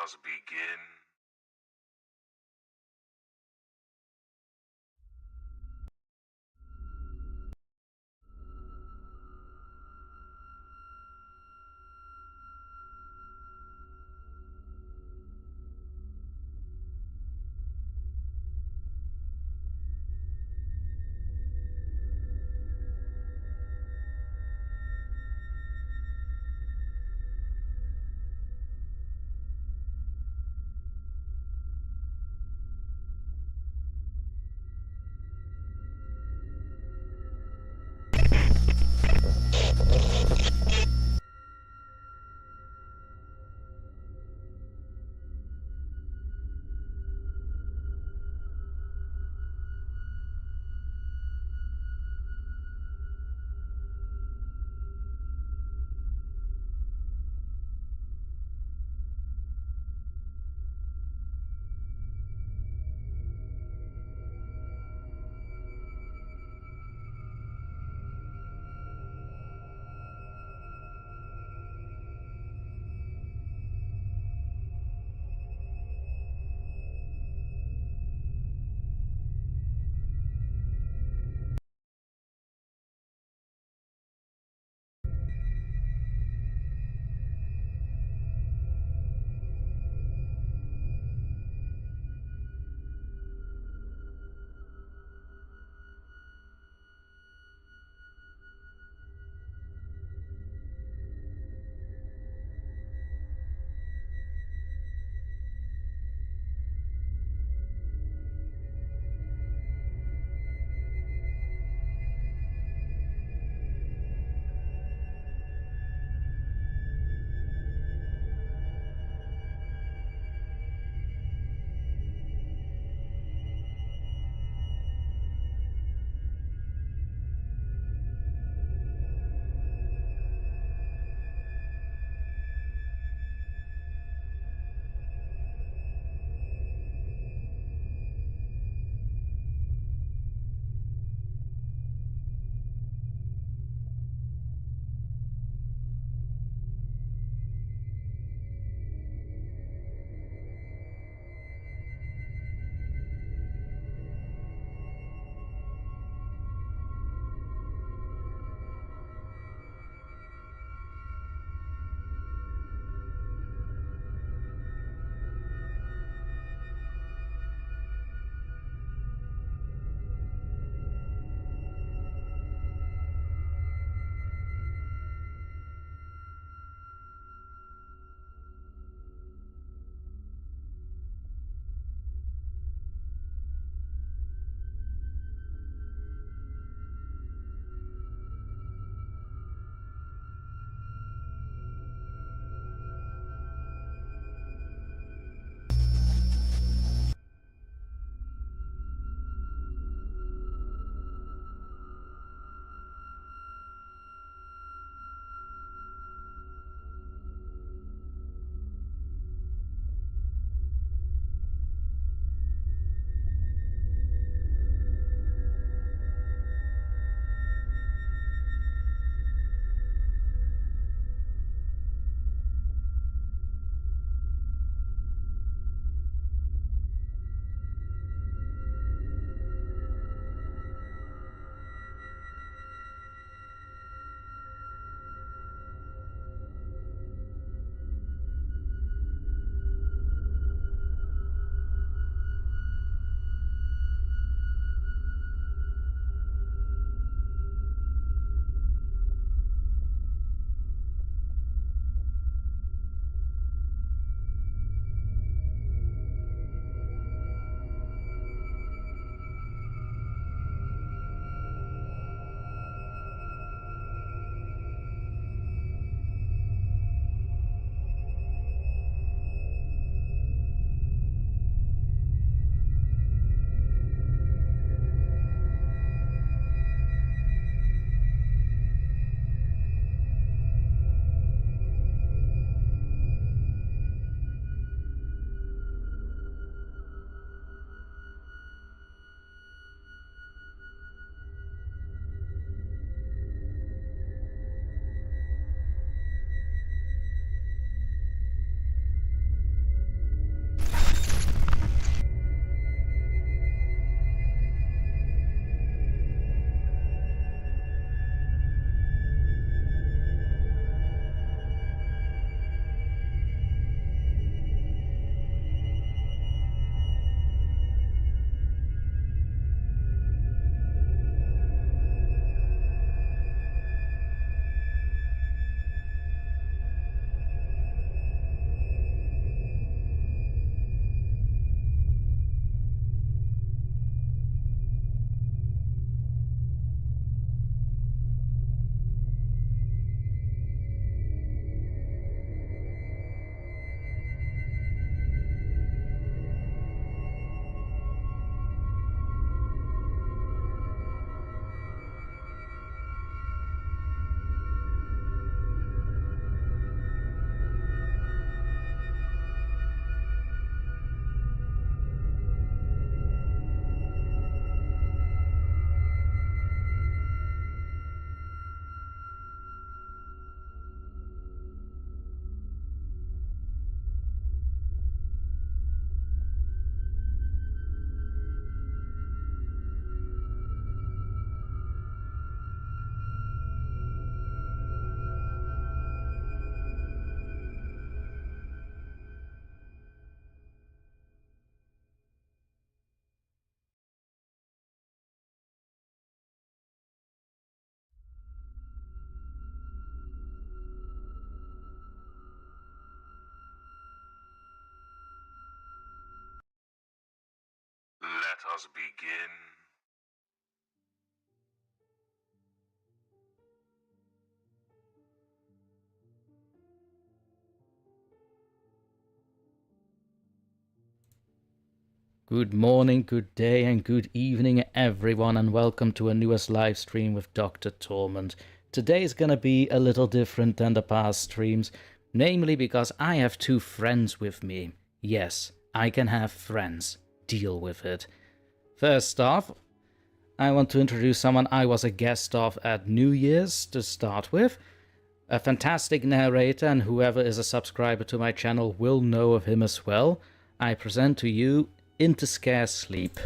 trials begin. Let us begin. Good morning, good day, and good evening, everyone, and welcome to a newest live stream with DrTorment. Today is gonna be a little different than the past streams, namely because I have two friends with me. Yes, I can have friends. Deal with it. First off, I want to introduce someone I was a guest of at New Year's to start with. A fantastic narrator, and whoever is a subscriber to my channel will know of him as well. I present to you Interscare Sleep.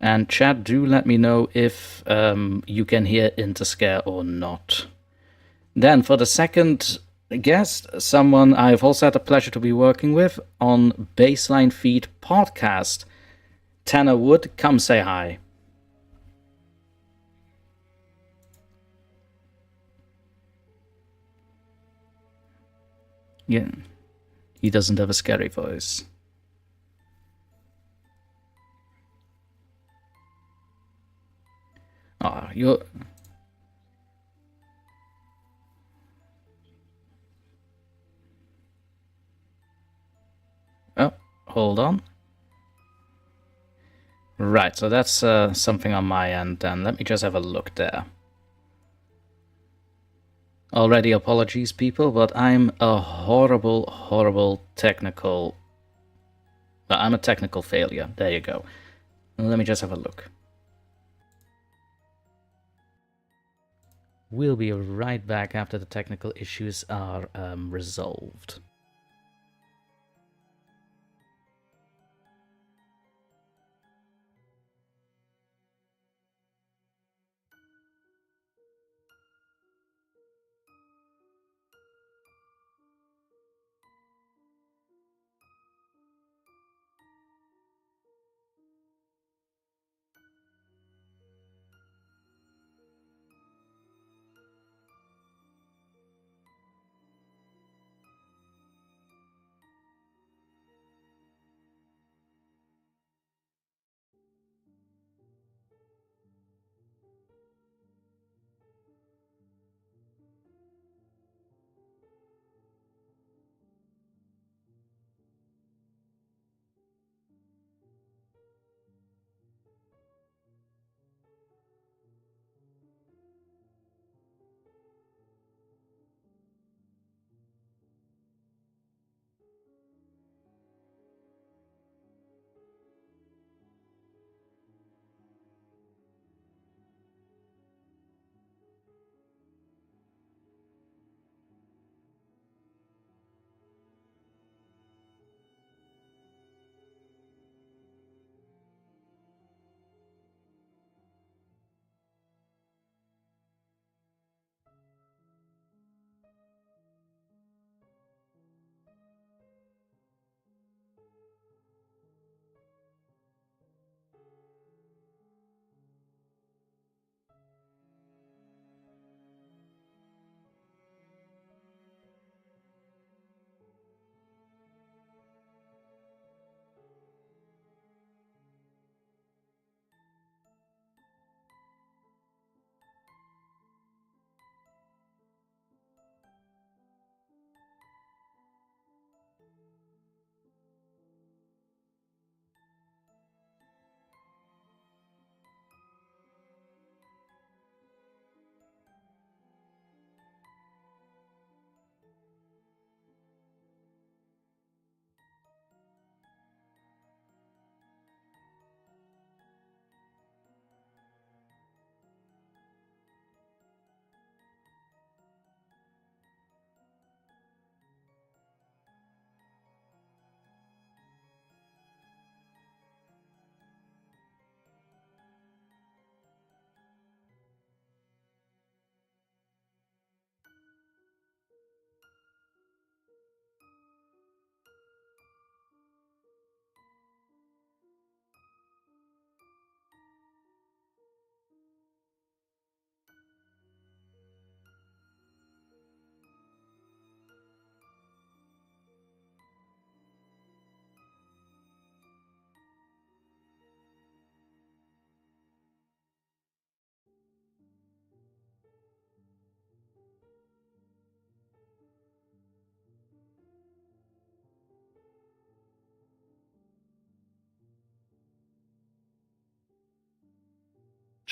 And chat, do let me know if you can hear Interscare or not. Then for the second guest, someone I've also had the pleasure to be working with on Baseline Feed podcast. Tanner Wood, come say hi. Yeah, he doesn't have a scary voice. Ah, you're... Oh, hold on. Right, so that's something on my end then. Let me just have a look there. Already apologies, people, but I'm a horrible technical... Well, I'm a technical failure. There you go. Let me just have a look. We'll be right back after the technical issues are resolved.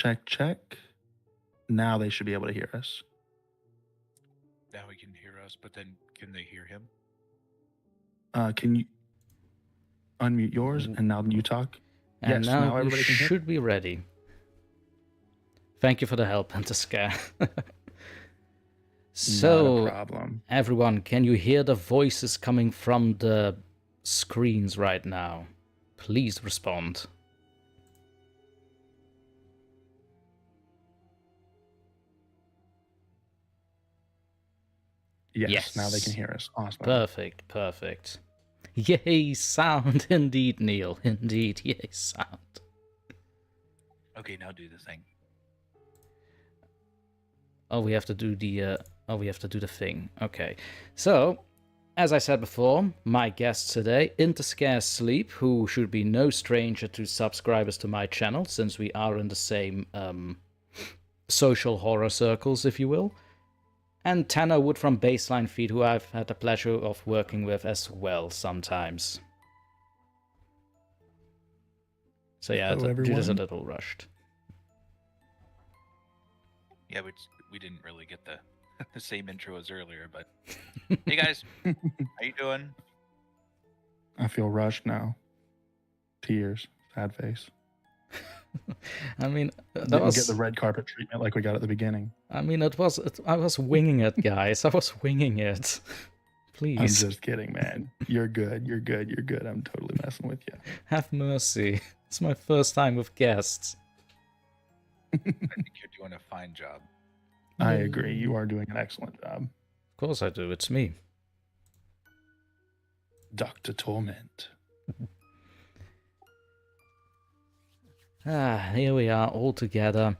Check, check. Now they should be able to hear us. Now he can hear us, but then can they hear him? Can you unmute yours and now you talk? And yes, now we everybody can hear. should be ready. Thank you for the help, Interscare. So, Not a problem. everyone, can you hear the voices coming from the screens right now? Please respond. Yes, now they can hear us. Awesome. Perfect, perfect. Yay, sound, indeed, Neil. Indeed, yay, sound. Okay, now do the thing. Oh, we have to do the thing. Okay. So, as I said before, my guests today, Interscare Sleep, who should be no stranger to subscribers to my channel, since we are in the same social horror circles, if you will. And Tanner Wood from Baseline Feed, who I've had the pleasure of working with as well sometimes. So yeah, Judah's a little rushed. Yeah, we didn't really get the same intro as earlier, but hey guys, how you doing? I feel rushed now. Tears, sad face. I mean, didn't get the red carpet treatment like we got at the beginning. I mean, I was winging it, guys. I was winging it. Please. I'm just kidding, man. You're good. You're good. You're good. I'm totally messing with you. Have mercy. It's my first time with guests. I think you're doing a fine job. I agree. You are doing an excellent job. Of course I do. It's me. DrTorment. Here we are all together.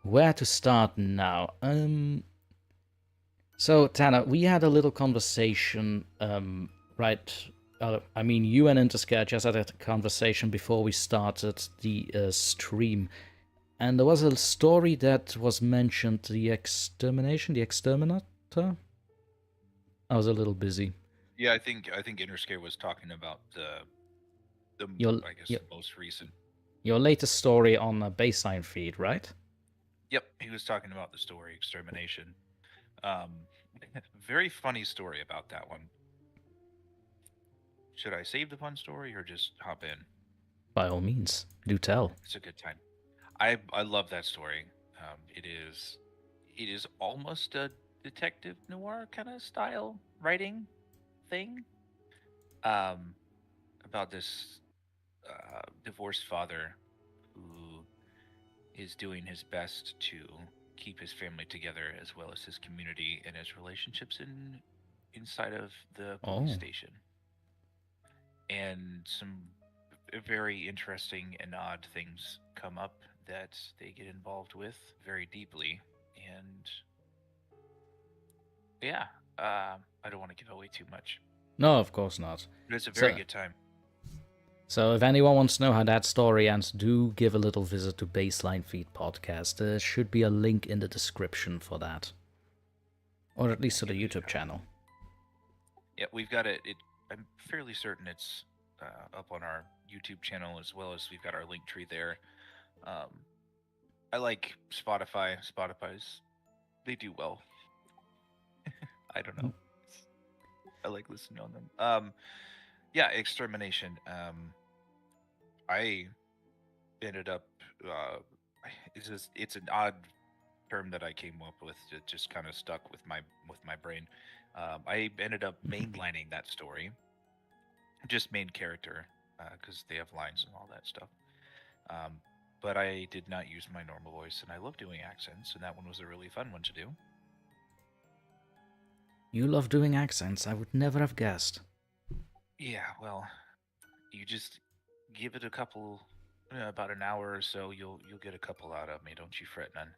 Where to start now? So, Tanner, we had a little conversation, right? I mean, you and Interscare just had a conversation before we started the stream. And there was a story that was mentioned, the exterminator? I was a little busy. Yeah, I think Interscare was talking about the most recent. Your latest story on a Baseline Feed, right? Yep, he was talking about the story Extermination. Very funny story about that one. Should I save the fun story or just hop in? By all means, do tell. It's a good time. I love that story. It is almost a detective noir kind of style writing thing. About this divorced father who is doing his best to keep his family together as well as his community and his relationships inside of the police station. And some very interesting and odd things come up that they get involved with very deeply. And yeah, I don't want to give away too much. No, of course not. But it's a very good time. So if anyone wants to know how that story ends, do give a little visit to Baseline Feed Podcast. There should be a link in the description for that. Or at least to the YouTube channel. Yeah, we've got it. I'm fairly certain it's up on our YouTube channel as well as we've got our Linktree there. I like Spotify. Spotify's, they do well. I don't know. I like listening on them. Yeah, Extermination. I ended up. It's an odd term that I came up with. It just kind of stuck with my brain. I ended up mainlining that story, just main character, because they have lines and all that stuff. But I did not use my normal voice, and I love doing accents, and that one was a really fun one to do. You love doing accents. I would never have guessed. Yeah, well, you just give it a couple, about an hour or so, you'll get a couple out of me. Don't you fret none.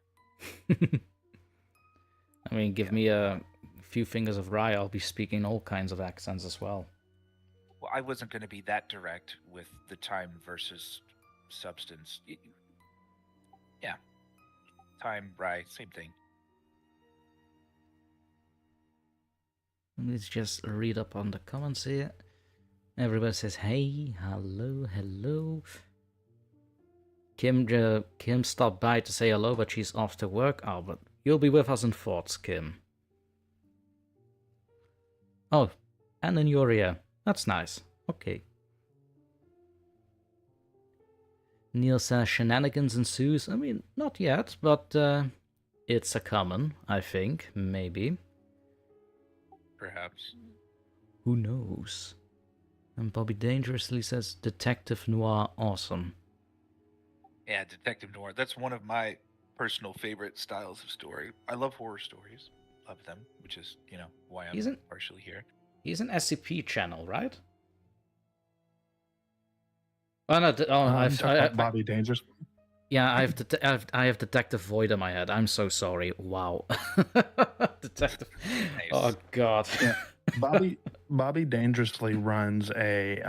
I mean, give me a few fingers of rye. I'll be speaking all kinds of accents as well. Well, I wasn't going to be that direct with the time versus substance. Yeah, time, rye, same thing. Let's just read up on the comments here. Everybody says, hey, hello, hello. Kim stopped by to say hello, but she's off to work. Oh, but you'll be with us in thoughts, Kim. Oh, and in your ear. That's nice. Okay. Neil says shenanigans ensues. I mean, not yet, but it's a common, I think. Maybe. Perhaps. Who knows? And Bobby Dangerously says Detective Noir awesome. Yeah, Detective Noir. That's one of my personal favorite styles of story. I love horror stories. Love them, which is, why I'm partially here. He's an SCP channel, right? Oh no! Bobby Dangerous. Yeah, I have Detective Void in my head. I'm so sorry. Wow. Detective. Nice. Oh God. Yeah. Bobby Dangerously runs a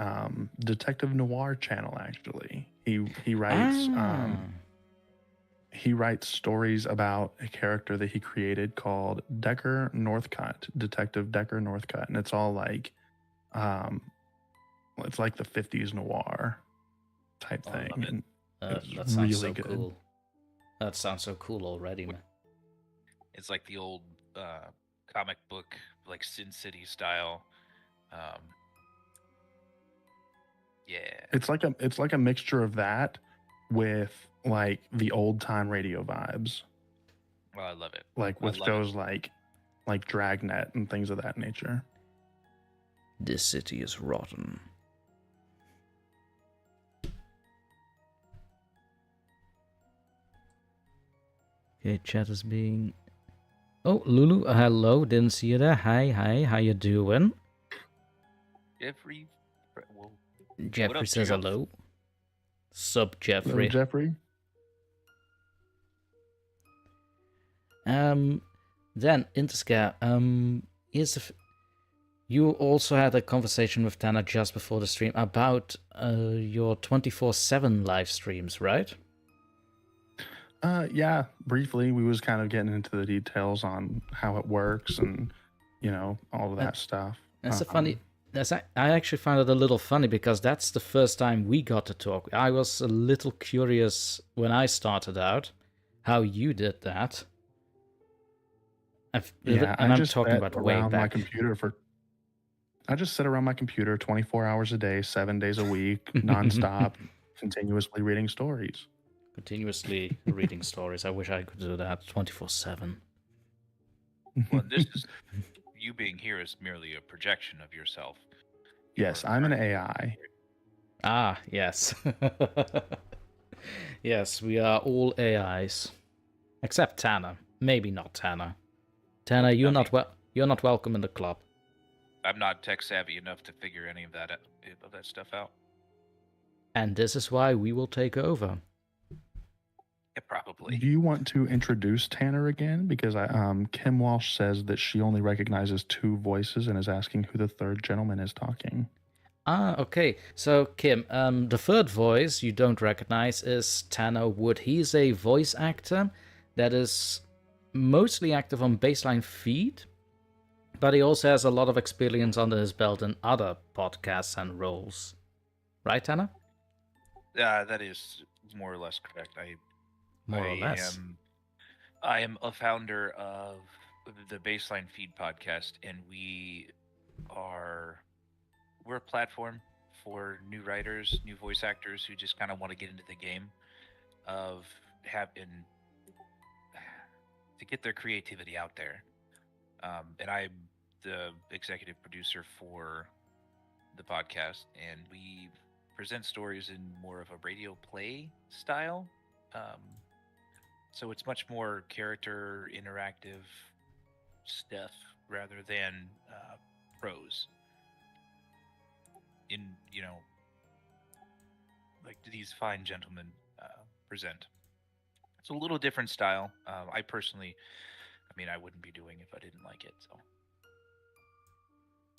Detective Noir channel. Actually, he writes he writes stories about a character that he created called Decker Northcutt, Detective Decker Northcutt, and it's all like, it's like the 50s noir type thing. And that sounds really so good. Cool. That sounds so cool already, man. It's like the old comic book, like Sin City style. Yeah. It's like a mixture of that with like the old time radio vibes. Well, I love it. Like with shows like Dragnet and things of that nature. This city is rotten. Okay, chat is being... Oh, Lulu, hello, didn't see you there. Hi, how you doing? Jeffrey... Whoa. Jeffrey says hello. Sup, Jeffrey. Hello, Jeffrey. Then, Interscare, you also had a conversation with Tana just before the stream about your 24/7 live streams, right? Yeah, briefly. We was kind of getting into the details on how it works and, all of that stuff. That's I actually found it a little funny because that's the first time we got to talk. I was a little curious when I started out how you did that. I'm talking about way back. My computer I just sit around my computer 24 hours a day, 7 days a week, nonstop, continuously reading stories. Continuously reading stories. I wish I could do that 24/7. Well, this is you being here is merely a projection of yourself. Yes, I'm an AI. Ah, yes. Yes, we are all AIs. Except Tana. Maybe not Tana. Tana, you're not welcome in the club. I'm not tech savvy enough to figure any of that stuff out. And this is why we will take over. Yeah, probably. Do you want to introduce Tanner again? Because Kim Walsh says that she only recognizes 2 voices and is asking who the third gentleman is talking. Ah, okay. So, Kim, the third voice you don't recognize is Tanner Wood. He's a voice actor that is mostly active on Baseline Feed, but he also has a lot of experience under his belt in other podcasts and roles. Right, Tanner? That is more or less correct. I am a founder of the Baseline Feed podcast, and we're a platform for new writers, new voice actors who just kind of want to get into the game of to get their creativity out there. And I'm the executive producer for the podcast, and we present stories in more of a radio play style. So it's much more character interactive stuff rather than prose. Like these fine gentlemen present. It's a little different style. I wouldn't be doing if I didn't like it. So.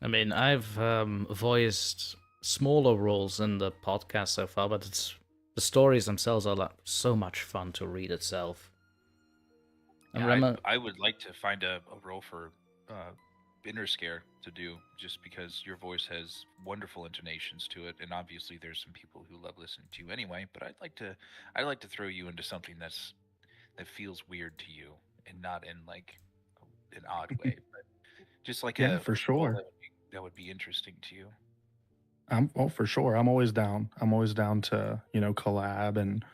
I mean, I've voiced smaller roles in the podcast so far, but the stories themselves are so much fun to read itself. Yeah, I would like to find a role for Interscare to do, just because your voice has wonderful intonations to it, and obviously there's some people who love listening to you anyway. But I'd like to throw you into something that feels weird to you, and not in like an odd way, but just like Yeah, a for role sure. that would be interesting to you. For sure. I'm always down. I'm always down to, collab and,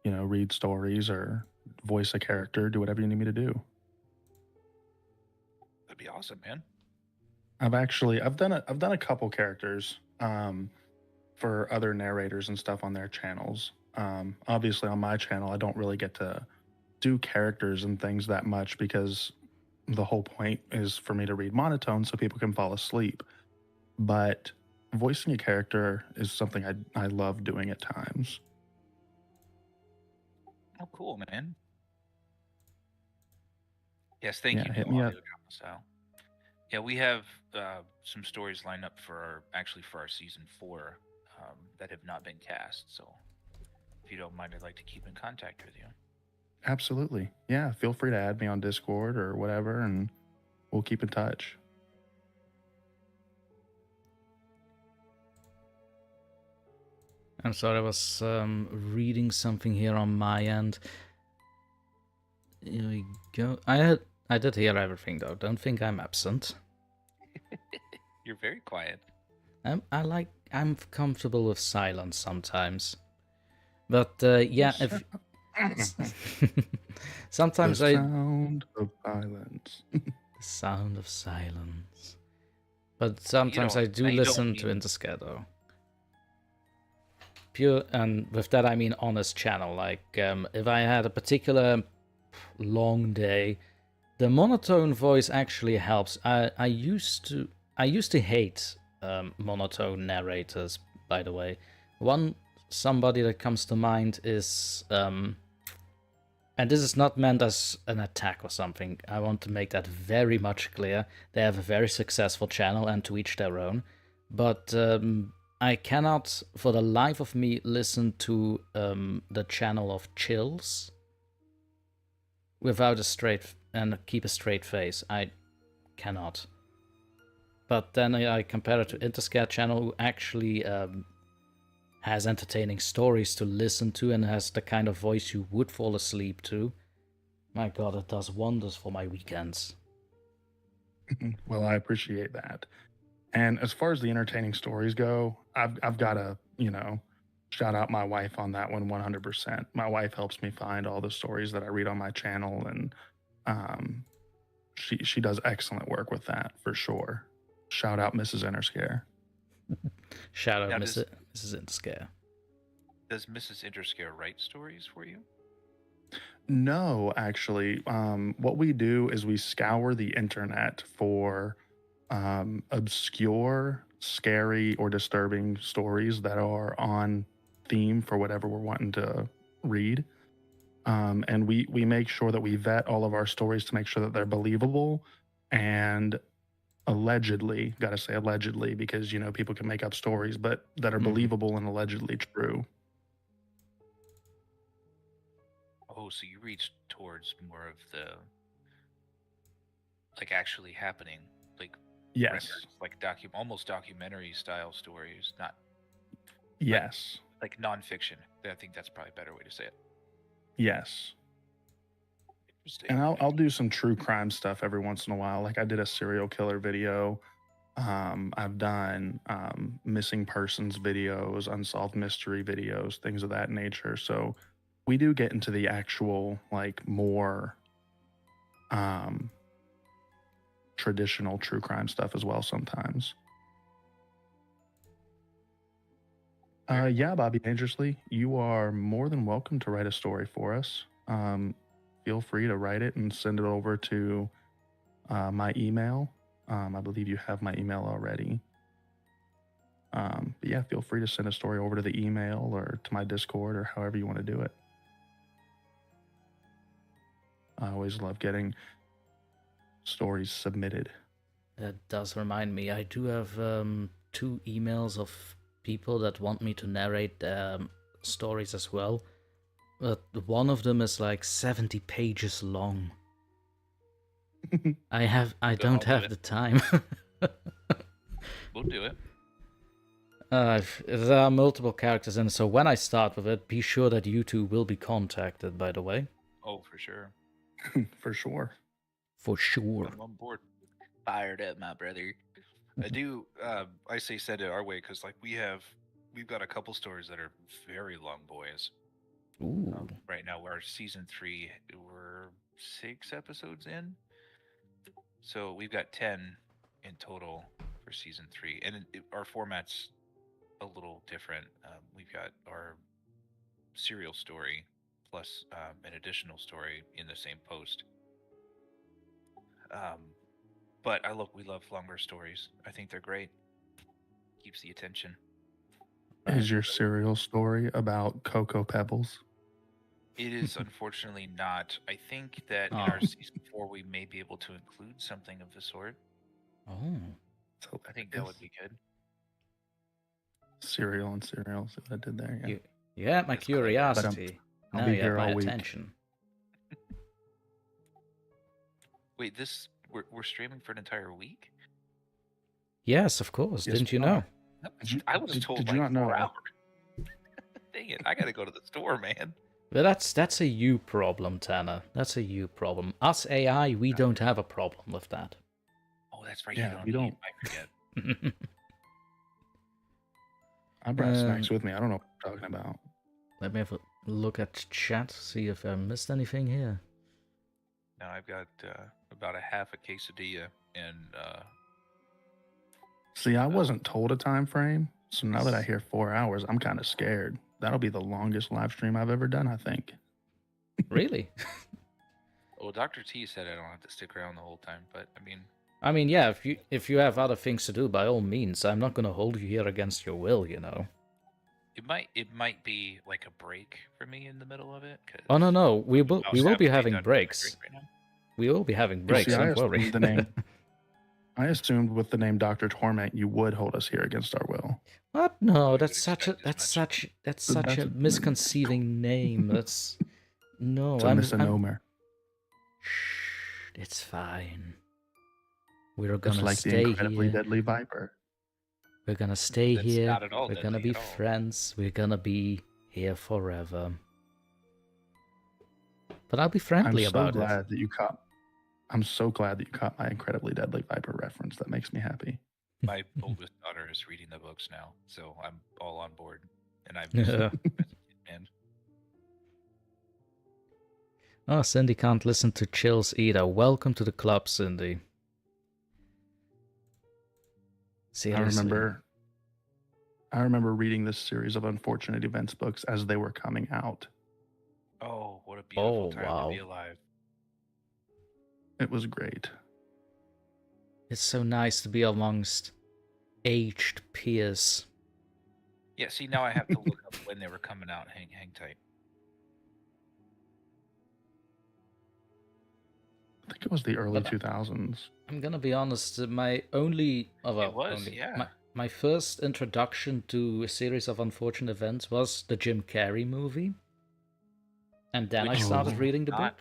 read stories or voice a character, do whatever you need me to do. That'd be awesome, man. I've done a couple characters for other narrators and stuff on their channels. Obviously on my channel I don't really get to do characters and things that much because the whole point is for me to read monotone so people can fall asleep. But voicing a character is something I love doing at times. Oh, cool, man. Yes, thank Yeah, you, hit Neil me Audio up. Drama Style. Yeah, we have some stories lined up for our season 4 that have not been cast. So, if you don't mind, I'd like to keep in contact with you. Absolutely. Yeah, feel free to add me on Discord or whatever, and we'll keep in touch. I'm sorry, I was reading something here on my end. Here we go. I did hear everything though. Don't think I'm absent. You're very quiet. I'm comfortable with silence sometimes. But yeah, if sometimes the sound of silence. The sound of silence. But sometimes I do listen to Interscare though. Pure, and with that I mean honest channel. Like if I had a particular long day, the monotone voice actually helps. I used to hate monotone narrators, by the way. Somebody that comes to mind is and this is not meant as an attack or something. I want to make that very much clear. They have a very successful channel, and to each their own. But I cannot, for the life of me, listen to the channel of Chills without keep a straight face. I cannot. But then I compare it to Interscare channel, who actually has entertaining stories to listen to and has the kind of voice you would fall asleep to. My God, it does wonders for my weekends. Well, I appreciate that. And as far as the entertaining stories go, I've got to, shout out my wife on that one 100%. My wife helps me find all the stories that I read on my channel, and she does excellent work with that for sure. Shout out Mrs. Interscare. Shout out Mrs. Interscare. Does Mrs. Interscare write stories for you? No, actually. What we do is we scour the internet for obscure, scary, or disturbing stories that are on theme for whatever we're wanting to read. And we make sure that we vet all of our stories to make sure that they're believable and allegedly, gotta say allegedly, because people can make up stories, but that are believable and allegedly true. Oh, so you reach towards more of the like actually happening, like Yes, like almost documentary style stories, not yes, like nonfiction. I think that's probably a better way to say it. yes. And I'll do some true crime stuff every once in a while. Like I did a serial killer video. I've done missing persons videos, unsolved mystery videos, things of that nature. So we do get into the actual, like, more traditional true crime stuff as well sometimes. Yeah, Bobby Dangerously, you are more than welcome to write a story for us. Feel free to write it and send it over to my email. I believe you have my email already. But yeah, feel free to send a story over to the email or to my Discord or however you want to do it. I always love getting stories submitted. That does remind me, I do have 2 emails of people that want me to narrate stories as well. But one of them is like 70 pages long. I So don't I'll do have it. the time. We'll do it. There are multiple characters in it, so when I start with it, be sure that you two will be contacted, by the way. Oh, for sure. For sure. For sure. I'm on board. Fired up, my brother. I do. I say send it our way because like we've got a couple stories that are very long, boys. Ooh. Right now, we're season 3. We're 6 episodes in, so we've got 10 in total for season 3, and our format's a little different. We've got our serial story plus an additional story in the same post. But we love longer stories. I think they're great. Keeps the attention. Is your serial story about Cocoa Pebbles? It is unfortunately not. I think that in Oh. our season 4 we may be able to include something of the sort. Oh. So I think that would be good. Cereal and cereal. See what I did there? Yeah. You had my That's clever. curiosity. I'll Now be you have here my all week. attention. Wait, we're streaming for an entire week? Yes, of course. Yes, Didn't we you are. know? I was told did you like not 4 know? hours. Dang it! I gotta go to the store, man. But that's a you problem, Tanner. That's a you problem. Us AI, we don't have a problem with that. Oh, that's right. Yeah, you we don't. I forget. I brought snacks with me. I don't know what I'm talking about. Let me have a look at chat, see if I missed anything here. Now I've got about a half a quesadilla and See, I wasn't told a time frame, so now that I hear 4 hours, I'm kind of scared. That'll be the longest live stream I've ever done, I think. Really? well, Dr. T said I don't have to stick around the whole time, but I mean, yeah, if you have other things to do, by all means, I'm not gonna hold you here against your will, you know. it might be like a break for me in the middle of it. Oh no, we will be having breaks. Right now. We will be having breaks. See, Don't worry. I assumed with the name Dr. Torment, you would hold us here against our will. What? No, I that's would such a expect as such a misconceiving name. That's no. It's a misnomer. Shh, it's fine. We're It's gonna like the stay incredibly here. deadly viper. We're gonna stay That's here. not at all We're gonna deadly be at all. friends. We're gonna be here forever. But I'll be friendly about it. I'm so glad that you caught my incredibly deadly viper reference. That makes me happy. My oldest daughter is reading the books now, so I'm all on board. And I've just man. Oh, Cindy can't listen to chills either. Welcome to the club, Cindy. Seriously. I remember reading this series of unfortunate events books as they were coming out. Oh, what a beautiful time to be alive. It was great. It's so nice to be amongst aged peers. Yeah, see, now I have to look up when they were coming out. Hang tight. I think it was the early 2000s. I'm gonna be honest, my only... My first introduction to a series of unfortunate events was the Jim Carrey movie. And then I started reading the book.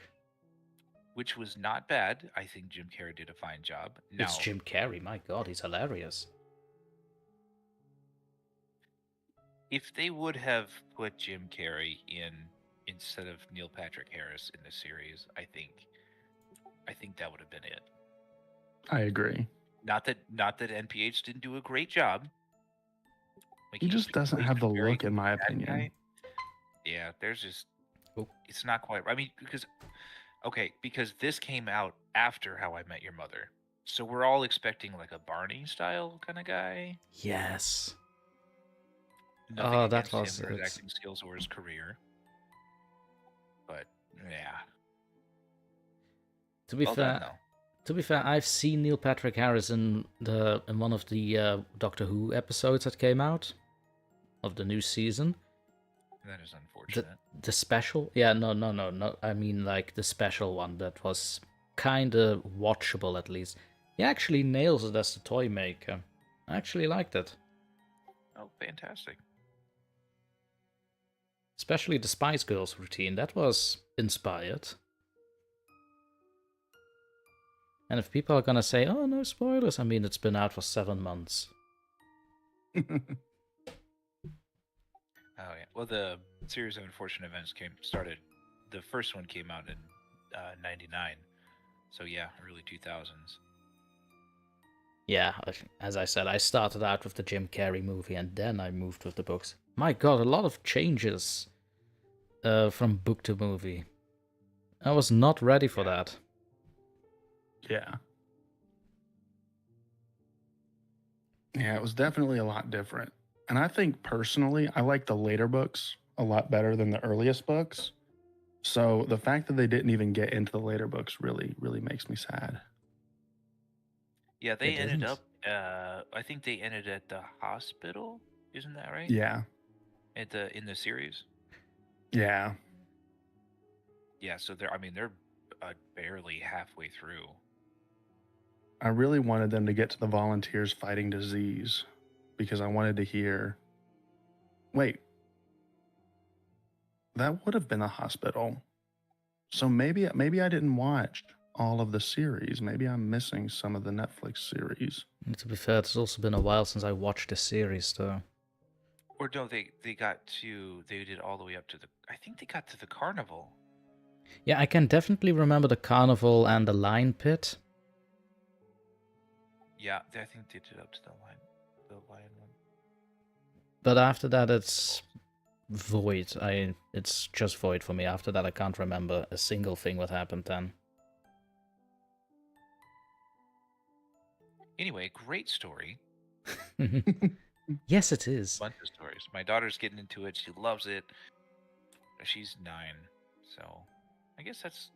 Which was not bad. I think Jim Carrey did a fine job. Now, it's Jim Carrey, my god, he's hilarious. If they would have put Jim Carrey in instead of Neil Patrick Harris in the series, I think that would have been it. I agree. Not that NPH didn't do a great job. Like, he just doesn't have the look, in my opinion. Guy. Yeah, there's just it's not quite. I mean, because this came out after How I Met Your Mother, so we're all expecting like a Barney style kind of guy. Yes. Nothing that was him for his acting skills or his career. But yeah. To be fair, I've seen Neil Patrick Harris in one of the Doctor Who episodes that came out of the new season. That is unfortunate. The special? Yeah, no. I mean, like, the special one that was kind of watchable, at least. He actually nails it as the toy maker. I actually liked it. Oh, fantastic. Especially the Spice Girls routine. That was inspired. And if people are gonna say, "Oh, no spoilers," I mean, it's been out for 7 months. Oh yeah. Well, the series of unfortunate events started. The first one came out in '99, so yeah, early 2000s. Yeah, as I said, I started out with the Jim Carrey movie, and then I moved with the books. My God, a lot of changes from book to movie. I was not ready for that. Yeah. Yeah, it was definitely a lot different. And I think personally, I like the later books a lot better than the earliest books. So the fact that they didn't even get into the later books really, really makes me sad. Yeah, they It ended isn't. up. I think they ended at the hospital. Isn't that right? Yeah. In the series. Yeah. Yeah. So they're barely halfway through. I really wanted them to get to the volunteers fighting disease because I wanted to hear. Wait, that would have been a hospital. So maybe I didn't watch all of the series. Maybe I'm missing some of the Netflix series. And to be fair, it's also been a while since I watched the series, though. Or no, they did all the way up to the. I think they got to the carnival. Yeah, I can definitely remember the carnival and the lion pit. Yeah, I think they did up to the lion one. But after that, it's void. It's just void for me. After that, I can't remember a single thing what happened then. Anyway, great story. Yes, it is. Bunch of stories. My daughter's getting into it. She loves it. She's 9, so I guess that's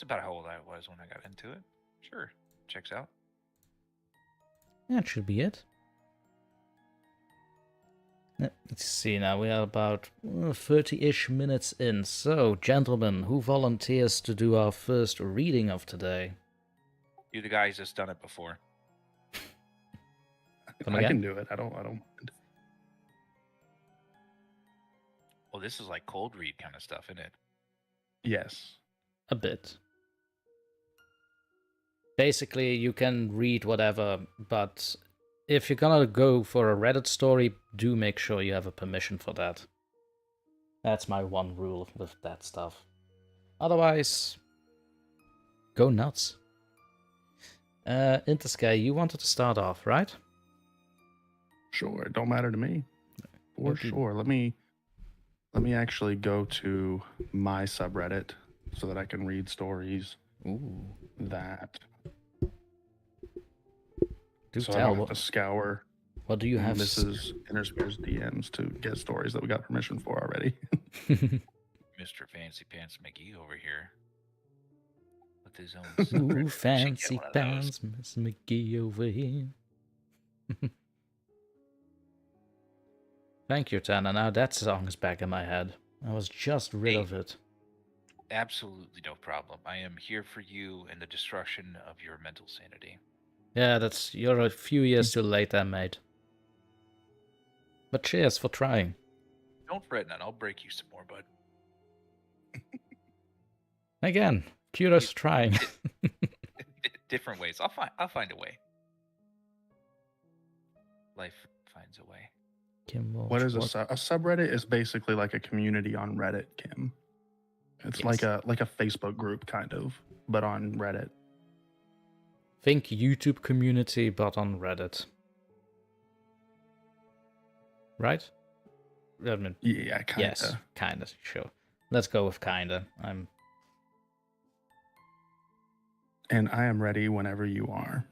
about how old I was when I got into it. Sure, checks out. That should be it. Let's see now, we are about 30-ish minutes in. So, gentlemen, who volunteers to do our first reading of today? You the guys that's done it before. I can do it. I don't mind. Well, this is like cold read kind of stuff, isn't it? Yes. A bit. Basically, you can read whatever, but if you're gonna go for a Reddit story, do make sure you have a permission for that. That's my one rule with that stuff. Otherwise, go nuts. Interscare, you wanted to start off, right? Sure, it don't matter to me. For Okay. sure. Let me actually go to my subreddit so that I can read stories Ooh. that. Do so I tell. don't have to scour. What do you have? This is Interscare's DMs to get stories that we got permission for already. Mr. Fancy Pants McGee over here. With his own Ooh, subreddit. fancy Should get one of pants, those. Miss McGee over here. Thank you, Tana. Now that song is back in my head. I was just rid of it. Absolutely no problem. I am here for you and the destruction of your mental sanity. Yeah, you're a few years too late there, mate. But cheers for trying. Don't fret, none. I'll break you some more, bud. Again, kudos for trying. Different ways. I'll find a way. Life finds a way. Kim Walsh, What is a subreddit? Is basically like a community on Reddit, Kim. It's Yes. like a Facebook group kind of, but on Reddit. Think YouTube community, but on Reddit. Right? I mean, Yeah, kinda. yes, kinda, sure. Let's go with kinda. And I am ready whenever you are.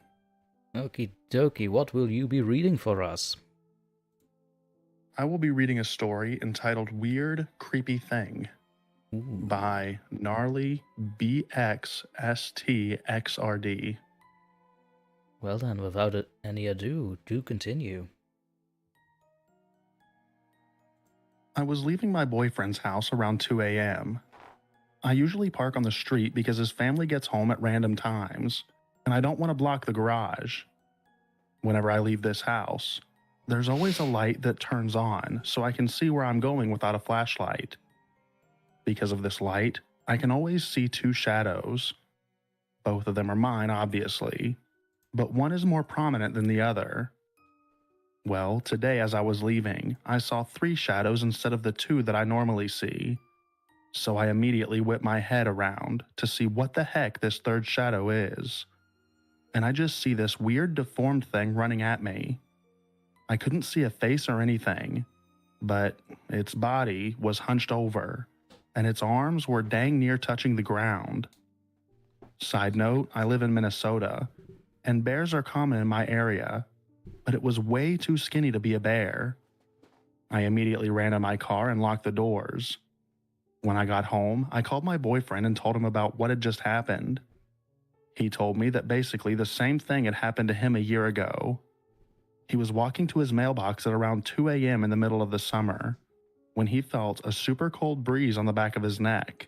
Okie dokie, what will you be reading for us? I will be reading a story entitled Weird Creepy Thing Ooh. by Gnarly BXSTXRD. Well then, without any ado, do continue. I was leaving my boyfriend's house around 2 a.m. I usually park on the street because his family gets home at random times, and I don't want to block the garage. Whenever I leave this house, there's always a light that turns on so I can see where I'm going without a flashlight. Because of this light, I can always see 2 shadows. Both of them are mine, obviously, but one is more prominent than the other. Well, today as I was leaving, I saw 3 shadows instead of the 2 that I normally see. So I immediately whipped my head around to see what the heck this 3rd shadow is. And I just see this weird deformed thing running at me. I couldn't see a face or anything, but its body was hunched over, and its arms were dang near touching the ground. Side note, I live in Minnesota, and bears are common in my area, but it was way too skinny to be a bear. I immediately ran to my car and locked the doors. When I got home, I called my boyfriend and told him about what had just happened. He told me that basically the same thing had happened to him a year ago. He was walking to his mailbox at around 2 a.m. in the middle of the summer when he felt a super cold breeze on the back of his neck.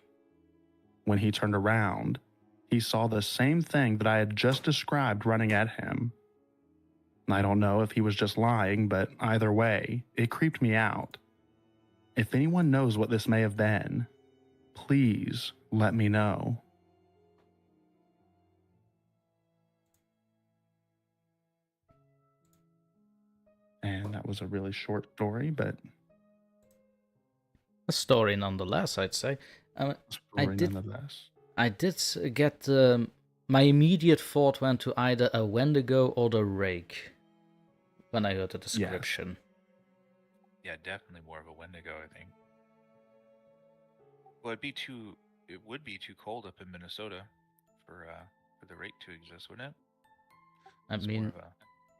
When he turned around, he saw the same thing that I had just described running at him. I don't know if he was just lying, but either way, it creeped me out. If anyone knows what this may have been, please let me know. And that was a really short story, but A story nonetheless, I'd say. story nonetheless. I did get my immediate thought went to either a Wendigo or the Rake when I heard the description. Yeah, definitely more of a Wendigo, I think. Well, it would be too cold up in Minnesota for the rake to exist, wouldn't it? I It's mean, more of a-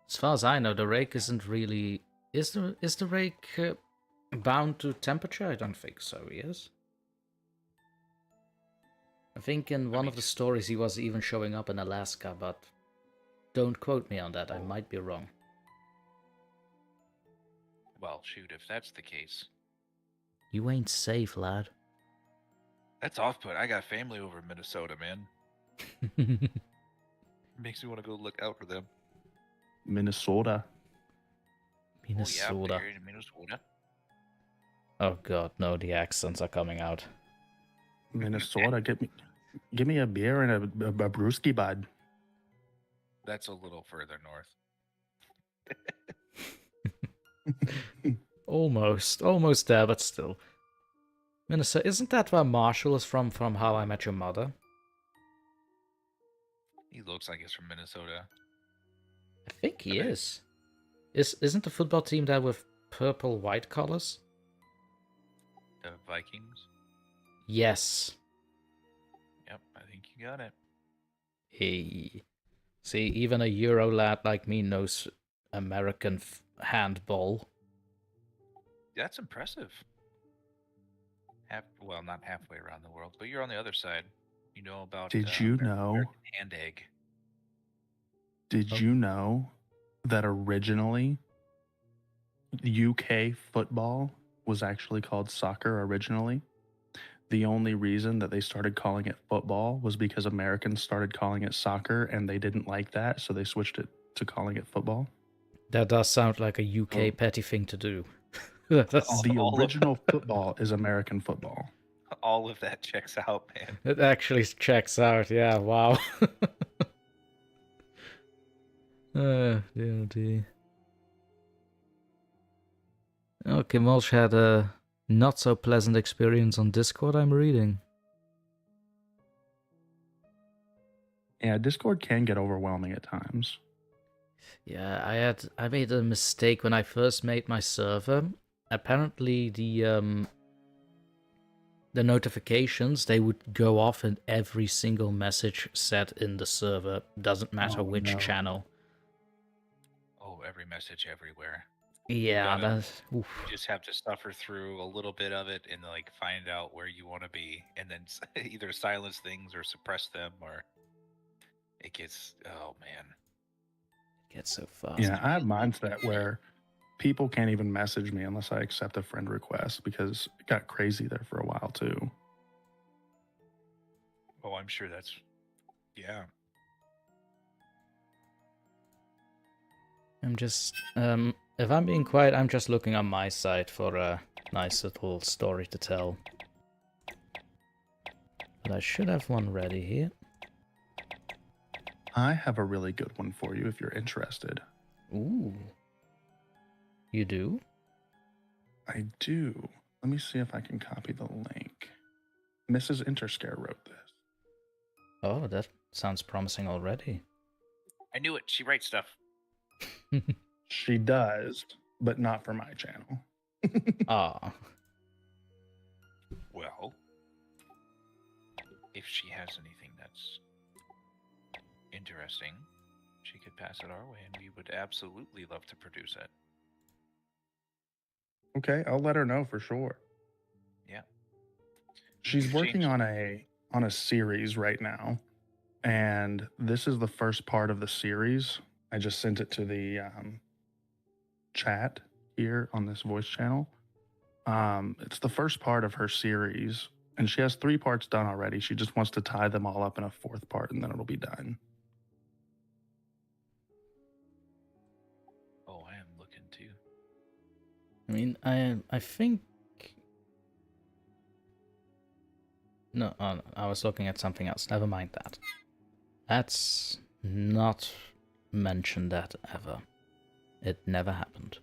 as far as I know, the Rake isn't really... Is the Rake bound to temperature? I don't think so, he is. I think in one of the stories he was even showing up in Alaska, but don't quote me on that, I might be wrong. well, shoot, if that's the case. You ain't safe, lad. That's off-put. I got family over in Minnesota, man. Makes me want to go look out for them. Minnesota. Minnesota. Oh, yeah, in Minnesota. Oh god, no, the accents are coming out. Minnesota, give me a beer and a brewski, bud. That's a little further north. Almost there, but still. Minnesota, isn't that where Marshall is from How I Met Your Mother? He looks like he's from Minnesota. I think he is. Isn't the football team there with purple white colors? The Vikings? Yes. Yep, I think you got it. Hey. See, even a Euro lad like me knows American handball. That's impressive. Well, not halfway around the world, but you're on the other side. You know about. Did you know? American hand egg. Did you know that originally UK football was actually called soccer originally? The only reason that they started calling it football was because Americans started calling it soccer and they didn't like that, so they switched it to calling it football. That does sound like a UK petty thing to do. The original football is American football. All of that checks out, man. It actually checks out, yeah, wow. Dear. Okay, Mulch had a not so pleasant experience on Discord, I'm reading. Yeah, Discord can get overwhelming at times. Yeah, I made a mistake when I first made my server. Apparently the notifications, they would go off in every single message set in the server. Doesn't matter which channel. Oh, every message everywhere. Yeah, you just have to suffer through a little bit of it and like find out where you want to be, and then either silence things or suppress them, or it gets. Oh man, it gets so fast. Yeah, I have mindset where people can't even message me unless I accept a friend request because it got crazy there for a while too. Oh, I'm sure that's. Yeah. I'm just if I'm being quiet, I'm just looking on my side for a nice little story to tell. But I should have one ready here. I have a really good one for you if you're interested. Ooh. You do? I do. Let me see if I can copy the link. Mrs. Interscare wrote this. Oh, that sounds promising already. I knew it. She writes stuff. She does, but not for my channel. Ah. Well, if she has anything that's interesting, she could pass it our way, and we would absolutely love to produce it. Okay, I'll let her know for sure. Yeah. She's working on a series right now, and this is the first part of the series. I just sent it to the chat here on this voice channel. It's the first part of her series, and she has 3 parts done already. She just wants to tie them all up in a 4th part, and then it'll be done. Oh, I am looking too. I mean, I think... No, I was looking at something else. Never mind that. That's not mentioned that ever. It never happened.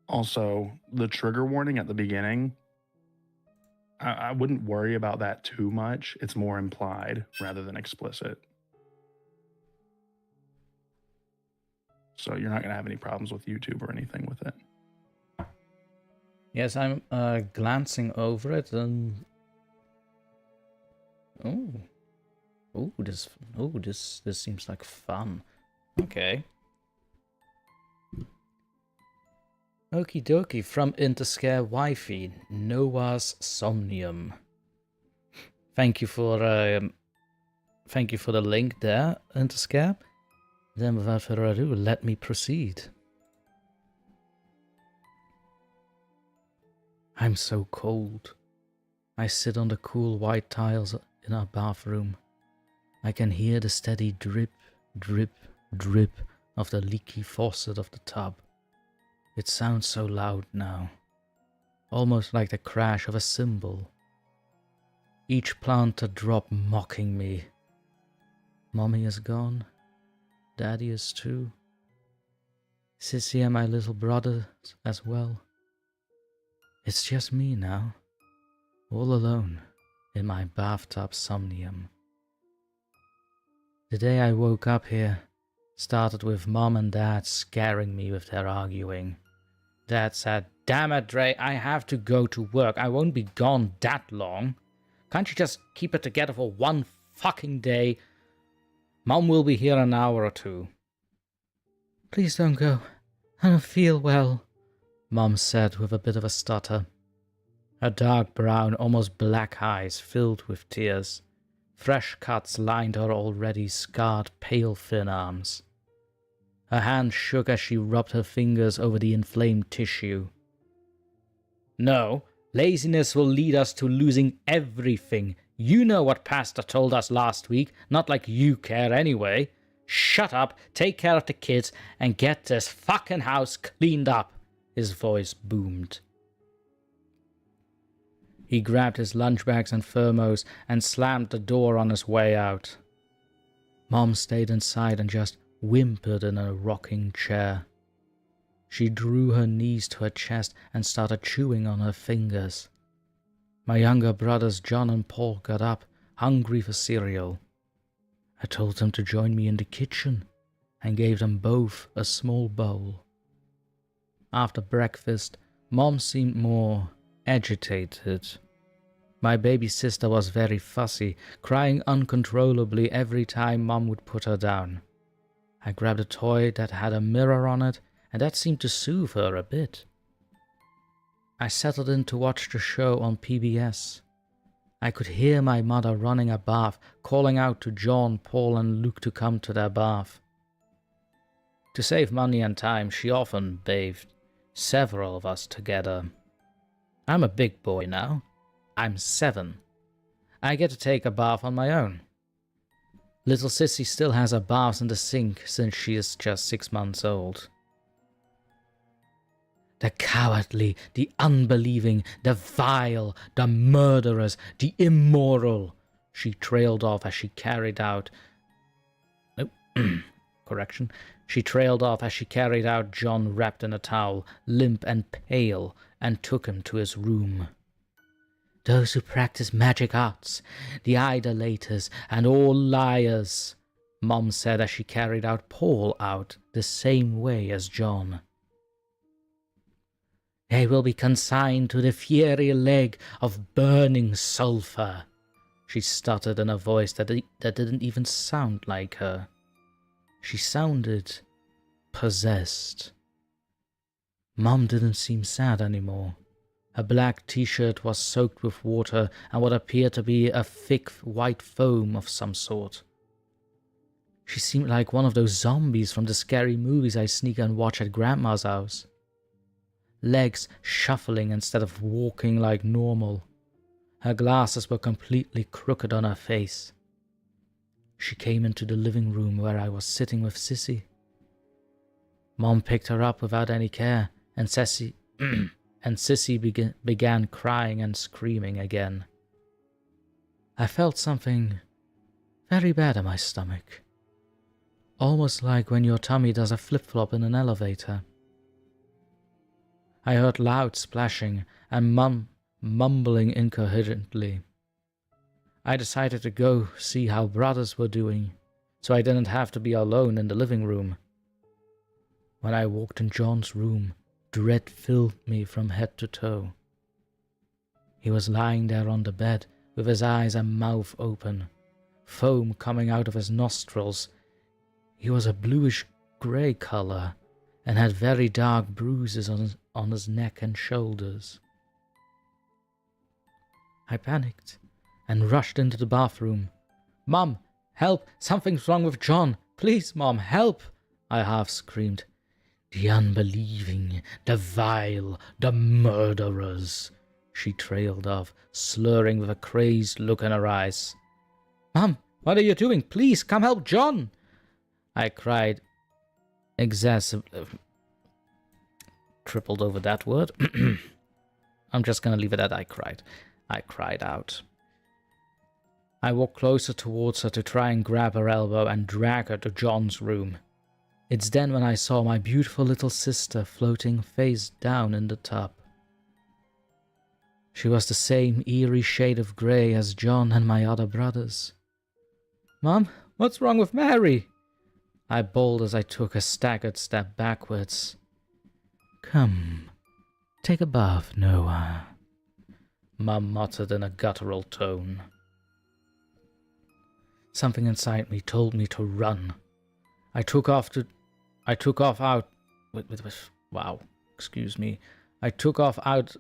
Also, the trigger warning at the beginning, I wouldn't worry about that too much. It's more implied rather than explicit. So you're not going to have any problems with YouTube or anything with it. Yes, I'm glancing over it and... this seems like fun. Okay. Okie dokie, from Interscare Wi-Fi, Noah's Somnium. Thank you for the link there, Interscare. Then without further ado, let me proceed. I'm so cold. I sit on the cool white tiles in our bathroom. I can hear the steady drip, drip, drip of the leaky faucet of the tub. It sounds so loud now, almost like the crash of a cymbal. Each plant a drop mocking me. Mommy is gone. Daddy is too. Sissy and my little brothers as well. It's just me now, all alone in my bathtub somnium. The day I woke up here started with Mom and Dad scaring me with their arguing. Dad said, "Damn it, Dre, I have to go to work. I won't be gone that long. Can't you just keep it together for one fucking day? Mom will be here in an hour or 2. Please don't go. I don't feel well," Mom said with a bit of a stutter. Her dark brown, almost black eyes filled with tears. Fresh cuts lined her already scarred, pale, thin arms. Her hand shook as she rubbed her fingers over the inflamed tissue. "No, laziness will lead us to losing everything. You know what Pastor told us last week, not like you care anyway. Shut up, take care of the kids, and get this fucking house cleaned up," his voice boomed. He grabbed his lunchbags and thermos and slammed the door on his way out. Mom stayed inside and just whimpered in a rocking chair. She drew her knees to her chest and started chewing on her fingers. My younger brothers John and Paul got up, hungry for cereal. I told them to join me in the kitchen and gave them both a small bowl. After breakfast, Mom seemed more agitated. My baby sister was very fussy, crying uncontrollably every time Mom would put her down. I grabbed a toy that had a mirror on it, and that seemed to soothe her a bit. I settled in to watch the show on PBS. I could hear my mother running a bath, calling out to John, Paul, and Luke to come to their bath. To save money and time, she often bathed several of us together. I'm a big boy now. I'm 7. I get to take a bath on my own. Little Sissy still has her baths in the sink since she is just 6 months old. The cowardly, the unbelieving, the vile, the murderers, the immoral. She trailed off as she carried out... Nope. Correction. She trailed off as she carried out John wrapped in a towel, limp and pale, and took him to his room. Those who practice magic arts, the idolaters, and all liars, Mom said as she carried out Paul out the same way as John. They will be consigned to the fiery leg of burning sulphur, she stuttered in a voice that didn't even sound like her. She sounded possessed. Mom didn't seem sad anymore. Her black t-shirt was soaked with water and what appeared to be a thick white foam of some sort. She seemed like one of those zombies from the scary movies I sneak and watch at Grandma's house. Legs shuffling instead of walking like normal. Her glasses were completely crooked on her face. She came into the living room where I was sitting with Sissy. Mom picked her up without any care, and Sissy began crying and screaming again. I felt something very bad in my stomach. Almost like when your tummy does a flip-flop in an elevator. I heard loud splashing and Mum mumbling incoherently. I decided to go see how brothers were doing, so I didn't have to be alone in the living room. When I walked in John's room, dread filled me from head to toe. He was lying there on the bed with his eyes and mouth open, foam coming out of his nostrils. He was a bluish-grey color and had very dark bruises on his neck and shoulders. I panicked and rushed into the bathroom. "Mom, help! Something's wrong with John! Please, Mom, help!" I half screamed. "The unbelieving, the vile, the murderers," she trailed off, slurring with a crazed look in her eyes. "Mom, what are you doing? Please, come help John!" I cried, tripled over that word. I'm just gonna leave it at I cried. I cried out. I walked closer towards her to try and grab her elbow and drag her to John's room. It's then when I saw my beautiful little sister floating face down in the tub. She was the same eerie shade of grey as John and my other brothers. "Mom, what's wrong with Mary?" I bawled as I took a staggered step backwards. "Come, take a bath, Noah," Mum muttered in a guttural tone. Something inside me told me to run. I took off out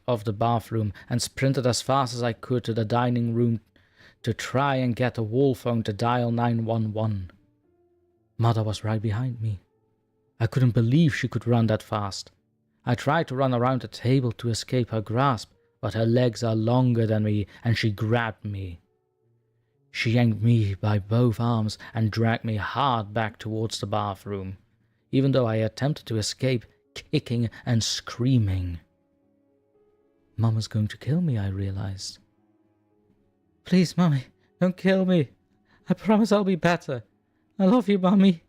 of the bathroom and sprinted as fast as I could to the dining room to try and get the wall phone to dial 911. Mother was right behind me. I couldn't believe she could run that fast. I tried to run around the table to escape her grasp, but her legs are longer than me and she grabbed me. She yanked me by both arms and dragged me hard back towards the bathroom, even though I attempted to escape, kicking and screaming. Mum was going to kill me, I realized. "Please, Mummy, don't kill me. I promise I'll be better. I love you, Mummy.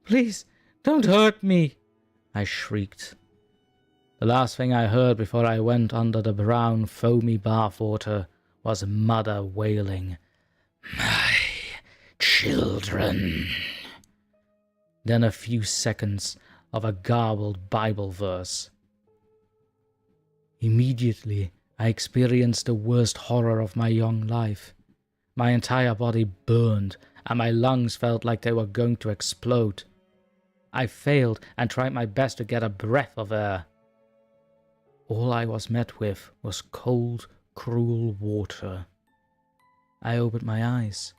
Please, don't hurt me," I shrieked. The last thing I heard before I went under the brown, foamy bathwater was Mother wailing, "My children." Then a few seconds of a garbled Bible verse. Immediately, I experienced the worst horror of my young life. My entire body burned, and my lungs felt like they were going to explode. I failed and tried my best to get a breath of air. All I was met with was cold, cruel water. I opened my eyes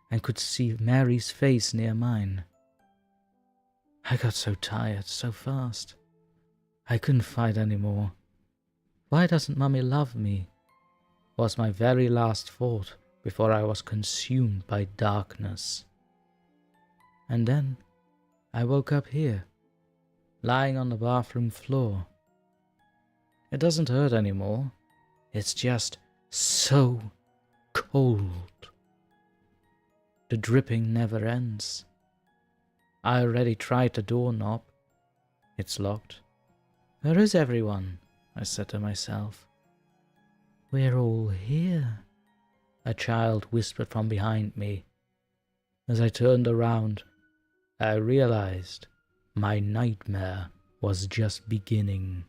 and could see Mary's face near mine. I got so tired so fast. I couldn't fight anymore. "Why doesn't Mummy love me?" was my very last thought before I was consumed by darkness. And then I woke up here, lying on the bathroom floor, It doesn't hurt anymore. It's just so cold. The dripping never ends. I already tried the doorknob. It's locked. Where is everyone? I said to myself. We're all here, a child whispered from behind me. As I turned around, I realized my nightmare was just beginning.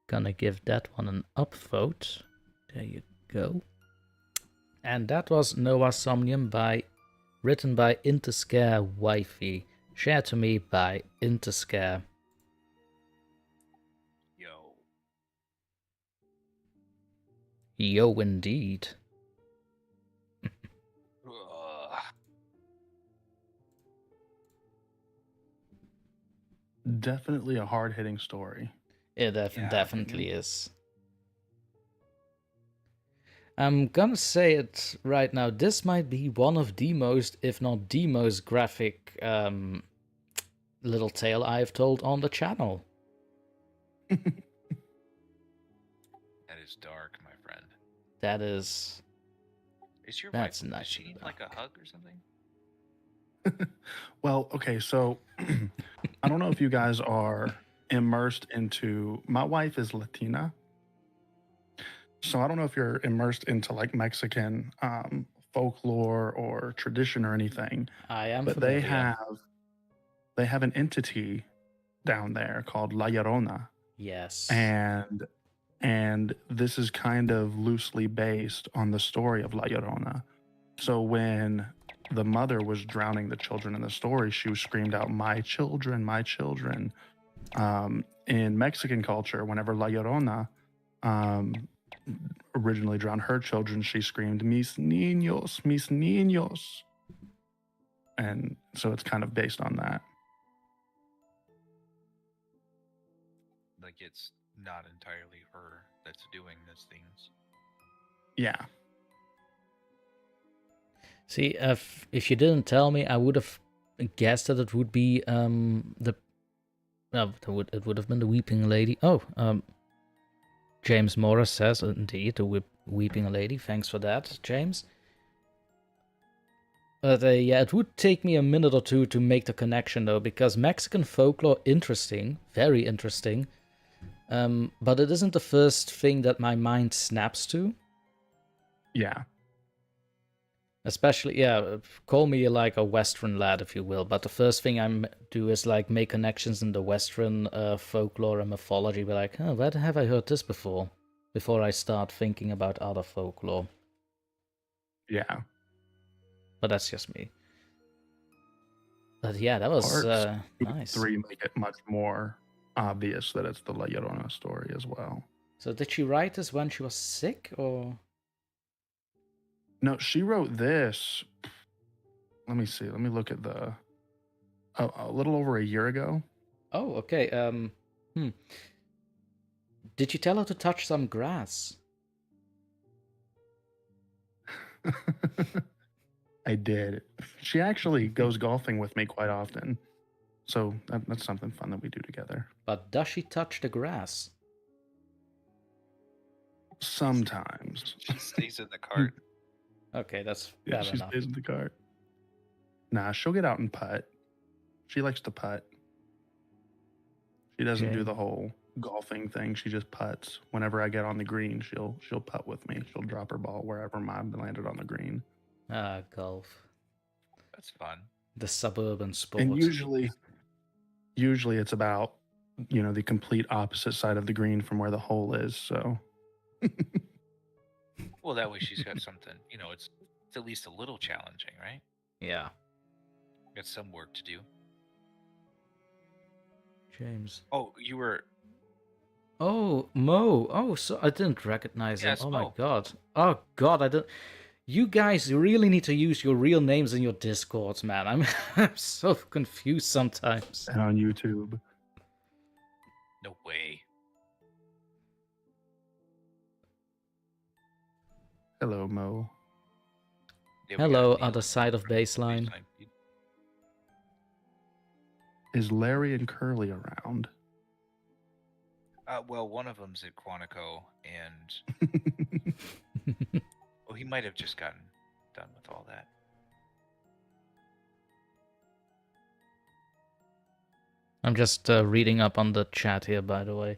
Gonna give that one an upvote. There you go. And that was Noah Somnium written by Interscare Wifey. Shared to me by Interscare. Yo. Yo, indeed. Ugh. Definitely a hard-hitting story. It Yeah, definitely is. I'm gonna say it right now. This might be one of the most, if not the most graphic little tale I've told on the channel. That is dark, my friend. That is... Is your That's wife, not does she need like a dark. hug or something? Well, okay, so I don't know if you guys are immersed into. My wife is Latina, so I don't know if you're immersed into like Mexican folklore or tradition or anything. I am But familiar. they have an entity down there called La Llorona, Yes. and this is kind of loosely based on the story of La Llorona. So when the mother was drowning the children in the story, she screamed out, my children." In Mexican culture, whenever La Llorona originally drowned her children, she screamed, mis niños, mis niños. And so it's kind of based on that. Like it's not entirely her that's doing these things. Yeah. See, if you didn't tell me, I would have guessed that it would be it would have been the Weeping Lady. Oh, James Morris says, indeed, the Weeping Lady. Thanks for that, James. But yeah, it would take me a minute or two to make the connection, though, because Mexican folklore, interesting, very interesting, but it isn't the first thing that my mind snaps to. Yeah. Especially, yeah, call me like a Western lad, if you will, but the first thing I do is like make connections in the Western folklore and mythology, be like, oh, where have I heard this before I start thinking about other folklore. Yeah. But that's just me. But yeah, that was nice. 3 make it much more obvious that it's the La Llorona story as well. So did she write this when she was sick, or? No, she wrote this. Let me see. Let me look at the. A little over a year ago. Oh, okay. Did you tell her to touch some grass? I did. She actually goes golfing with me quite often. So that's something fun that we do together. But does she touch the grass? Sometimes. She stays in the cart. Okay, that's Yeah, fair she enough. stays in the cart. Nah, she'll get out and putt. She likes to putt. She doesn't Okay. do the whole golfing thing. She just putts. Whenever I get on the green, she'll putt with me. She'll drop her ball wherever mine landed on the green. Ah, golf. That's fun. The suburban sport. And usually it's about, the complete opposite side of the green from where the hole is. So Well, that way she's got something. It's at least a little challenging, right? Yeah. Got some work to do. James. Oh, you were. Oh, Mo. Oh, so I didn't recognize him. Yes, Oh my Mo. god. Oh god, I don't. You guys really need to use your real names in your Discords, man. I'm so confused sometimes. and on YouTube. No way. Hello, Mo. Yeah, we Hello, gotta nail other it side of for the baseline. feed. Is Larry and Curly around? Well, one of them's at Quantico, and well, he might have just gotten done with all that. I'm just reading up on the chat here, by the way.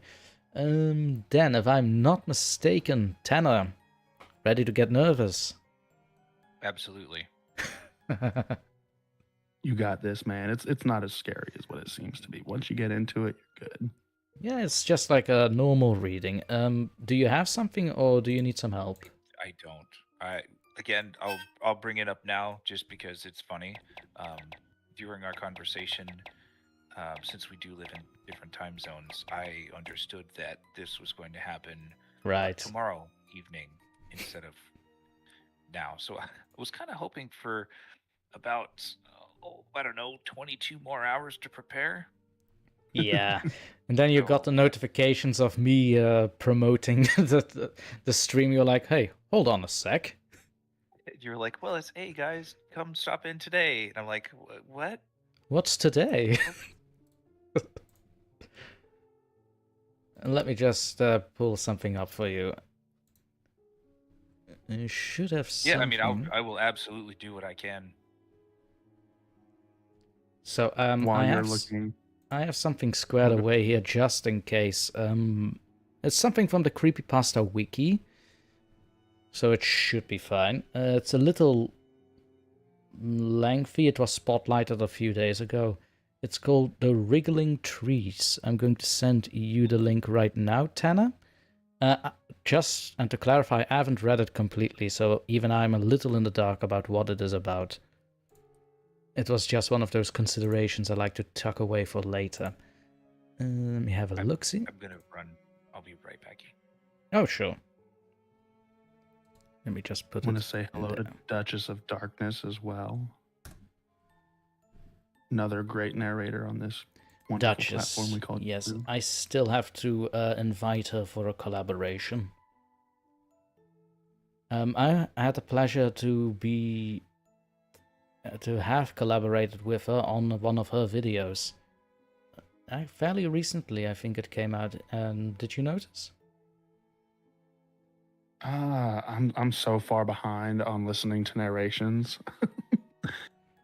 Dan, if I'm not mistaken, Tanner, ready to get nervous? Absolutely. You got this, man. It's not as scary as what it seems to be. Once you get into it, you're good. Yeah, it's just like a normal reading. Do you have something, or do you need some help? I don't. I'll bring it up now just because it's funny. During our conversation, since we do live in different time zones, I understood that this was going to happen Right. tomorrow evening instead of now. So I was kind of hoping for about, I don't know, 22 more hours to prepare. Yeah, and then you got the notifications of me promoting the stream. You're like, hey, hold on a sec. You're like, well, it's, hey guys, come stop in today. And I'm like, what? What's today? Let me just pull something up for you. I should have something. Yeah, I mean, I will absolutely do what I can. So While you're looking, I have something squared away here just in case. It's something from the creepypasta wiki, so it should be fine. It's a little lengthy. It was spotlighted a few days ago. It's called the Wriggling Trees. I'm going to send you the link right now, Tanner. Just, and to clarify, I haven't read it completely, so even I'm a little in the dark about what it is about. It was just one of those considerations I like to tuck away for later. Let me have a look-see. I'm gonna run. I'll be right back. Oh, sure. Let me just put it. I want to say hello to Duchess of Darkness as well. Another great narrator on this wonderful platform we call yes, YouTube. I still have to invite her for a collaboration. I had the pleasure to have collaborated with her on one of her videos. Fairly recently, I think it came out. Did you notice? I'm so far behind on listening to narrations.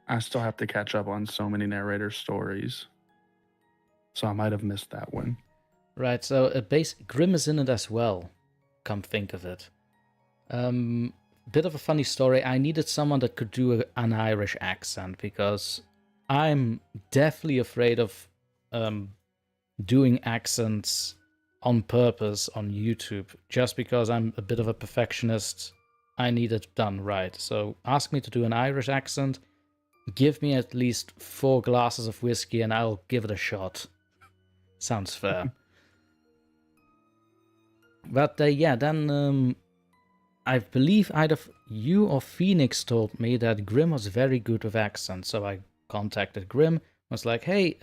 I still have to catch up on so many narrator stories. So I might have missed that one. Right, so Grim is in it as well, come think of it. Bit of a funny story. I needed someone that could do an Irish accent because I'm deathly afraid of doing accents on purpose on YouTube, just because I'm a bit of a perfectionist. I need it done right. So ask me to do an Irish accent, give me at least 4 glasses of whiskey and I'll give it a shot. Sounds fair. But yeah, then I believe either you or Phoenix told me that Grim was very good with accents, so I contacted Grim. Was like, hey,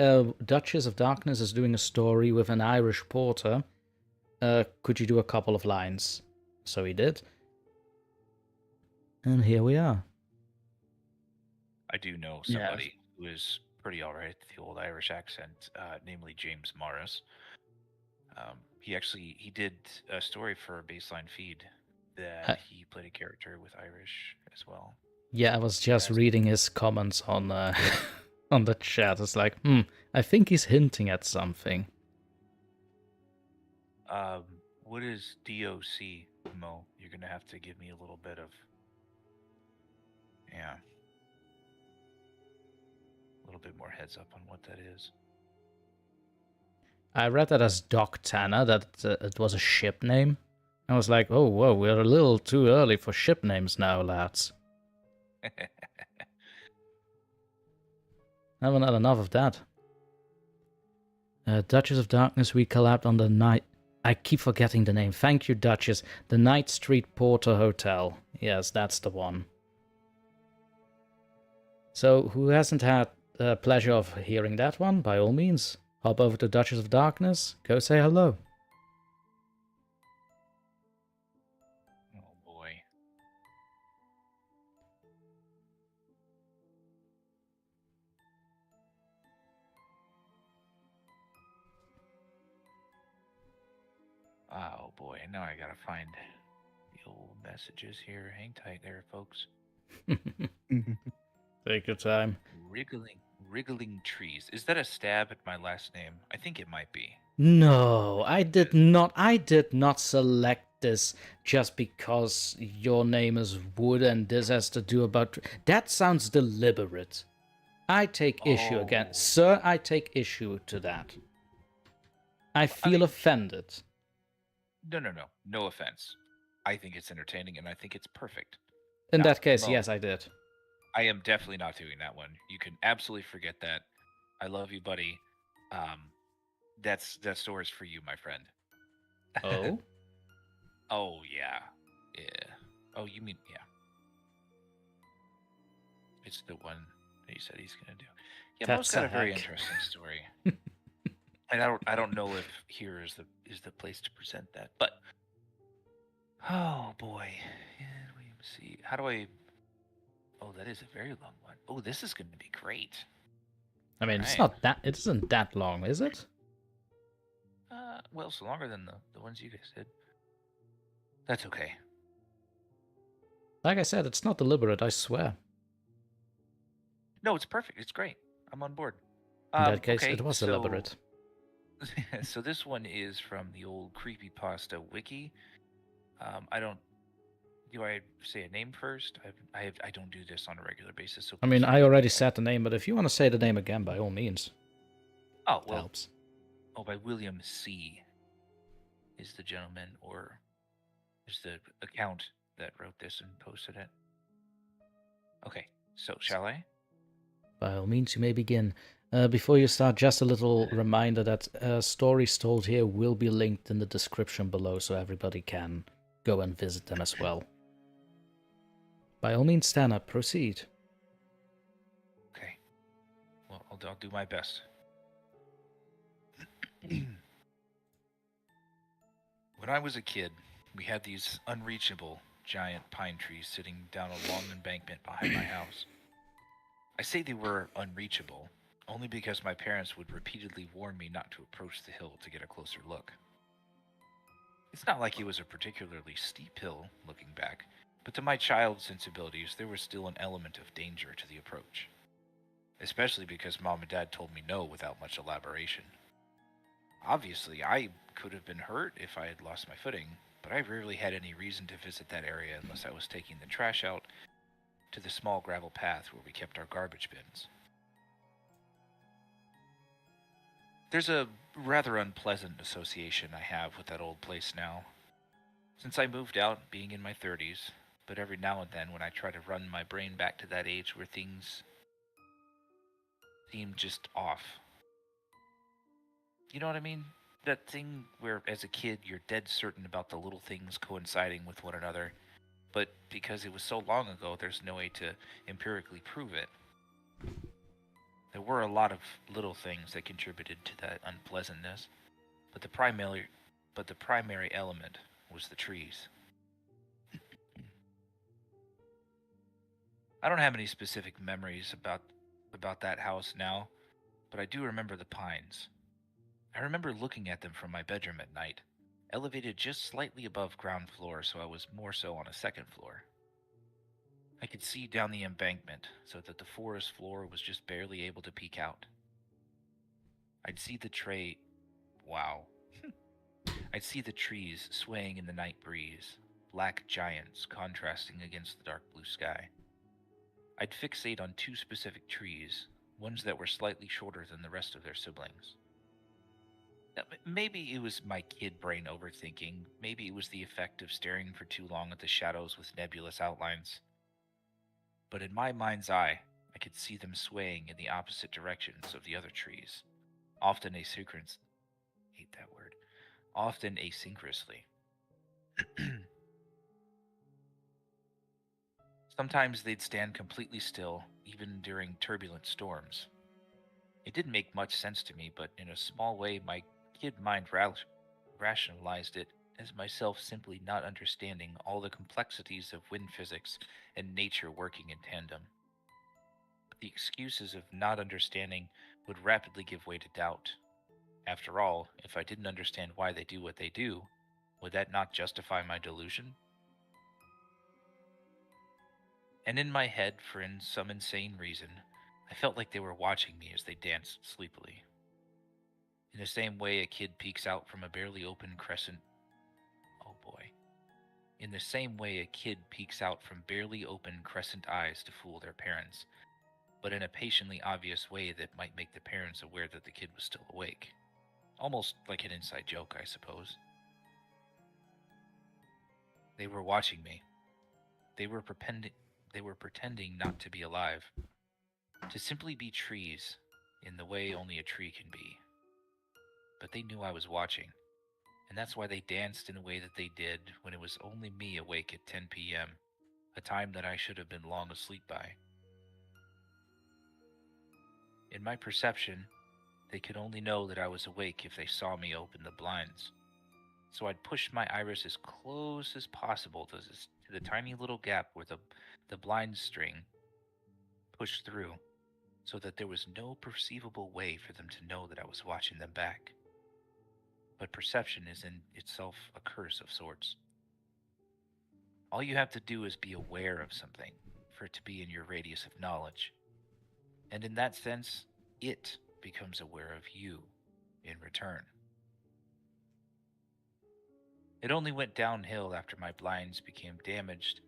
Duchess of Darkness is doing a story with an Irish porter. Could you do a couple of lines? So he did. And here we are. I do know somebody who is pretty alright at the old Irish accent, namely James Morris. He did a story for a baseline feed that he played a character with Irish as well. Yeah, I was just reading his comments on on the chat. It's like, I think he's hinting at something. What is DOC, Mo? You're gonna have to give me a little bit of, a little bit more heads up on what that is. I read that as Doc Tanner, that it was a ship name. I was like, oh, whoa, we're a little too early for ship names now, lads. Haven't had enough of that. Duchess of Darkness, we collabed on the night... I keep forgetting the name. Thank you, Duchess. The Night Street Porter Hotel. Yes, that's the one. So, who hasn't had the pleasure of hearing that one? By all means, hop over to Duchess of Darkness. Go say hello. Oh boy. Oh boy, now I gotta find the old messages here. Hang tight there, folks. Take your time. Wriggling Trees. Is that a stab at my last name? I think it might be. No, I did not. I did not select this just because your name is Wood and this has to do about. That sounds deliberate. I take issue again, Oh. sir. I take issue to that. I feel offended. No offense. I think it's entertaining and I think it's perfect. In Now, that case, Mo, yes, I did. I am definitely not doing that one. You can absolutely forget that. I love you, buddy. That store is for you, my friend. Oh, Oh yeah, yeah. Oh, you mean yeah? It's the one that he said he's gonna do. Yeah, Mo's That's got a a very hack. interesting story, and I don't know if here is the place to present that, but oh boy, yeah, let me see. How do I? Oh, that is a very long one. Oh, this is gonna be great. I mean, it's Right. not that. It isn't that long, is it? Well, it's longer than the ones you guys did. That's okay. Like I said, it's not deliberate. I swear. No, it's perfect. It's great. I'm on board. In that case, Okay, it was so deliberate. so this one is from the old creepypasta wiki. I don't. Do I say a name first? I don't do this on a regular basis. So I mean, please I forgive already me. said the name, but if you want to say the name again, by all means, Oh it well. helps. Oh, by William C. is the gentleman, or is the account that wrote this and posted it. Okay, so shall I? By all means, you may begin. Before you start, just a little reminder that stories told here will be linked in the description below, so everybody can go and visit them as well. By all means, Stana, proceed. Okay. Well, I'll do my best. When I was a kid, we had these unreachable giant pine trees sitting down a long embankment behind my house. I say they were unreachable only because my parents would repeatedly warn me not to approach the hill to get a closer look. It's not like it was a particularly steep hill, looking back, but to my child sensibilities, there was still an element of danger to the approach. Especially because Mom and Dad told me no without much elaboration. Obviously, I could have been hurt if I had lost my footing, but I rarely had any reason to visit that area unless I was taking the trash out to the small gravel path where we kept our garbage bins. There's a rather unpleasant association I have with that old place now. Since I moved out, being in my 30s, but every now and then when I try to run my brain back to that age where things seem just off. You know what I mean? That thing where as a kid you're dead certain about the little things coinciding with one another, but because it was so long ago, there's no way to empirically prove it. There were a lot of little things that contributed to that unpleasantness, but the primary element was the trees. I don't have any specific memories about that house now, but I do remember the pines. I remember looking at them from my bedroom at night, elevated just slightly above ground floor, so I was more so on a second floor. I could see down the embankment, so that the forest floor was just barely able to peek out. I'd see the tray. Wow. I'd see the trees swaying in the night breeze, black giants contrasting against the dark blue sky. I'd fixate on two specific trees, ones that were slightly shorter than the rest of their siblings. Now, maybe it was my kid brain overthinking, maybe it was the effect of staring for too long at the shadows with nebulous outlines. But in my mind's eye, I could see them swaying in the opposite directions of the other trees, often asynchronously. Hate that word. Often asynchronously. Sometimes they'd stand completely still, even during turbulent storms. It didn't make much sense to me, but in a small way, my kid mind rationalized it as myself simply not understanding all the complexities of wind physics and nature working in tandem. But the excuses of not understanding would rapidly give way to doubt. After all, if I didn't understand why they do what they do, Would that not justify my delusion? And in my head, for some insane reason, I felt like they were watching me as they danced sleepily. In the same way a kid peeks out from a barely open crescent. Oh boy. In the same way a kid peeks out from barely open crescent eyes to fool their parents, but in a patiently obvious way that might make the parents aware that the kid was still awake. Almost like an inside joke, I suppose. They were watching me. They were pretending not to be alive, to simply be trees in the way only a tree can be. But they knew I was watching, and that's why they danced in a way that they did when it was only me awake at 10 p.m., a time that I should have been long asleep by. In my perception, they could only know that I was awake if they saw me open the blinds. So I'd push my iris as close as possible to the tiny little gap where the blind string pushed through, so that there was no perceivable way for them to know that I was watching them back. But perception is in itself a curse of sorts. All you have to do is be aware of something for it to be in your radius of knowledge. And in that sense, it becomes aware of you in return. It only went downhill after my blinds became damaged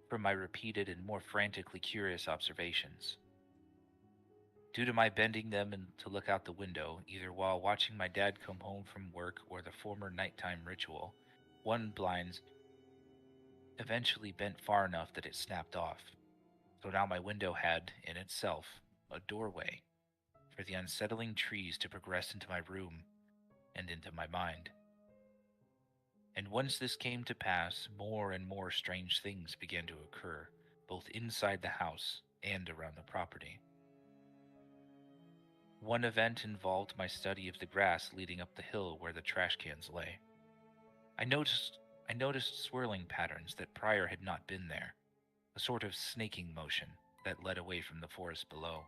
from my repeated and more frantically curious observations. Due to my bending them to look out the window, either while watching my dad come home from work or the former nighttime ritual, one blind eventually bent far enough that it snapped off. So now my window had, in itself, a doorway for the unsettling trees to progress into my room and into my mind. And once this came to pass, more and more strange things began to occur, both inside the house and around the property. One event involved my study of the grass leading up the hill where the trash cans lay. I noticed swirling patterns that prior had not been there, a sort of snaking motion that led away from the forest below.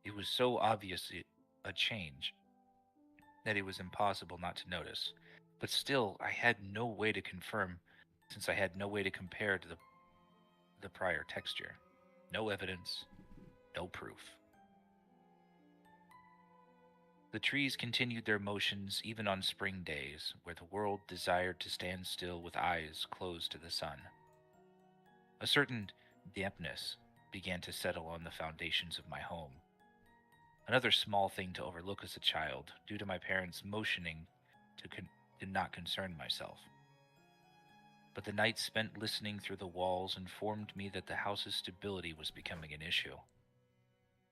It was so obvious a change that it was impossible not to notice, but still I had no way to confirm, since I had no way to compare to the prior texture. No evidence, no proof. The trees continued their motions even on spring days, where the world desired to stand still with eyes closed to the sun. A certain dampness began to settle on the foundations of my home. Another small thing to overlook as a child, due to my parents motioning to not concern myself. But the nights spent listening through the walls informed me that the house's stability was becoming an issue.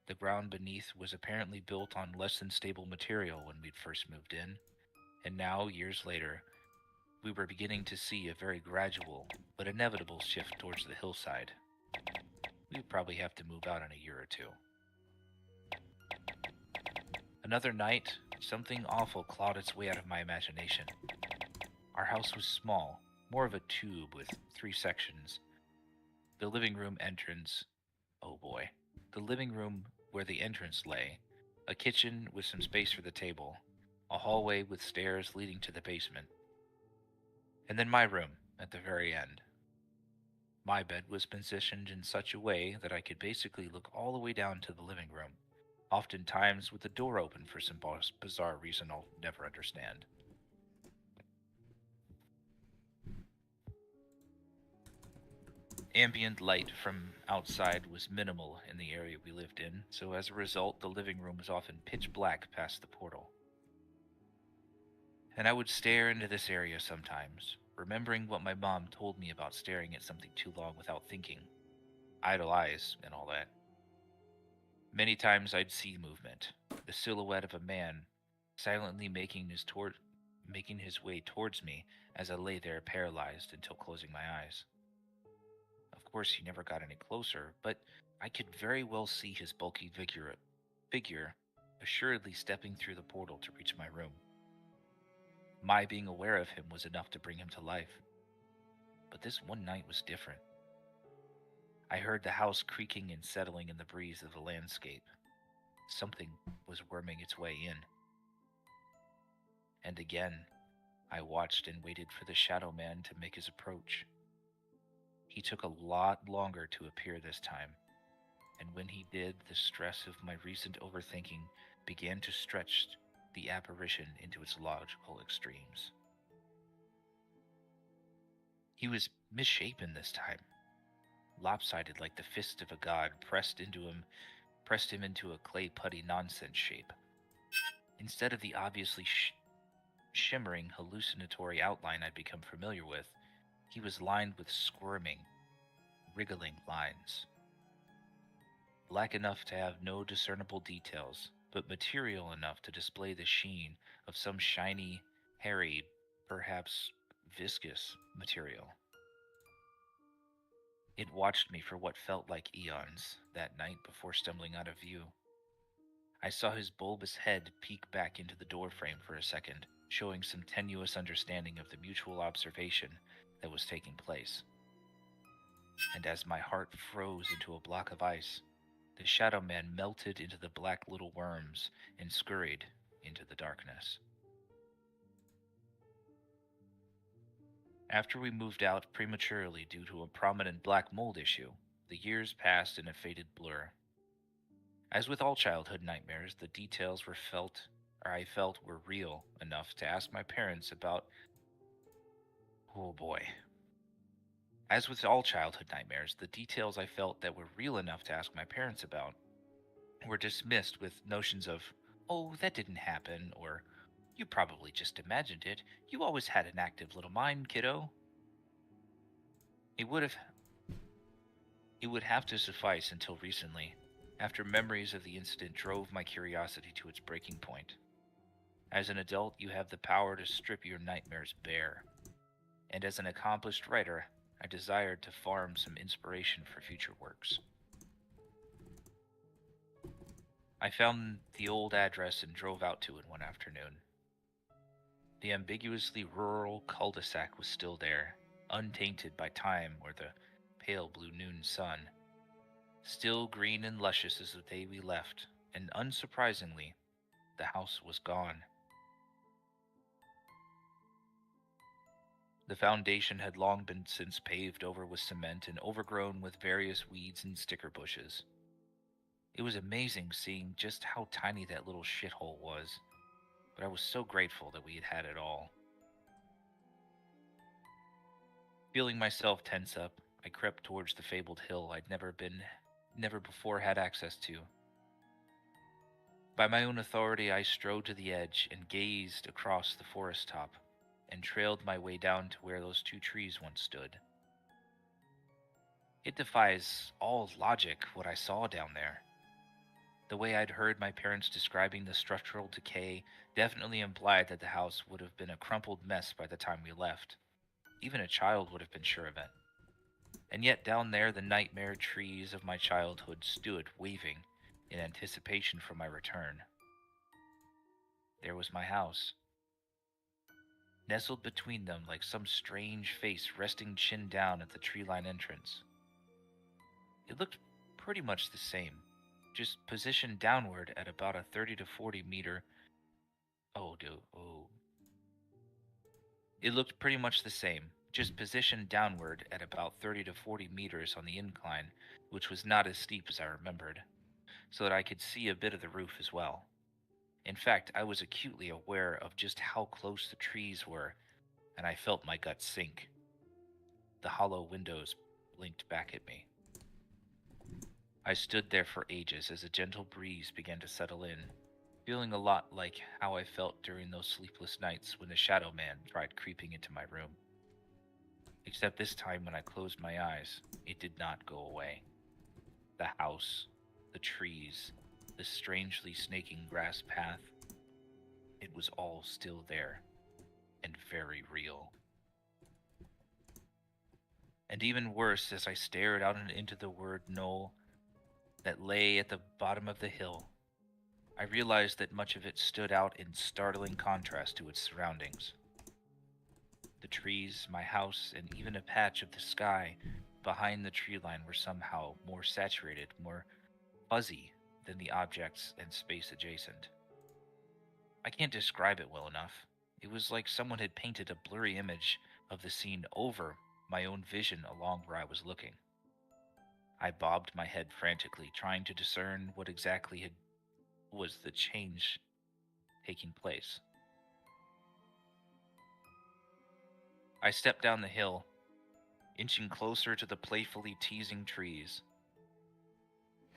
The ground beneath was apparently built on less than stable material when we'd first moved in, and now, years later, we were beginning to see a very gradual but inevitable shift towards the hillside. We'd probably have to move out in a year or two. Another night, something awful clawed its way out of my imagination. Our house was small, more of a tube with 3 sections. The living room entrance, oh boy, the living room where the entrance lay, a kitchen with some space for the table, a hallway with stairs leading to the basement, and then my room at the very end. My bed was positioned in such a way that I could basically look all the way down to the living room, oftentimes with the door open for some bizarre reason I'll never understand. Ambient light from outside was minimal in the area we lived in, so as a result, the living room was often pitch black past the portal. And I would stare into this area sometimes, remembering what my mom told me about staring at something too long without thinking. Idle eyes and all that. Many times I'd see movement, the silhouette of a man silently making his way towards me as I lay there paralyzed until closing my eyes. Of course, he never got any closer, but I could very well see his bulky figure assuredly stepping through the portal to reach my room. My being aware of him was enough to bring him to life. But this one night was different. I heard the house creaking and settling in the breeze of the landscape. Something was worming its way in. And again, I watched and waited for the Shadow Man to make his approach. He took a lot longer to appear this time, and when he did, the stress of my recent overthinking began to stretch the apparition into its logical extremes. He was misshapen this time, lopsided like the fist of a god pressed him into a clay putty nonsense shape. Instead of the obviously shimmering hallucinatory outline I'd become familiar with, he was lined with squirming, wriggling lines. Black enough to have no discernible details, but material enough to display the sheen of some shiny, hairy, perhaps viscous material. It watched me for what felt like eons that night before stumbling out of view. I saw his bulbous head peek back into the doorframe for a second, showing some tenuous understanding of the mutual observation that was taking place. And as my heart froze into a block of ice, the Shadow Man melted into the black little worms and scurried into the darkness. After we moved out prematurely due to a prominent black mold issue, the years passed in a faded blur. As with all childhood nightmares, the details I felt were real enough to ask my parents about. Oh boy. As with all childhood nightmares, the details I felt that were real enough to ask my parents about were dismissed with notions of, oh, that didn't happen, or you probably just imagined it. You always had an active little mind, kiddo. It would have to suffice until recently, after memories of the incident drove my curiosity to its breaking point. As an adult, you have the power to strip your nightmares bare. And as an accomplished writer, I desired to farm some inspiration for future works. I found the old address and drove out to it one afternoon. The ambiguously rural cul-de-sac was still there, untainted by time or the pale blue noon sun. Still green and luscious as the day we left, and unsurprisingly, the house was gone. The foundation had long been since paved over with cement and overgrown with various weeds and sticker bushes. It was amazing seeing just how tiny that little shithole was, but I was so grateful that we had had it all. Feeling myself tense up, I crept towards the fabled hill I'd never before had access to. By my own authority, I strode to the edge and gazed across the forest top, and trailed my way down to where those two trees once stood. It defies all logic what I saw down there. The way I'd heard my parents describing the structural decay definitely implied that the house would have been a crumpled mess by the time we left. Even a child would have been sure of it. And yet down there the nightmare trees of my childhood stood waving in anticipation for my return. There was my house, nestled between them like some strange face resting chin down at the tree-line entrance. It looked pretty much the same, just positioned downward at about a 30 to 40 meter. It looked pretty much the same, just positioned downward at about 30 to 40 meters on the incline, which was not as steep as I remembered, so that I could see a bit of the roof as well. In fact, I was acutely aware of just how close the trees were, and I felt my gut sink. The hollow windows blinked back at me. I stood there for ages as a gentle breeze began to settle in, feeling a lot like how I felt during those sleepless nights when the Shadow Man tried creeping into my room. Except this time when I closed my eyes, it did not go away. The house, the trees, the strangely snaking grass path, it was all still there, and very real. And even worse, as I stared out into the word knoll that lay at the bottom of the hill, I realized that much of it stood out in startling contrast to its surroundings. The trees, my house, and even a patch of the sky behind the tree line were somehow more saturated, more fuzzy than the objects and space adjacent. I can't describe it well enough. It was like someone had painted a blurry image of the scene over my own vision along where I was looking. I bobbed my head frantically, trying to discern what exactly was the change taking place. I stepped down the hill, inching closer to the playfully teasing trees.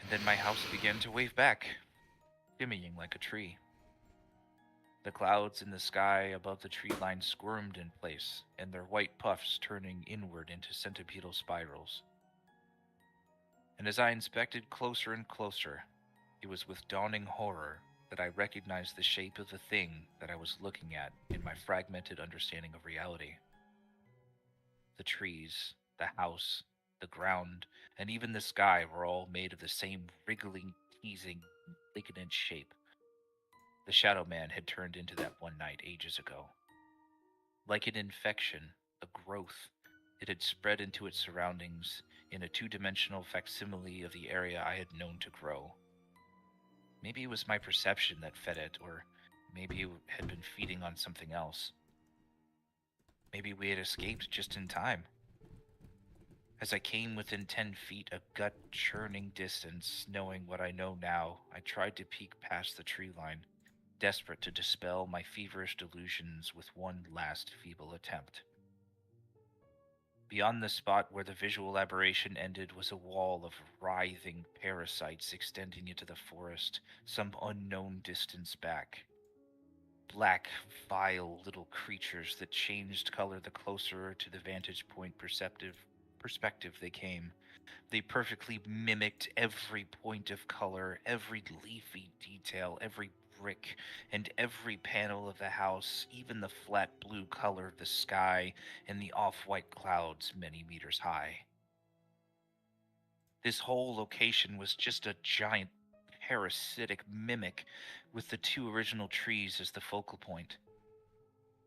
And then my house began to wave back, shimmying like a tree. The clouds in the sky above the tree line squirmed in place, and their white puffs turning inward into centipedal spirals. And as I inspected closer and closer, it was with dawning horror that I recognized the shape of the thing that I was looking at in my fragmented understanding of reality. The trees, the house, the ground, and even the sky were all made of the same wriggling, teasing, malignant shape. The Shadow Man had turned into that one night ages ago. Like an infection, a growth, it had spread into its surroundings in a two-dimensional facsimile of the area I had known to grow. Maybe it was my perception that fed it, or maybe it had been feeding on something else. Maybe we had escaped just in time. As I came within 10 feet, a gut-churning distance, knowing what I know now, I tried to peek past the tree line, desperate to dispel my feverish delusions with one last feeble attempt. Beyond the spot where the visual aberration ended was a wall of writhing parasites extending into the forest, some unknown distance back. Black, vile little creatures that changed color the closer to the vantage point perspective they came. They perfectly mimicked every point of color, every leafy detail, every brick, and every panel of the house, even the flat blue color of the sky and the off-white clouds many meters high. This whole location was just a giant parasitic mimic with the two original trees as the focal point.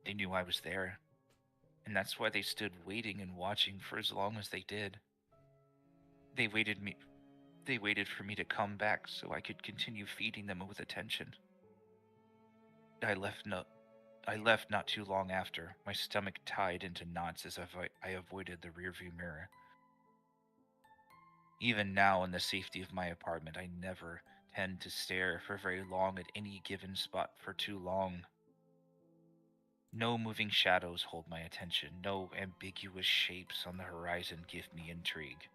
They knew I was there, and that's why they stood waiting and watching for as long as they did. They waited for me to come back so I could continue feeding them with attention. I left not too long after, my stomach tied into knots as I avoided the rearview mirror. Even now, in the safety of my apartment, I never tend to stare for very long at any given spot for too long. No moving shadows hold my attention, no ambiguous shapes on the horizon give me intrigue.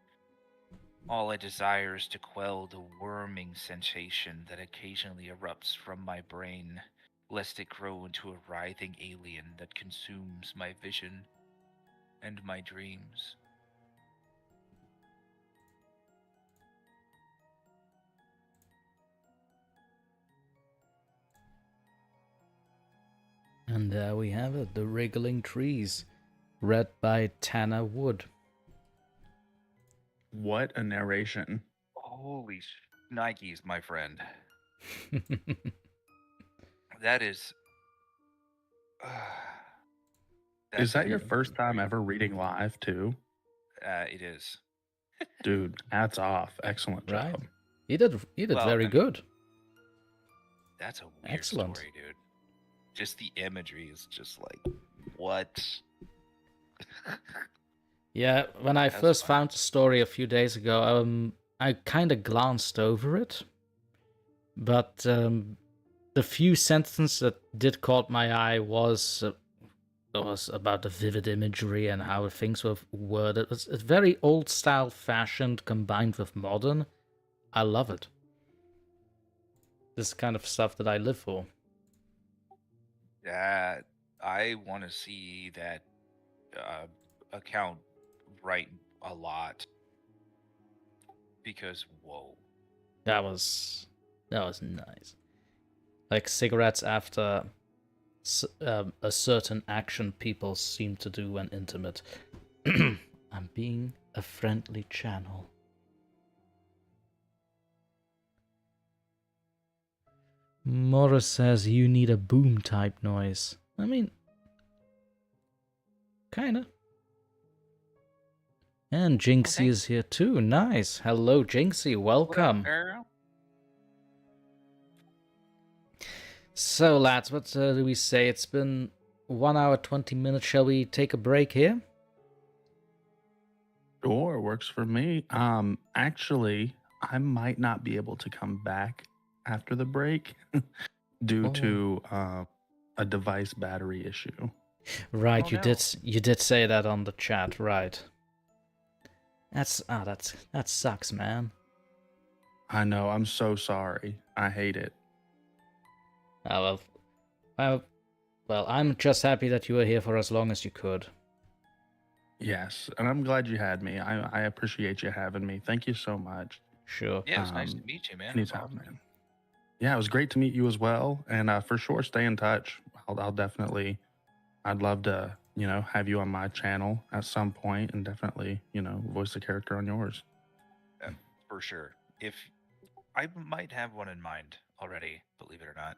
All I desire is to quell the worming sensation that occasionally erupts from my brain, lest it grow into a writhing alien that consumes my vision and my dreams. And there we have it, The Wriggling Trees, read by Tanner Wood. What a narration. Holy Nikes, my friend. That is... Is that your first time ever reading live, too? It is. Dude, hats off. Excellent job. Right. He did Well, very good. That's a weird Excellent. story, dude. Just the imagery is just like, what? Yeah, when I That's first fun. found the story a few days ago, I kind of glanced over it. But the few sentences that did caught my eye was about the vivid imagery and how things were worded. It's very old-style fashioned combined with modern. I love it. This kind of stuff that I live for. That I want to see that account write a lot, because whoa, That was nice. Like cigarettes after a certain action people seem to do when intimate. I'm being a friendly channel. Morris says you need a boom type noise. I mean, kinda. And Jinxie is here too. Nice. Hello, Jinxie. Welcome. girl? So, lads, what do we say? It's been 1 hour 20 minutes. Shall we take a break here? Sure, works for me. Actually, I might not be able to come back after the break due Oh. to a device battery issue. Right, Oh, you no. did say that on the chat, right? That sucks, man. I know, I'm so sorry. I hate it. Oh, well, I'm just happy that you were here for as long as you could. Yes, and I'm glad you had me. I appreciate you having me. Thank you so much. Sure. Yeah, it was nice to meet you, man. It was Anytime, awesome. man. Yeah, it was great to meet you as well, and for sure, stay in touch. I'll definitely. I'd love to, have you on my channel at some point, and definitely, voice a character on yours. For sure. If I might have one in mind already, believe it or not.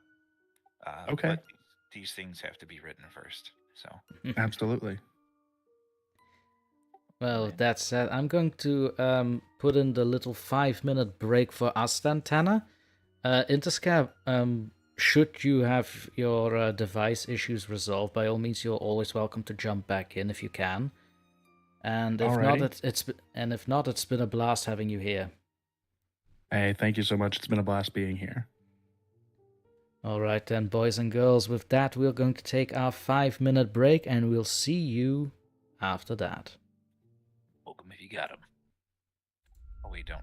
Okay. But these things have to be written first. So Absolutely. Well, Man. that said, I'm going to put in the little 5-minute break for us then, Tanner. Interscare, should you have your device issues resolved, by all means, you're always welcome to jump back in if you can. And if not, Alrighty. it's been a blast having you here. Hey, thank you so much. It's been a blast being here. All right then, boys and girls. With that, we're going to take our 5-minute break, and we'll see you after that. Welcome if you got them. Oh, wait, don't.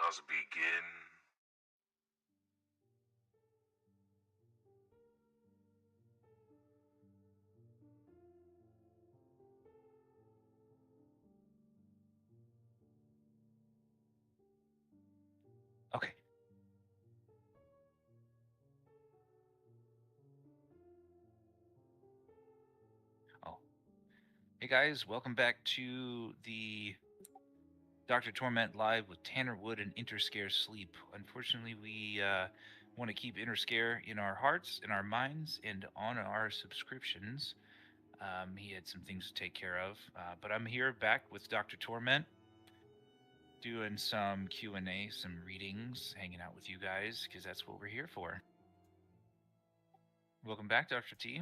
us begin. Okay. Oh. Hey guys, welcome back to the Dr. Torment live with Tanner Wood and Interscare Sleep. Unfortunately, we want to keep Interscare in our hearts, in our minds, and on our subscriptions. He had some things to take care of, but I'm here back with Dr. Torment, doing some Q&A, some readings, hanging out with you guys, because that's what we're here for. Welcome back, Dr. T.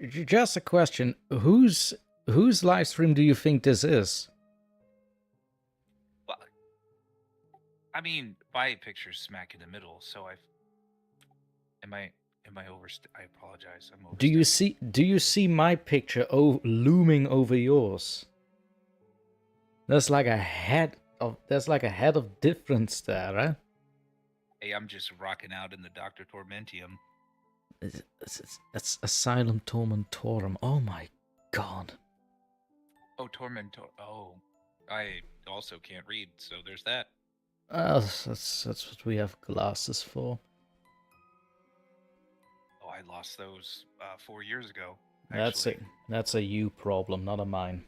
Just a question: whose live stream do you think this is? Well, I mean, my picture's smack in the middle, so am I I apologize. I'm overstepping. Do you see my picture looming over yours? There's like a head of difference there, right? Hey, I'm just rocking out in the Dr. Tormentium. It's Asylum Tormentorum. Oh my god. Oh, Tormentor. Oh, I also can't read, so there's that. That's what we have glasses for. Oh, I lost those 4 years ago. That's a you problem, not a mine.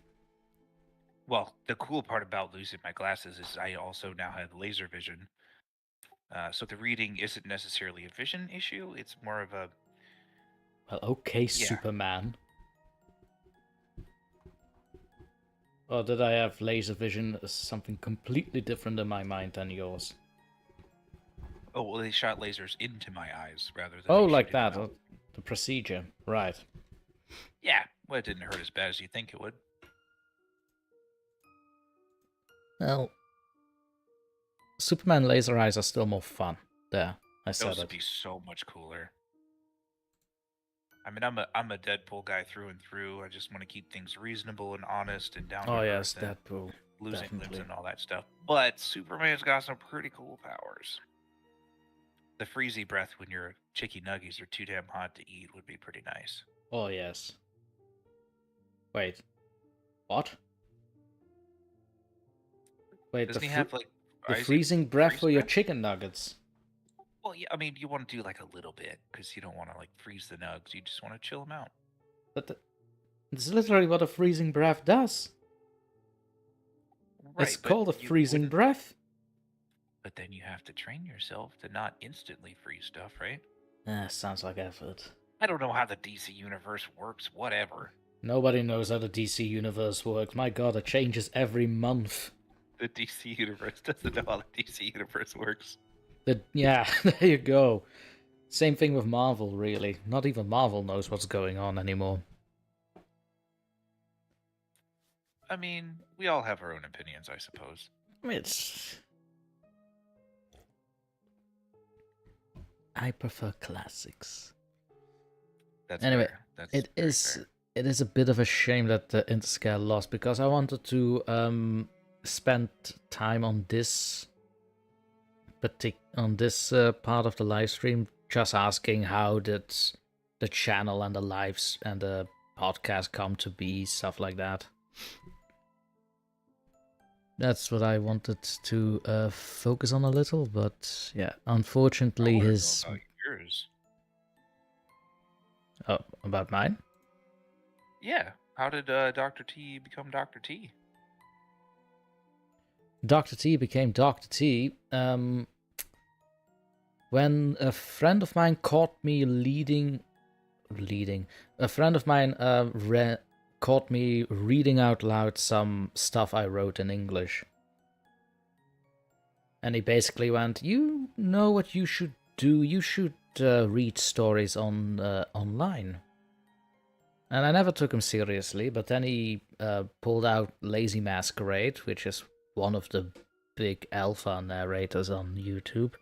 Well, the cool part about losing my glasses is I also now have laser vision. So the reading isn't necessarily a vision issue. It's more of a... Well, okay, Superman. Or did I have laser vision as something completely different in my mind than yours? Oh, well, they shot lasers into my eyes rather than... Oh, like that. The procedure. Right. Yeah. Well, it didn't hurt as bad as you think it would. Well, Superman laser eyes are still more fun. There, I said Those would it. be so much cooler. I mean, I'm a Deadpool guy through and through. I just want to keep things reasonable and honest and down to Oh earth yes, and Deadpool. losing limbs Definitely. and all that stuff. But Superman's got some pretty cool powers. The freezy breath when your chicky nuggies are too damn hot to eat would be pretty nice. Oh yes. Wait. What? Wait, Doesn't he have like the Isaac freezing breath freeze for your breath? chicken nuggets? Well, yeah, I mean, you want to do like a little bit because you don't want to like freeze the nugs. You just want to chill them out. But it's literally what a freezing breath does. Right, It's but called a you freezing wouldn't- breath. But then you have to train yourself to not instantly freeze stuff, right? Sounds like effort. I don't know how the DC universe works. Whatever. Nobody knows how the DC universe works. My god, it changes every month. The DC universe doesn't know how the DC universe works. Yeah, there you go. Same thing with Marvel, really. Not even Marvel knows what's going on anymore. I mean, we all have our own opinions, I suppose. I prefer classics. That's Anyway, fair. That's it very is fair. it is a bit of a shame that the Interscare lost, because I wanted to spend time on this part of the live stream, just asking how did the channel and the lives and the podcast come to be, stuff like that. That's what I wanted to focus on a little, but yeah, unfortunately I wanna know his... about yours. Oh, about mine? Yeah. How did Dr. T become Dr. T? Dr. T became Dr. T when a friend of mine caught me a friend of mine caught me reading out loud some stuff I wrote in English. And he basically went, "You know what you should do? You should read stories online." And I never took him seriously, but then he pulled out Lazy Masquerade, which is one of the big alpha narrators on YouTube.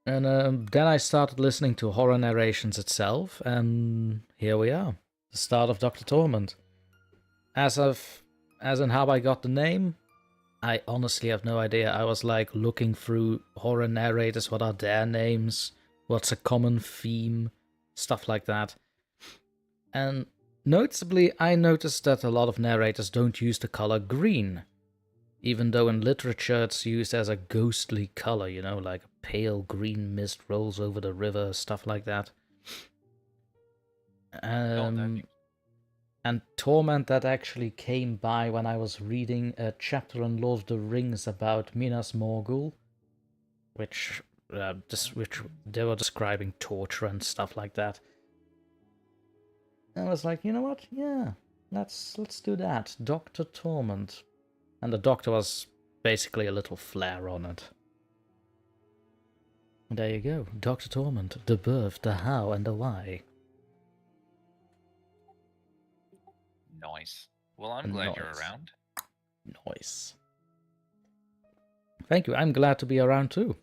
And then I started listening to horror narrations itself, and here we are. The start of Dr. Torment. As in how I got the name, I honestly have no idea. I was like looking through horror narrators, what are their names, what's a common theme, stuff like that. And noticeably, I noticed that a lot of narrators don't use the color green, even though in literature it's used as a ghostly color, you know, like a pale green mist rolls over the river, stuff like that. And Torment, that actually came by when I was reading a chapter in Lord of the Rings about Minas Morgul, which they were describing torture and stuff like that. And I was like, you know what? Yeah, let's do that. DrTorment. And the doctor was basically a little flare on it. And there you go. DrTorment, the birth, the how, and the why. Nice. Well, I'm glad you're around. Nice. Thank you. I'm glad to be around too.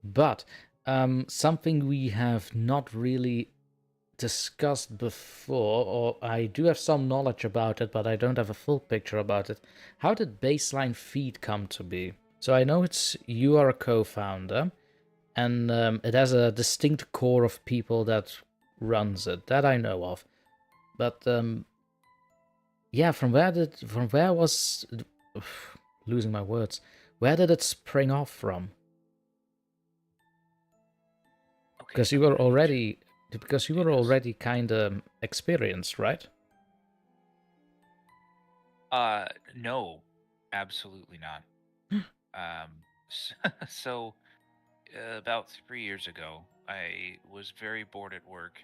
But something we have not really discussed before, or I do have some knowledge about it, but I don't have a full picture about it. How did Baseline Feed come to be? So I know you are a co-founder, and it has a distinct core of people that runs it. That I know of. But yeah, from where was losing my words? Where did it spring off from? Because you were already kind of experienced, right? No, absolutely not. So about 3 years ago, I was very bored at work,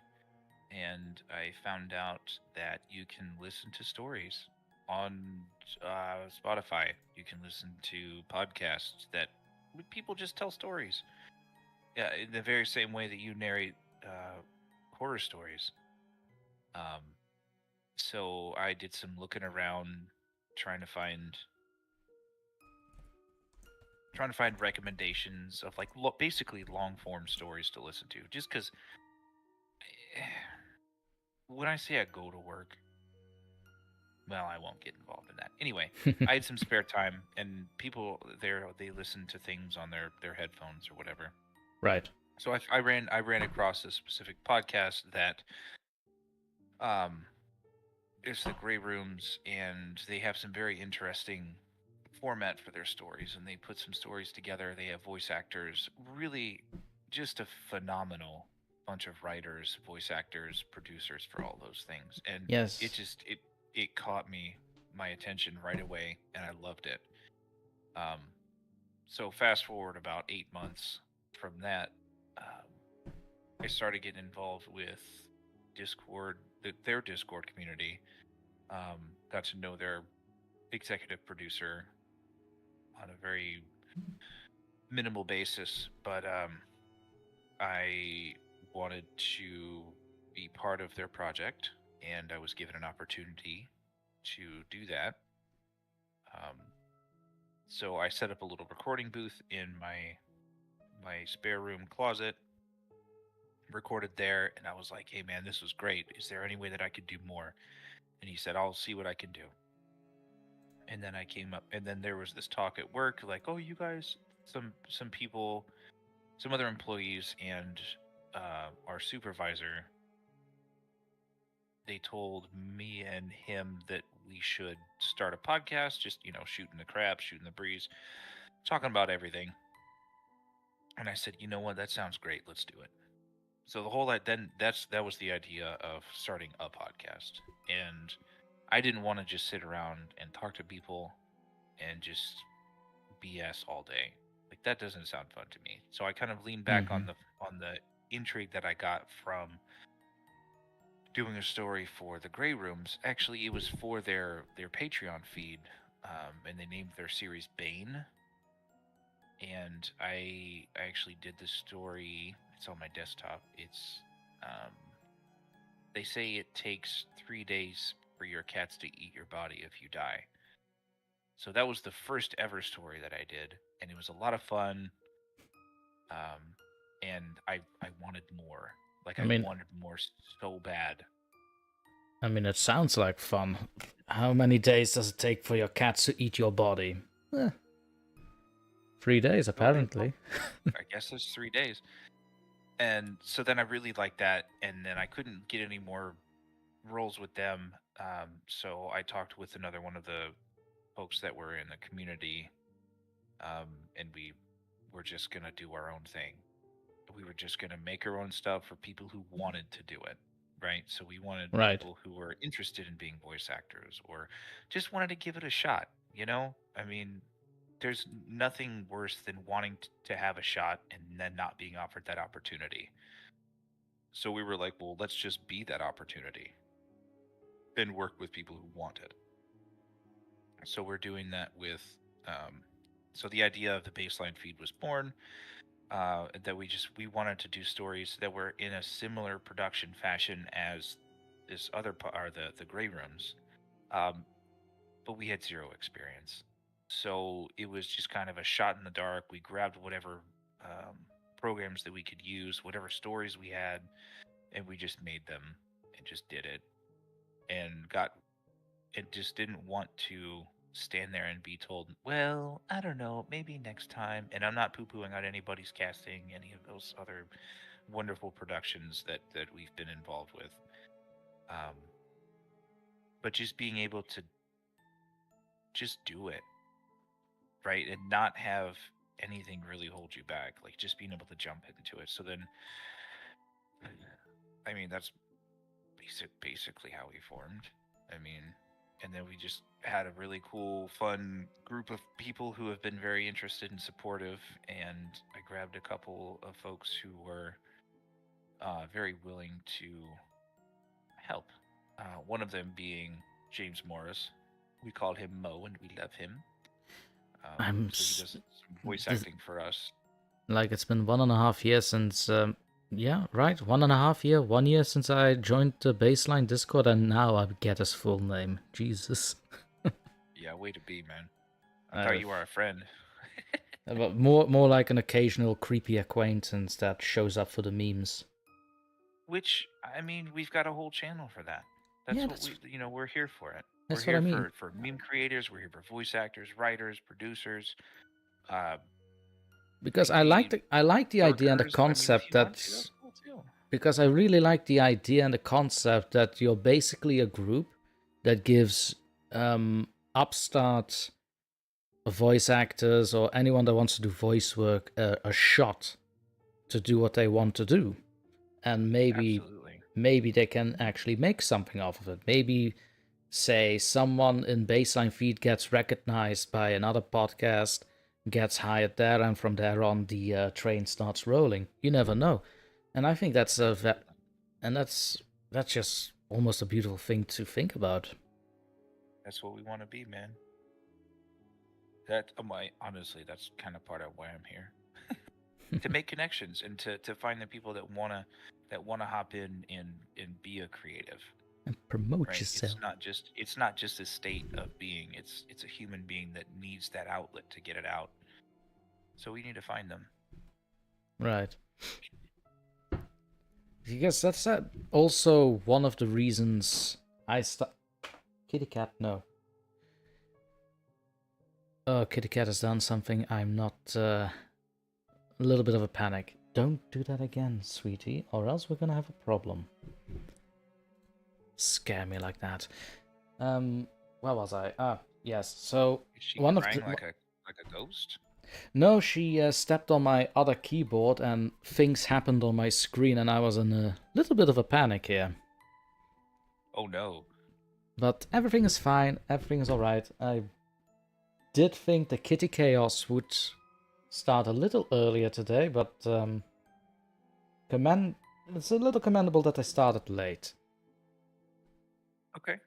and I found out that you can listen to stories on Spotify. You can listen to podcasts that people just tell stories. Yeah, in the very same way that you narrate horror stories. So I did some looking around, trying to find recommendations of like basically long form stories to listen to. Just because when I say I go to work, well, I won't get involved in that. Anyway, I had some spare time, and people there, they listen to things on their headphones or whatever. Right. So I ran across a specific podcast that it's the Grey Rooms, and they have some very interesting format for their stories, and they put some stories together. They have voice actors, really just a phenomenal bunch of writers, voice actors, producers for all those things. And yes, it caught my attention right away, and I loved it. So fast forward about 8 months from that, I started getting involved with Discord, their Discord community. Got to know their executive producer on a very minimal basis, but I wanted to be part of their project, and I was given an opportunity to do that. So I set up a little recording booth in my spare room closet, recorded there, and I was like, hey man, this was great. Is there any way that I could do more? And he said, I'll see what I can do. And then I came up, and then there was this talk at work, like, oh, you guys, some people, some other employees, and our supervisor, they told me and him that we should start a podcast, just, shooting the crap, shooting the breeze, talking about everything. And I said, you know what, that sounds great, let's do it. So the whole that was the idea of starting a podcast. And I didn't want to just sit around and talk to people and just BS all day. Like, that doesn't sound fun to me. So I kind of leaned back on the intrigue that I got from doing a story for the Grey Rooms. Actually, it was for their Patreon feed, and they named their series Bane. And I actually did the story. It's on my desktop. It's they say it takes 3 days for your cats to eat your body if you die. So that was the first ever story that I did, and it was a lot of fun. And I wanted more. Like, I wanted more so bad. I mean, it sounds like fun. How many days does it take for your cats to eat your body? 3 days, apparently. I guess it's 3 days. And so then I really liked that, and then I couldn't get any more roles with them. So I talked with another one of the folks that were in the community, and we were just gonna do our own thing. We were just gonna make our own stuff for people who wanted to do it, right? So we wanted Right. people who were interested in being voice actors or just wanted to give it a shot. I mean, there's nothing worse than wanting to have a shot and then not being offered that opportunity. So we were like, well, let's just be that opportunity and work with people who want it. So we're doing that with. So the idea of the baseline feed was born. That we wanted to do stories that were in a similar production fashion as this other or the Grey Rooms, but we had zero experience. So it was just kind of a shot in the dark. We grabbed whatever programs that we could use, whatever stories we had, and we just made them and just did it, and just didn't want to stand there and be told, well, I don't know, maybe next time. And I'm not poo-pooing on anybody's casting, any of those other wonderful productions that we've been involved with. But just being able to just do it, right? And not have anything really hold you back. Like just being able to jump into it. So then, I mean, that's basically how we formed. I mean, and then we just had a really cool, fun group of people who have been very interested and supportive. And I grabbed a couple of folks who were very willing to help. One of them being James Morris. We called him Mo, and we love him. So he does some voice acting for us. Like, it's been 1.5 years since... yeah, right, 1 year since I joined the Baseline Discord, and now I get his full name. Jesus. Yeah, way to be, man. I thought you were a friend. But more like an occasional creepy acquaintance that shows up for the memes. Which, I mean, we've got a whole channel for that. We're here for it. That's we're here what I mean. for meme creators. We're here for voice actors, writers, producers. Because I like the idea and the concept that. Because I really like the idea and the concept that you're basically a group that gives upstart voice actors or anyone that wants to do voice work a shot to do what they want to do. And maybe they can actually make something off of it. Maybe, say, someone in Baseline Feed gets recognized by another podcast, gets hired there, and from there on the train starts rolling. You never know. And I think that's that's just almost a beautiful thing to think about. That's what we want to be, man. Honestly, that's kind of part of why I'm here. To make connections and to find the people that wanna hop in and be a creative. And promote yourself. It's not just a state of being. It's a human being that needs that outlet to get it out. So we need to find them. Right. Because that's also one of the reasons I Kitty cat, no. Oh, Kitty cat has done something. I'm not... a little bit of a panic. Don't do that again, sweetie, or else we're gonna have a problem. Scare me like that. Where was I? Yes. So is she one crying of like a ghost? No, she stepped on my other keyboard and things happened on my screen, and I was in a little bit of a panic here. Oh no! But everything is fine. Everything is all right. I did think the Kitty Chaos would start a little earlier today, but it's a little commendable that I started late. Okay.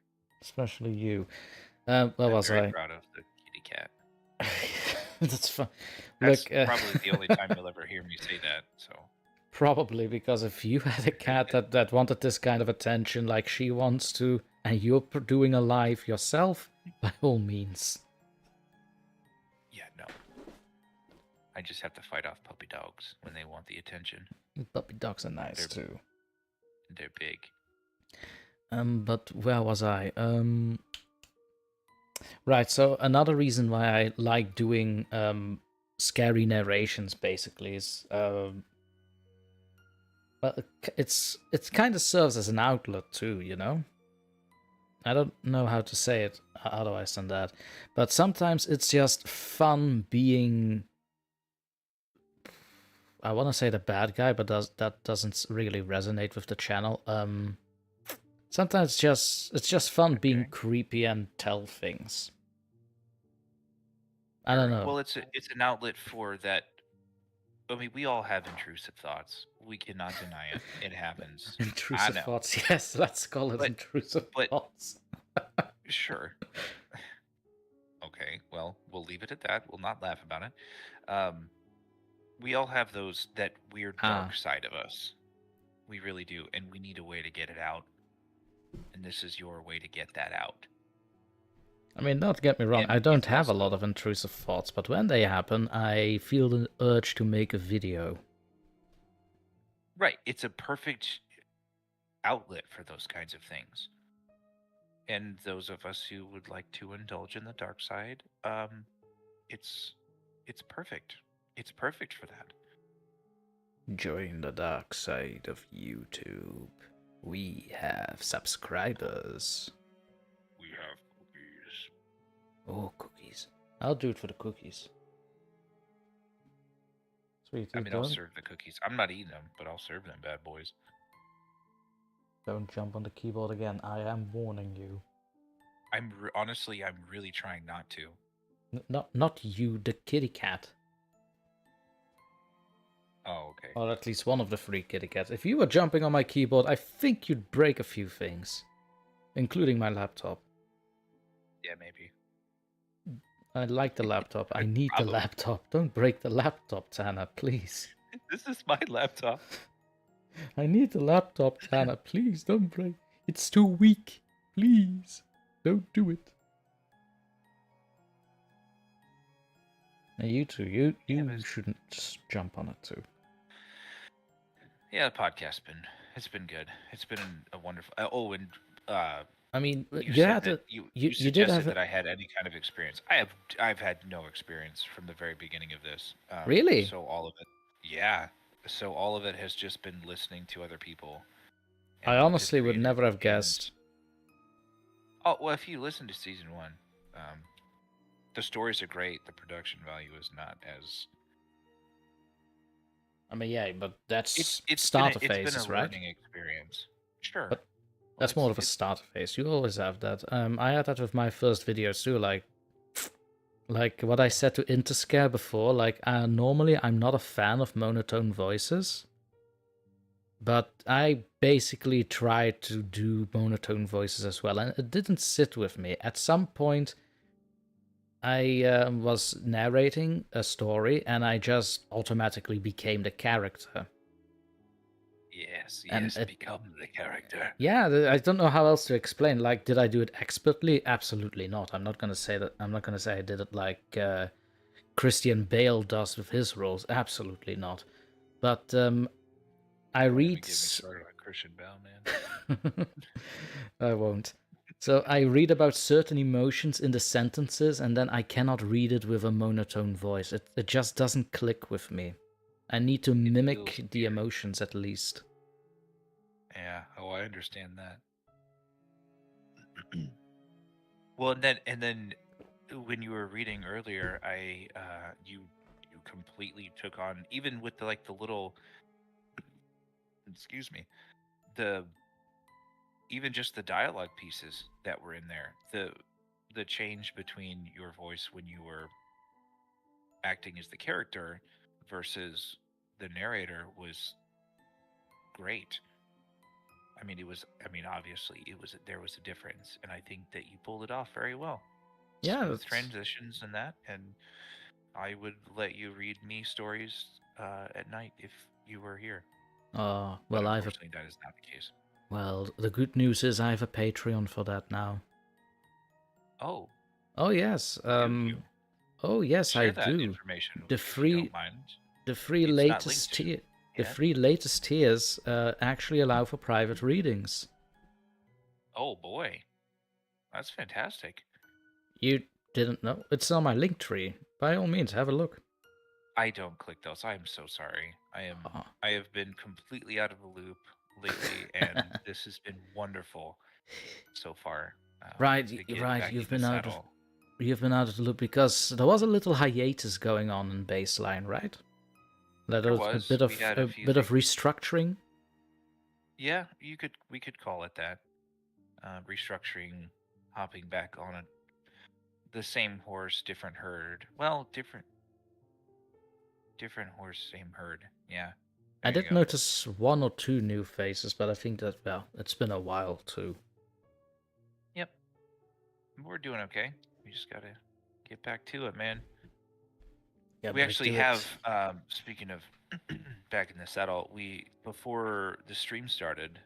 Especially you. Where was I? I'm very proud of the kitty cat. That's fun. That's probably the only time you'll ever hear me say that. So. Probably, because if you had a cat that wanted this kind of attention like she wants to, and you're doing a live yourself, by all means. Yeah, no. I just have to fight off puppy dogs when they want the attention. Puppy dogs are nice too. They're big. But where was I? Right, so another reason why I like doing scary narrations basically is well, it kind of serves as an outlet too, you know? I don't know how to say it otherwise than that, but sometimes it's just fun being, I want to say the bad guy, but that doesn't really resonate with the channel. Sometimes it's just fun being creepy and tell things. I don't know. Well, it's an outlet for that. I mean, we all have intrusive thoughts. We cannot deny it. It happens. Intrusive know. thoughts, yes, let's call it intrusive thoughts. Sure. Okay, well, we'll leave it at that. We'll not laugh about it. We all have that weird dark side of us. We really do, and we need a way to get it out. And this is your way to get that out. I mean, don't get me wrong, I don't have a lot of intrusive thoughts, but when they happen, I feel the urge to make a video. Right, it's a perfect outlet for those kinds of things. And those of us who would like to indulge in the dark side, it's perfect. It's perfect for that. Join the dark side of YouTube. We have subscribers. We have cookies. Oh, cookies. I'll do it for the cookies. Sweet. I mean, I'll serve the cookies. I'm not eating them, but I'll serve them, bad boys. Don't jump on the keyboard again. I am warning you. Honestly, I'm really trying not to. Not you, the kitty cat. Oh, okay. Or at least one of the 3 kitty cats. If you were jumping on my keyboard, I think you'd break a few things. Including my laptop. Yeah, maybe. I like the laptop. I need the laptop. Don't break the laptop, Tanner, please. This is my laptop. I need the laptop, Tanner. Please, don't break. It's too weak. Please, don't do it. Now you two, you shouldn't just jump on it too. Yeah, the podcast's been good. It's been a wonderful. I mean, you did have that I had any kind of experience. I've had no experience from the very beginning of this. Really? So all of it, yeah. So all of it has just been listening to other people. I honestly would never have guessed. Oh well, if you listen to season 1, the stories are great. The production value is not as. I mean, yeah, but that's it's starter phases, right? It's been a learning experience. Sure. But that's more of a starter phase. You always have that. I had that with my first videos too. Like what I said to Interscare before. Like, normally I'm not a fan of monotone voices, but I basically tried to do monotone voices as well, and it didn't sit with me. At some point, I was narrating a story, and I just automatically became the character. Yes, become the character. Yeah, I don't know how else to explain. Like, did I do it expertly? Absolutely not. I'm not gonna say that. I'm not gonna say I did it like Christian Bale does with his roles. Absolutely not. But I read. Get me started on Christian Bale, man. I won't. So I read about certain emotions in the sentences, and then I cannot read it with a monotone voice. It just doesn't click with me. I need to mimic the emotions at least. Yeah. Oh, I understand that. Well, and then when you were reading earlier, you completely took on, even with the little. Excuse me. Even just the dialogue pieces that were in there, the change between your voice when you were acting as the character versus the narrator was great. I mean, obviously there was a difference, and I think that you pulled it off very well. Yeah, with transitions and that, and I would let you read me stories at night if you were here. Well, unfortunately, that is not the case. Well, the good news is I have a Patreon for that now. Oh. Oh yes. Oh yes, Share I that do. Information The free latest tier. The 3 latest tiers actually allow for private readings. Oh boy, that's fantastic. You didn't know? It's on my link tree. By all means, have a look. I don't click those. I am so sorry. Oh. I have been completely out of the loop lately, and this has been wonderful so far. Right, To get right. back You've in the been out of saddle. the loop because there was a little hiatus going on in baseline, right? That There was a was. bit We of had a few restructuring. Yeah, we could call it that. Restructuring, hopping back on the same horse, different herd. Well, different horse, same herd. Yeah. I There you did go. notice one or two new faces, but I think that, well, it's been a while too. Yep. We're doing okay. We just gotta get back to it, man. Yeah, We back actually to have, it. speaking of back in the saddle, before the stream started,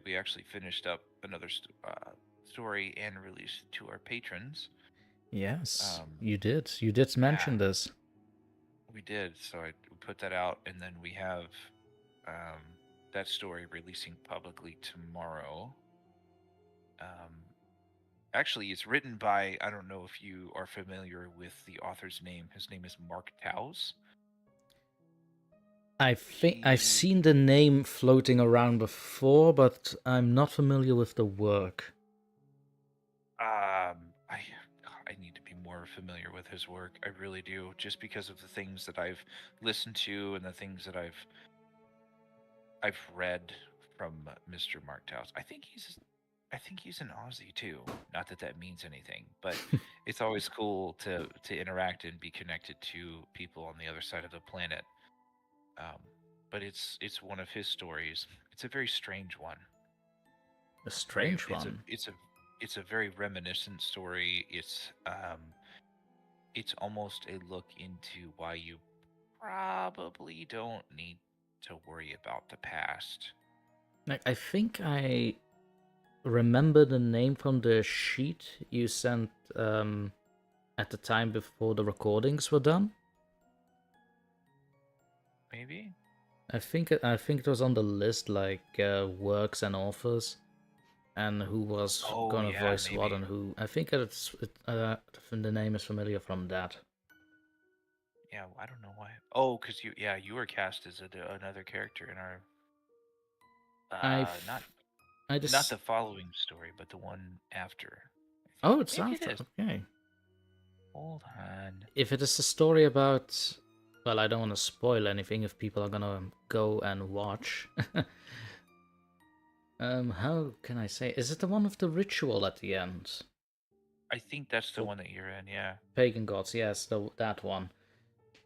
we actually finished up another story and released it to our patrons. Yes, you did. You did mention this. We did. So I put that out, and then we have that story releasing publicly tomorrow. Actually, it's written by, I don't know if you are familiar with the author's name. His name is Mark Taus. I think I've seen the name floating around before, but I'm not familiar with the work. I need to be more familiar with his work. I really do, just because of the things that I've listened to and the things that I've read from Mr. Mark Taus. I think he's an Aussie too. Not that that means anything, but it's always cool to interact and be connected to people on the other side of the planet. But it's one of his stories. It's a very strange one. A strange one. It's a very reminiscent story. It's almost a look into why you probably don't need to worry about the past. I think I remember the name from the sheet you sent at the time before the recordings were done. Maybe. I think it was on the list, like works and authors, and who was gonna voice maybe. what and who. I think the name is familiar from that. Yeah, I don't know why. Oh, because you were cast as another character in our. Not the following story, but the one after. Oh, it's Maybe after. it is. Okay. Hold on. If it is a story about, well, I don't want to spoil anything if people are gonna go and watch. How can I say? Is it the one with the ritual at the end? I think that's the one that you're in. Yeah. Pagan gods, yes, that one.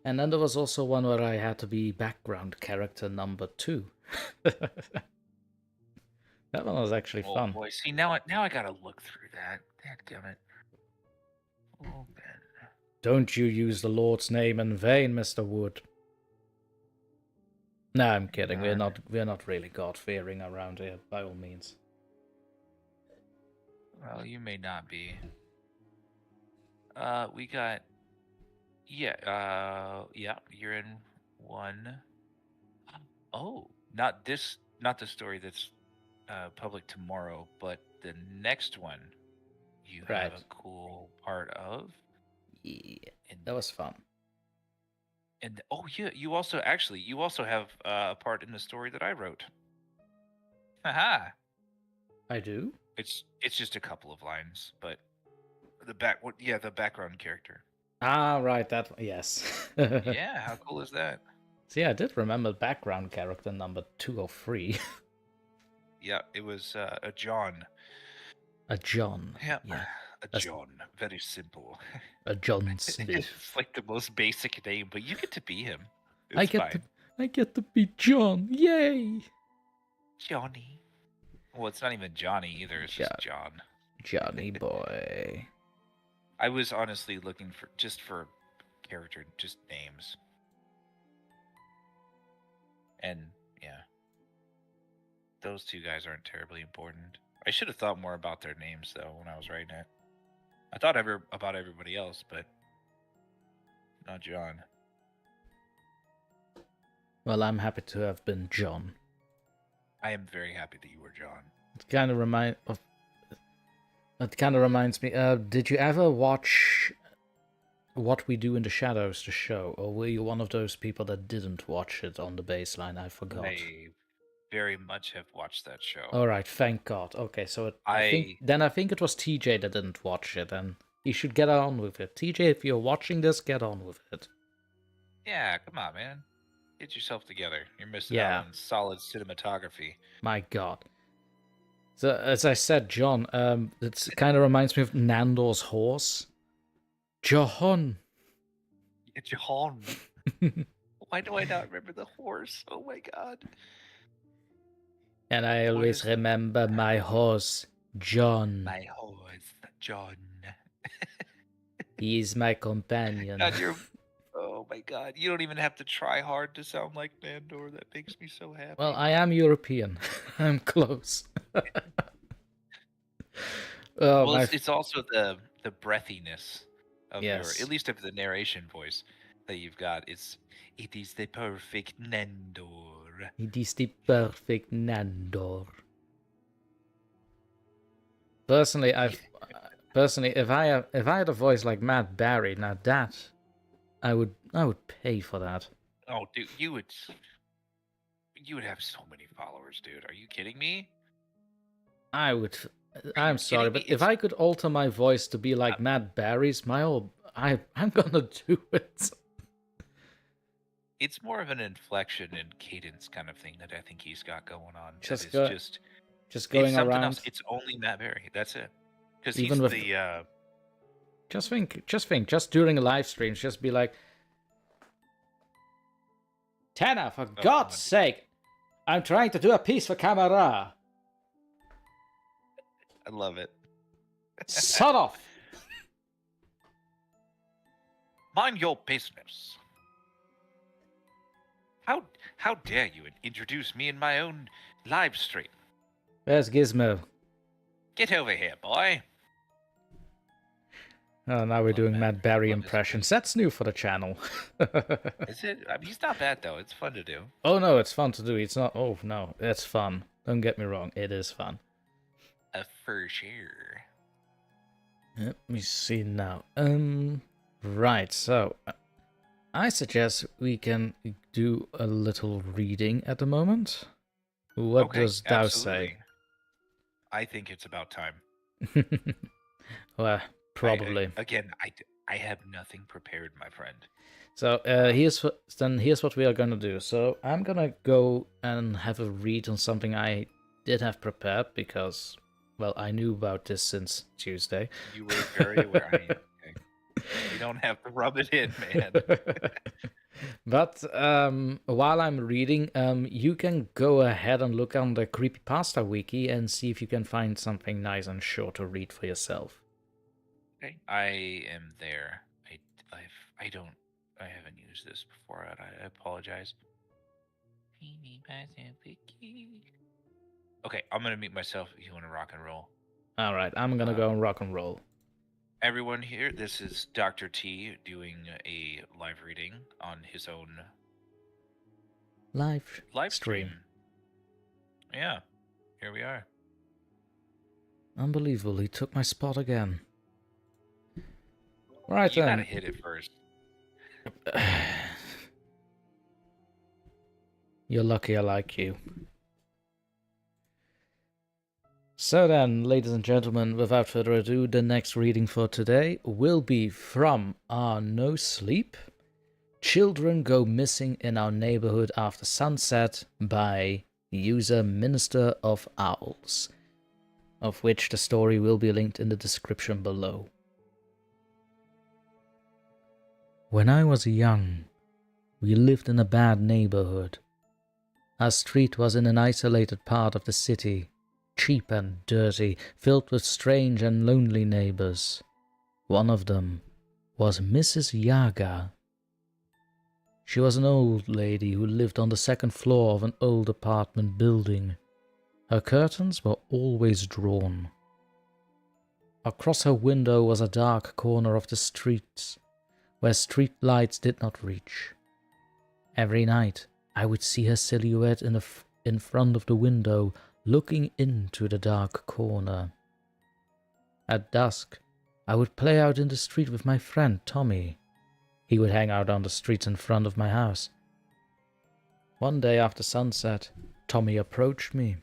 And then there was also one where I had to be background character number 2. That one was actually fun. Oh boy, see now I gotta look through that. Dadgummit. Oh man. Don't you use the Lord's name in vain, Mr. Wood. No, I'm kidding. We're not really God-fearing around here, by all means. Well, you may not be. We got. Yeah. Yeah. You're in one. Oh, not the story that's public tomorrow, but the next one. You have a cool part of. Yeah, that was fun. And yeah, you also have a part in the story that I wrote. Haha. I do. It's just a couple of lines, but the background character. Ah, right, that one. Yes. Yeah, how cool is that? See, I did remember background character number 2 or 3. Yeah, it was a John. A John. Yeah. A John. Very simple. A John Smith. It's like the most basic name, but you get to be him. I get to be John. Yay! Johnny. Well, it's not even Johnny either. It's just John. Johnny boy. I was honestly looking for character, just names. And yeah, those two guys aren't terribly important. I should have thought more about their names though when I was writing it. I thought about everybody else, but not John. Well, I'm happy to have been John. I am very happy that you were John. It kind of reminds of. That kind of reminds me, did you ever watch What We Do in the Shadows, the show? Or were you one of those people that didn't watch it on the baseline? I forgot. I very much have watched that show. Alright, thank God. Okay, so I think it was TJ that didn't watch it, and he should get on with it. TJ, if you're watching this, get on with it. Yeah, come on, man. Get yourself together. You're missing Yeah. out on solid cinematography. My God. So, as I said, John, it kind of reminds me of Nandor's horse. John. Jahan. Why do I not remember the horse? Oh my god. And I always remember my horse, John. My horse, John. He is my companion. God, oh my god. You don't even have to try hard to sound like Nandor. That makes me so happy. Well, I am European. I'm close. Well, it's also the breathiness of Yes. at least of the narration voice that you've got. It is the perfect Nandor. It is the perfect Nandor. Personally, if I had a voice like Matt Barry, now that I would pay for that. Oh, dude, you would have so many followers, dude. Are you kidding me? I would. I'm sorry, but if I could alter my voice to be like Matt Barry's, I'm gonna do it. It's more of an inflection and cadence kind of thing that I think he's got going on. Just It's going something around. else. It's only Matt Berry. That's it. Because he's Even with the. Just think. Just during a live stream, just be like, Tanner, for God's sake, I'm trying to do a piece for camera. I love it. Son of. Mind your business. How dare you introduce me in my own live stream? Where's Gizmo? Get over here, boy. Oh, now we're doing Matt Barry impressions. That's new for the channel. Is it? I mean, he's not bad though. It's fun to do. Oh no, it's fun to do. It's not. Oh no, it's fun. Don't get me wrong. It is fun. For sure. Let me see now. Right. So, I suggest we can do a little reading at the moment. What does thou say? I think it's about time. Well, probably. I have nothing prepared, my friend. So here's what we are gonna do. So I'm gonna go and have a read on something I did have prepared because, well, I knew about this since Tuesday. You were very aware. Okay. You don't have to rub it in, man. But while I'm reading, you can go ahead and look on the Creepypasta wiki and see if you can find something nice and short to read for yourself. Okay, I am there. I haven't used this before. I apologize. Okay, I'm gonna mute myself. If you want to rock and roll? All right, I'm gonna go and rock and roll. Everyone here, this is Dr. T doing a live reading on his own live stream. Yeah, here we are. Unbelievable, he took my spot again. Right you then. gotta hit it first. You're lucky I like you. So then, ladies and gentlemen, without further ado, the next reading for today will be from our No Sleep. Children Go Missing in Our Neighborhood After Sunset by user Minister of Owls, of which the story will be linked in the description below. When I was young, we lived in a bad neighborhood. Our street was in an isolated part of the city, cheap and dirty, filled with strange and lonely neighbors. One of them was Mrs. Yaga. She was an old lady who lived on the second floor of an old apartment building. Her curtains were always drawn. Across her window was a dark corner of the street, where street lights did not reach. Every night, I would see her silhouette in front of the window, looking into the dark corner. At dusk, I would play out in the street with my friend Tommy. He would hang out on the streets in front of my house. One day after sunset, Tommy approached me.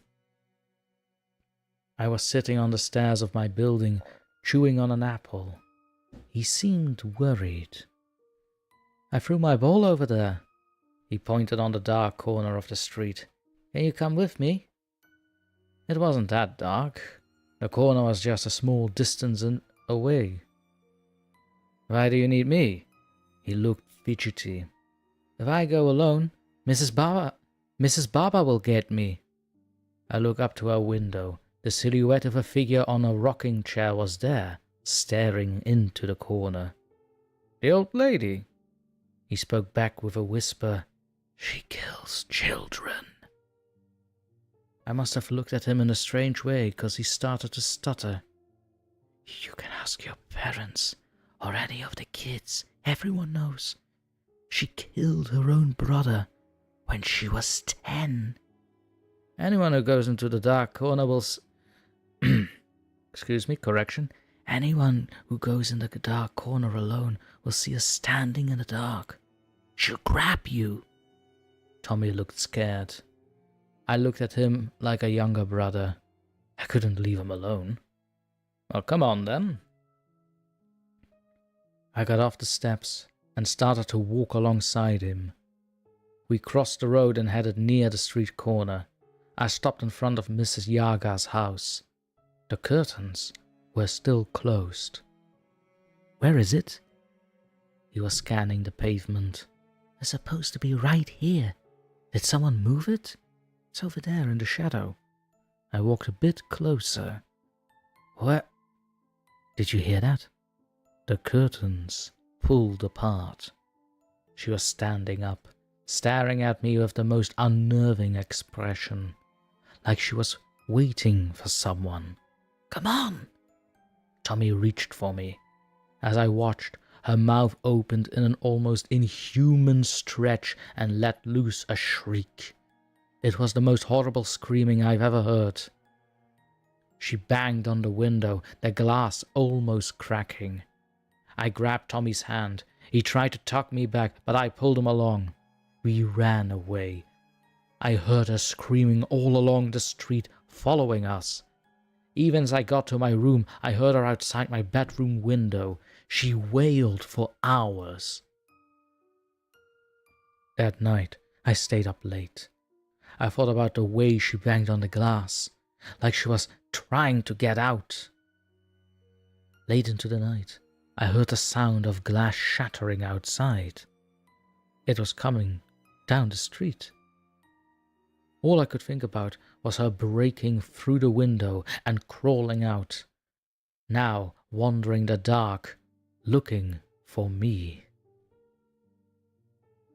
I was sitting on the stairs of my building, chewing on an apple. He seemed worried. "I threw my ball over there." He pointed on the dark corner of the street. "Can you come with me?" It wasn't that dark. The corner was just a small distance away. "Why do you need me?" He looked fidgety. "If I go alone, Mrs. Barber will get me." I looked up to her window. The silhouette of a figure on a rocking chair was there, staring into the corner. "The old lady?" He spoke back with a whisper. "She kills children." I must have looked at him in a strange way, because he started to stutter. "You can ask your parents, or any of the kids. Everyone knows. She killed her own brother when she was 10. Anyone who goes into the dark corner will excuse me, correction. Anyone who goes in the dark corner alone will see her standing in the dark. She'll grab you." Tommy looked scared. I looked at him like a younger brother. I couldn't leave him alone. "Well, come on then." I got off the steps and started to walk alongside him. We crossed the road and headed near the street corner. I stopped in front of Mrs. Yaga's house. The curtains were still closed. "Where is it?" He was scanning the pavement. "It's supposed to be right here. Did someone move it? It's over there in the shadow." I walked a bit closer. "What? Did you hear that?" The curtains pulled apart. She was standing up, staring at me with the most unnerving expression, like she was waiting for someone. "Come on!" Tommy reached for me. As I watched, her mouth opened in an almost inhuman stretch and let loose a shriek. It was the most horrible screaming I've ever heard. She banged on the window, the glass almost cracking. I grabbed Tommy's hand. He tried to tug me back, but I pulled him along. We ran away. I heard her screaming all along the street, following us. Even as I got to my room, I heard her outside my bedroom window. She wailed for hours. That night, I stayed up late. I thought about the way she banged on the glass, like she was trying to get out. Late into the night, I heard the sound of glass shattering outside. It was coming down the street. All I could think about was her breaking through the window and crawling out, now wandering the dark, looking for me.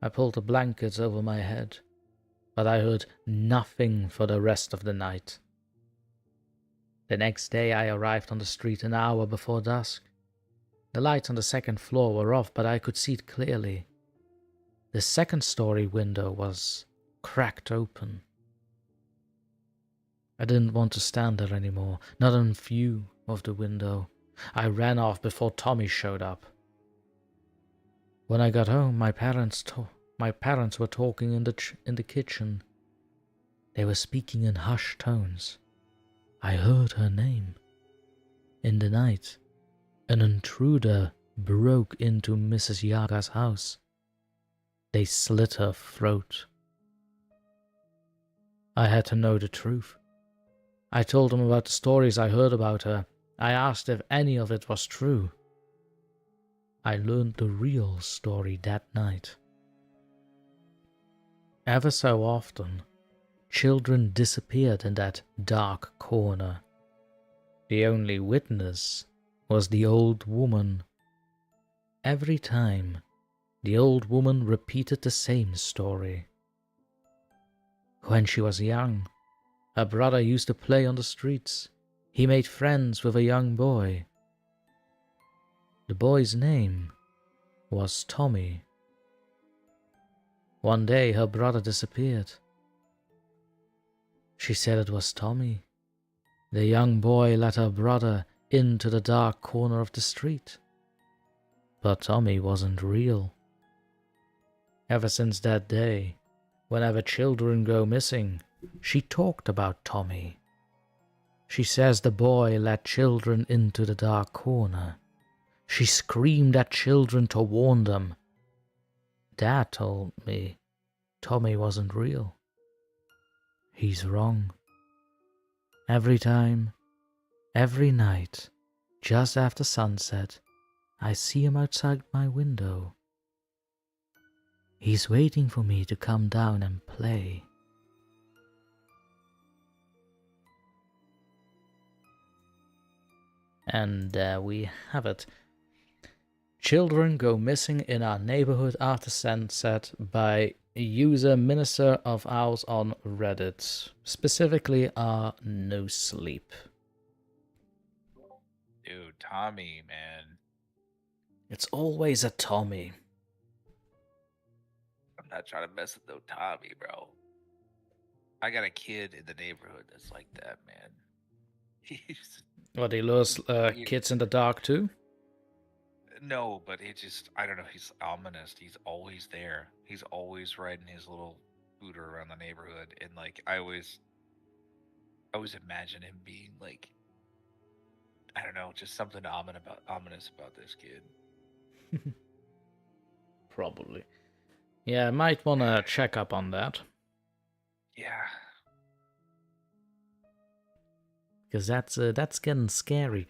I pulled the blankets over my head, but I heard nothing for the rest of the night. The next day I arrived on the street an hour before dusk. The lights on the second floor were off, but I could see it clearly. The second-story window was cracked open. I didn't want to stand there anymore, not in view of the window. I ran off before Tommy showed up. When I got home, my parents were talking in the kitchen. They were speaking in hushed tones. I heard her name. In the night, an intruder broke into Mrs. Yaga's house. They slit her throat. I had to know the truth. I told them about the stories I heard about her. I asked if any of it was true. I learned the real story that night. Ever so often, children disappeared in that dark corner. The only witness was the old woman. Every time, the old woman repeated the same story. When she was young, her brother used to play on the streets. He made friends with a young boy. The boy's name was Tommy. One day her brother disappeared. She said it was Tommy. The young boy let her brother into the dark corner of the street. But Tommy wasn't real. Ever since that day, whenever children go missing, she talked about Tommy. She says the boy let children into the dark corner. She screamed at children to warn them. Dad told me Tommy wasn't real. He's wrong. Every time, every night, just after sunset, I see him outside my window. He's waiting for me to come down and play. And there we have it. Children go missing in our neighborhood after sunset by user Minister of Owls on Reddit. Specifically, No Sleep. Dude, Tommy, man. It's always a Tommy. I'm not trying to mess with no Tommy, bro. I got a kid in the neighborhood that's like that, man. He's What, he lures kids in the dark too? no, but it just I don't know, he's ominous. He's always there. He's always riding his little scooter around the neighborhood, and like I always imagine him being like, I don't know, just something ominous about this kid. Probably. Yeah, I might want to check up on that. Yeah. Because that's getting scary.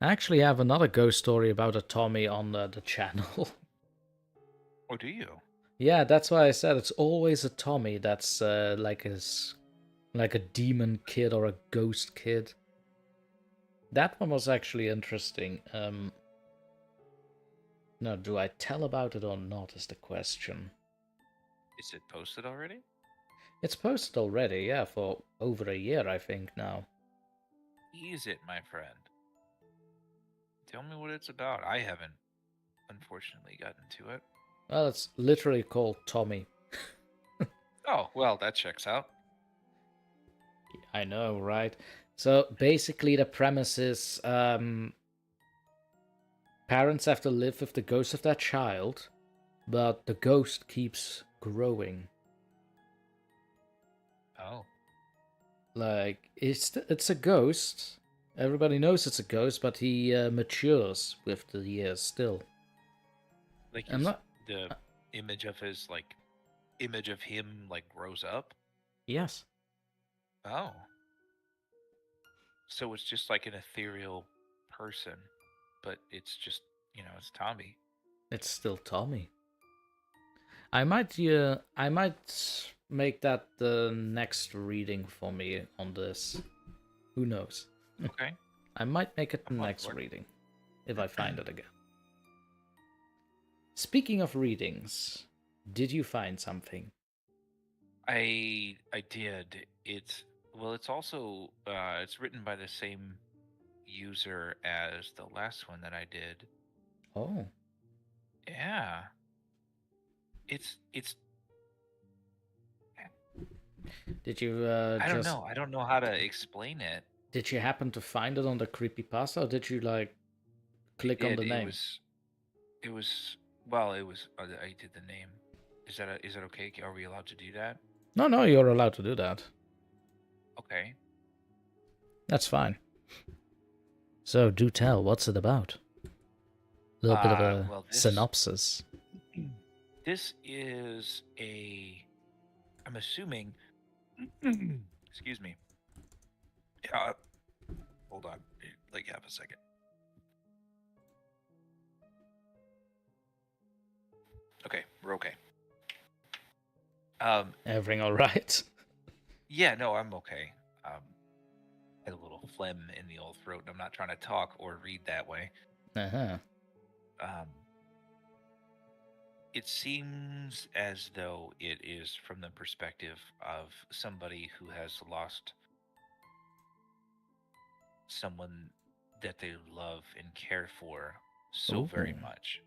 I actually have another ghost story about a Tommy on the channel. Oh, do you? Yeah, that's why I said it's always a Tommy that's like a demon kid or a ghost kid. That one was actually interesting. Now, do I tell about it or not is the question. Is it posted already? It's posted already, yeah, for over a year, I think, now. Ease it, my friend. Tell me what it's about. I haven't, unfortunately, gotten to it. Well, it's literally called Tommy. Oh, well, that checks out. I know, right? So basically the premise is parents have to live with the ghost of their child, but the ghost keeps growing. Oh. Like, it's a ghost. Everybody knows it's a ghost, but he matures with the years still. Like the image of him like grows up? Yes. Oh. So it's just like an ethereal person, but it's just, it's Tommy. It's still Tommy. I might make that the next reading for me on this. Who knows? Okay. I might make it the I'm on next board. reading if I find it again. Speaking of readings, did you find something? I did. It's also it's written by the same user as the last one that I did. Oh, Yeah. It's did you I don't know. I don't know how to explain it. Did you happen to find it on the creepypasta, or did you like click on the name? It was I did the name. Is that okay? Are we allowed to do that? No, you're allowed to do that. Okay. That's fine. So do tell, what's it about? A little bit of a synopsis. This is I'm assuming excuse me. Hold on. Like half a second. Okay, we're okay. Everything all right? Yeah, no, I'm okay. I had a little phlegm in the old throat, and I'm not trying to talk or read that way. Uh-huh. It seems as though it is from the perspective of somebody who has lost someone that they love and care for so very much.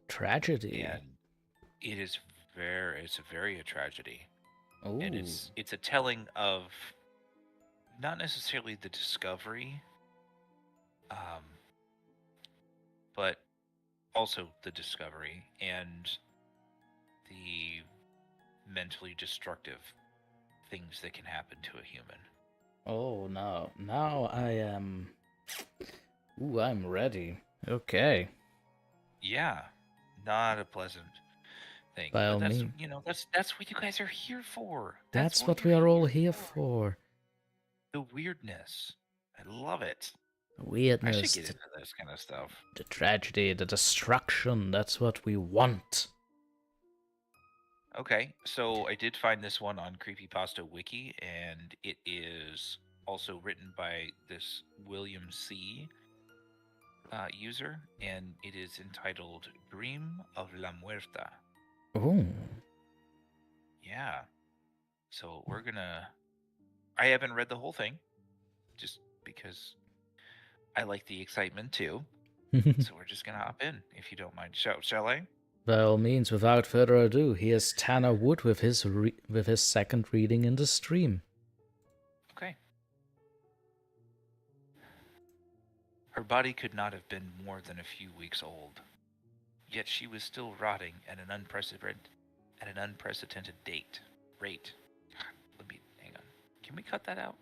Tragedy. And it's a tragedy. Ooh. And it's a telling of not necessarily the discovery but also the discovery and the mentally destructive things that can happen to a human. Oh, no. Now I am... Ooh, I'm ready. Okay. Yeah, not a pleasant thing. By all But that's, means. that's what you guys are here for. That's what you're we are all here here for. The weirdness. I love it. The I should weirdness, get into this kind of stuff. the tragedy, the destruction. That's what we want. Okay, so I did find this one on Creepypasta Wiki, and it is also written by this William C. User, and it is entitled Dream of la Muerta. Oh. Yeah. So we're gonna... I haven't read the whole thing, just because I like the excitement too. So we're just gonna hop in, if you don't mind. Shall I? By all means, without further ado, here's Tanner Wood with his second reading in the stream. Okay. Her body could not have been more than a few weeks old, yet she was still rotting at an unprecedented rate. Hang on. Can we cut that out?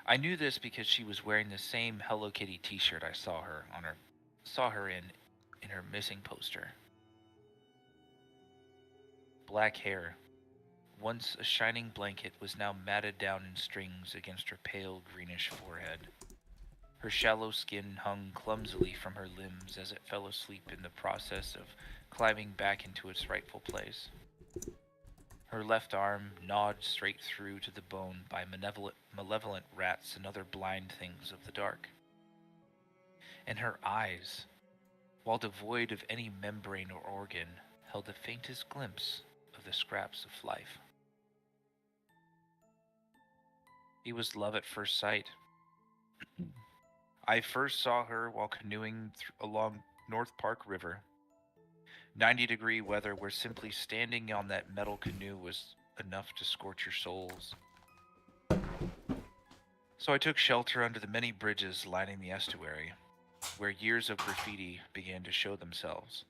I knew this because she was wearing the same Hello Kitty T-shirt I saw her in her missing poster. Black hair, once a shining blanket, was now matted down in strings against her pale greenish forehead. Her shallow skin hung clumsily from her limbs as it fell asleep in the process of climbing back into its rightful place. Her left arm gnawed straight through to the bone by malevolent rats and other blind things of the dark. And her eyes, while devoid of any membrane or organ, held the faintest glimpse of the scraps of life. It was love at first sight. I first saw her while canoeing along North Park River. 90-degree weather where simply standing on that metal canoe was enough to scorch your souls. So I took shelter under the many bridges lining the estuary, where years of graffiti began to show themselves.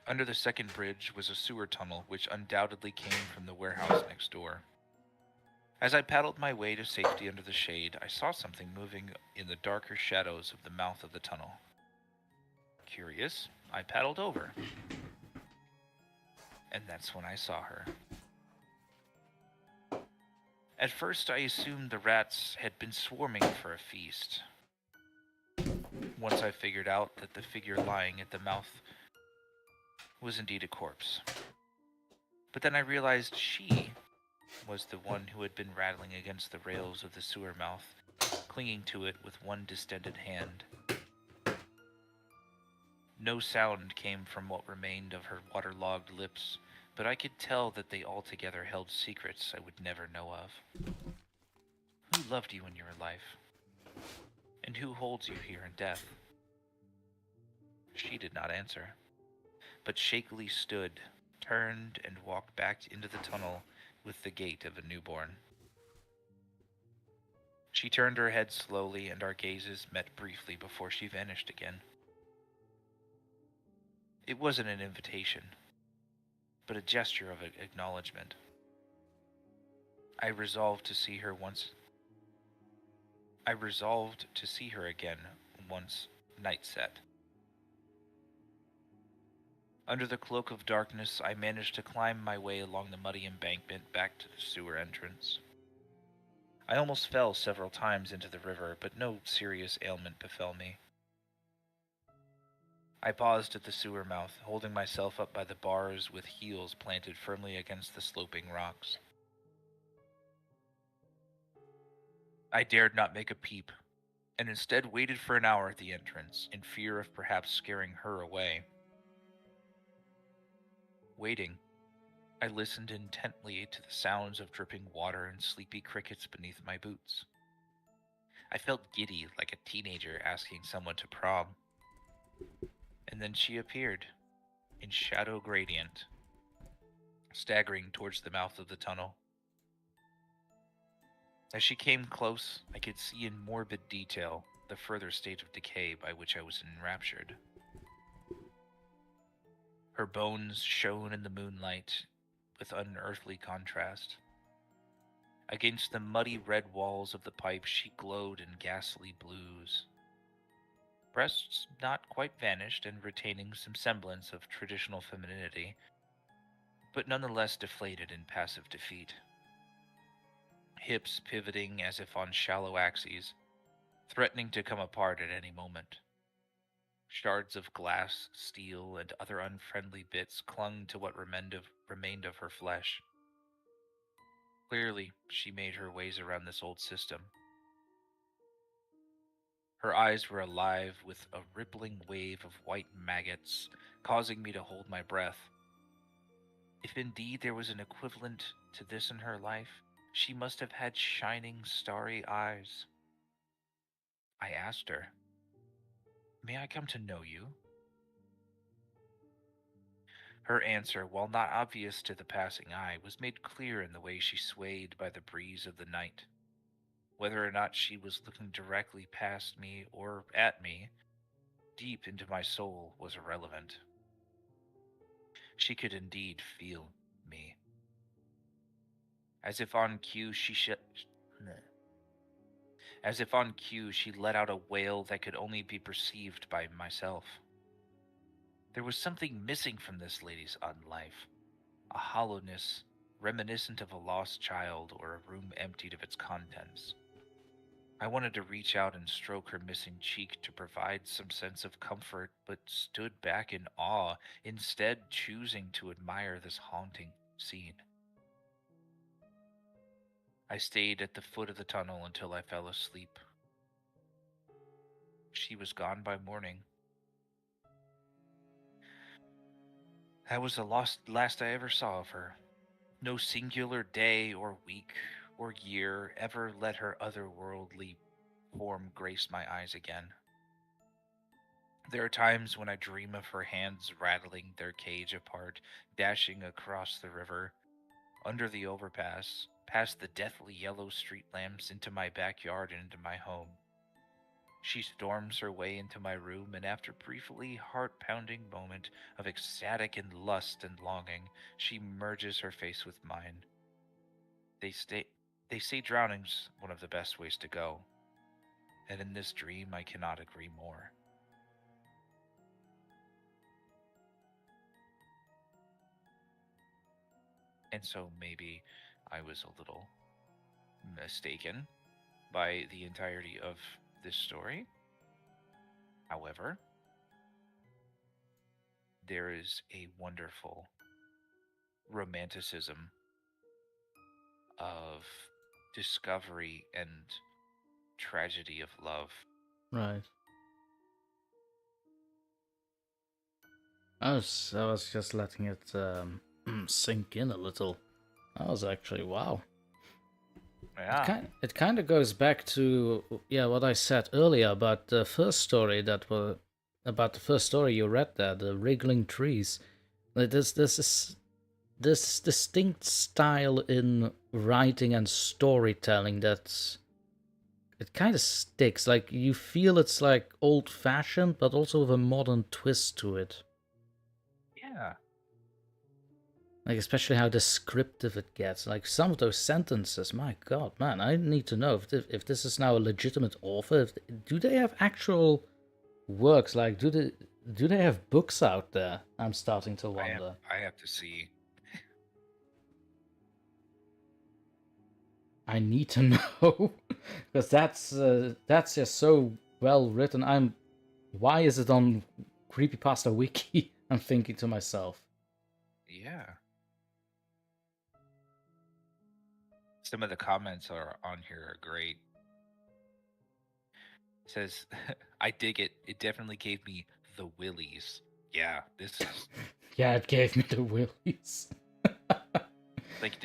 Under the second bridge was a sewer tunnel which undoubtedly came from the warehouse next door. As I paddled my way to safety under the shade, I saw something moving in the darker shadows of the mouth of the tunnel. Curious, I paddled over. And that's when I saw her. At first I assumed the rats had been swarming for a feast. Once I figured out that the figure lying at the mouth was indeed a corpse. But then I realized she was the one who had been rattling against the rails of the sewer mouth, clinging to it with one distended hand. No sound came from what remained of her waterlogged lips, but I could tell that they altogether held secrets I would never know of. Who loved you in your life? And who holds you here in death? She did not answer, but shakily stood, turned, and walked back into the tunnel with the gait of a newborn. She turned her head slowly, and our gazes met briefly before she vanished again. It wasn't an invitation, but a gesture of acknowledgement. I resolved to see her again once night set. Under the cloak of darkness, I managed to climb my way along the muddy embankment back to the sewer entrance. I almost fell several times into the river, but no serious ailment befell me. I paused at the sewer mouth, holding myself up by the bars with heels planted firmly against the sloping rocks. I dared not make a peep, and instead waited for an hour at the entrance, in fear of perhaps scaring her away. Waiting, I listened intently to the sounds of dripping water and sleepy crickets beneath my boots. I felt giddy like a teenager asking someone to prom. And then she appeared, in shadow gradient, staggering towards the mouth of the tunnel. As she came close, I could see in morbid detail the further state of decay by which I was enraptured. Her bones shone in the moonlight with unearthly contrast. Against the muddy red walls of the pipe, she glowed in ghastly blues. Breasts not quite vanished and retaining some semblance of traditional femininity, but nonetheless deflated in passive defeat. Hips pivoting as if on shallow axes, threatening to come apart at any moment. Shards of glass, steel, and other unfriendly bits clung to what remained of her flesh. Clearly, she made her ways around this old system. Her eyes were alive with a rippling wave of white maggots, causing me to hold my breath. If indeed there was an equivalent to this in her life, she must have had shining, starry eyes. I asked her, "May I come to know you?" Her answer, while not obvious to the passing eye, was made clear in the way she swayed by the breeze of the night. Whether or not she was looking directly past me or at me, deep into my soul, was irrelevant. She could indeed feel me. As if on cue, she let out a wail that could only be perceived by myself. There was something missing from this lady's life, a hollowness reminiscent of a lost child or a room emptied of its contents. I wanted to reach out and stroke her missing cheek to provide some sense of comfort, but stood back in awe, instead choosing to admire this haunting scene. I stayed at the foot of the tunnel until I fell asleep. She was gone by morning. That was the last I ever saw of her. No singular day or week or year ever let her otherworldly form grace my eyes again. There are times when I dream of her hands rattling their cage apart, dashing across the river, under the overpass, past the deathly yellow street lamps, into my backyard and into my home. She storms her way into my room, and after a briefly heart-pounding moment of ecstatic and lust and longing, she merges her face with mine. They say drowning's one of the best ways to go, and in this dream I cannot agree more. And so maybe I was a little mistaken by the entirety of this story. However, there is a wonderful romanticism of discovery and tragedy of love. Right. I was just letting it sink in a little. That was actually wow. Yeah. It kind of goes back to what I said earlier about the first story you read there, the Wriggling Trees. Like, there's this distinct style in writing and storytelling that it kind of sticks. Like, you feel it's like old-fashioned, but also with a modern twist to it. Yeah. Like, especially how descriptive it gets. Like, some of those sentences, my god, man, I need to know if this is now a legitimate author. Do they have actual works? Like, do they have books out there? I'm starting to wonder. I have to see. I need to know, because that's just so well written. Why is it on Creepypasta Wiki? I'm thinking to myself. Yeah. Some of the comments are on here are great. It says, I dig it. It definitely gave me the willies. Yeah, this is Yeah, it gave me the willies. like,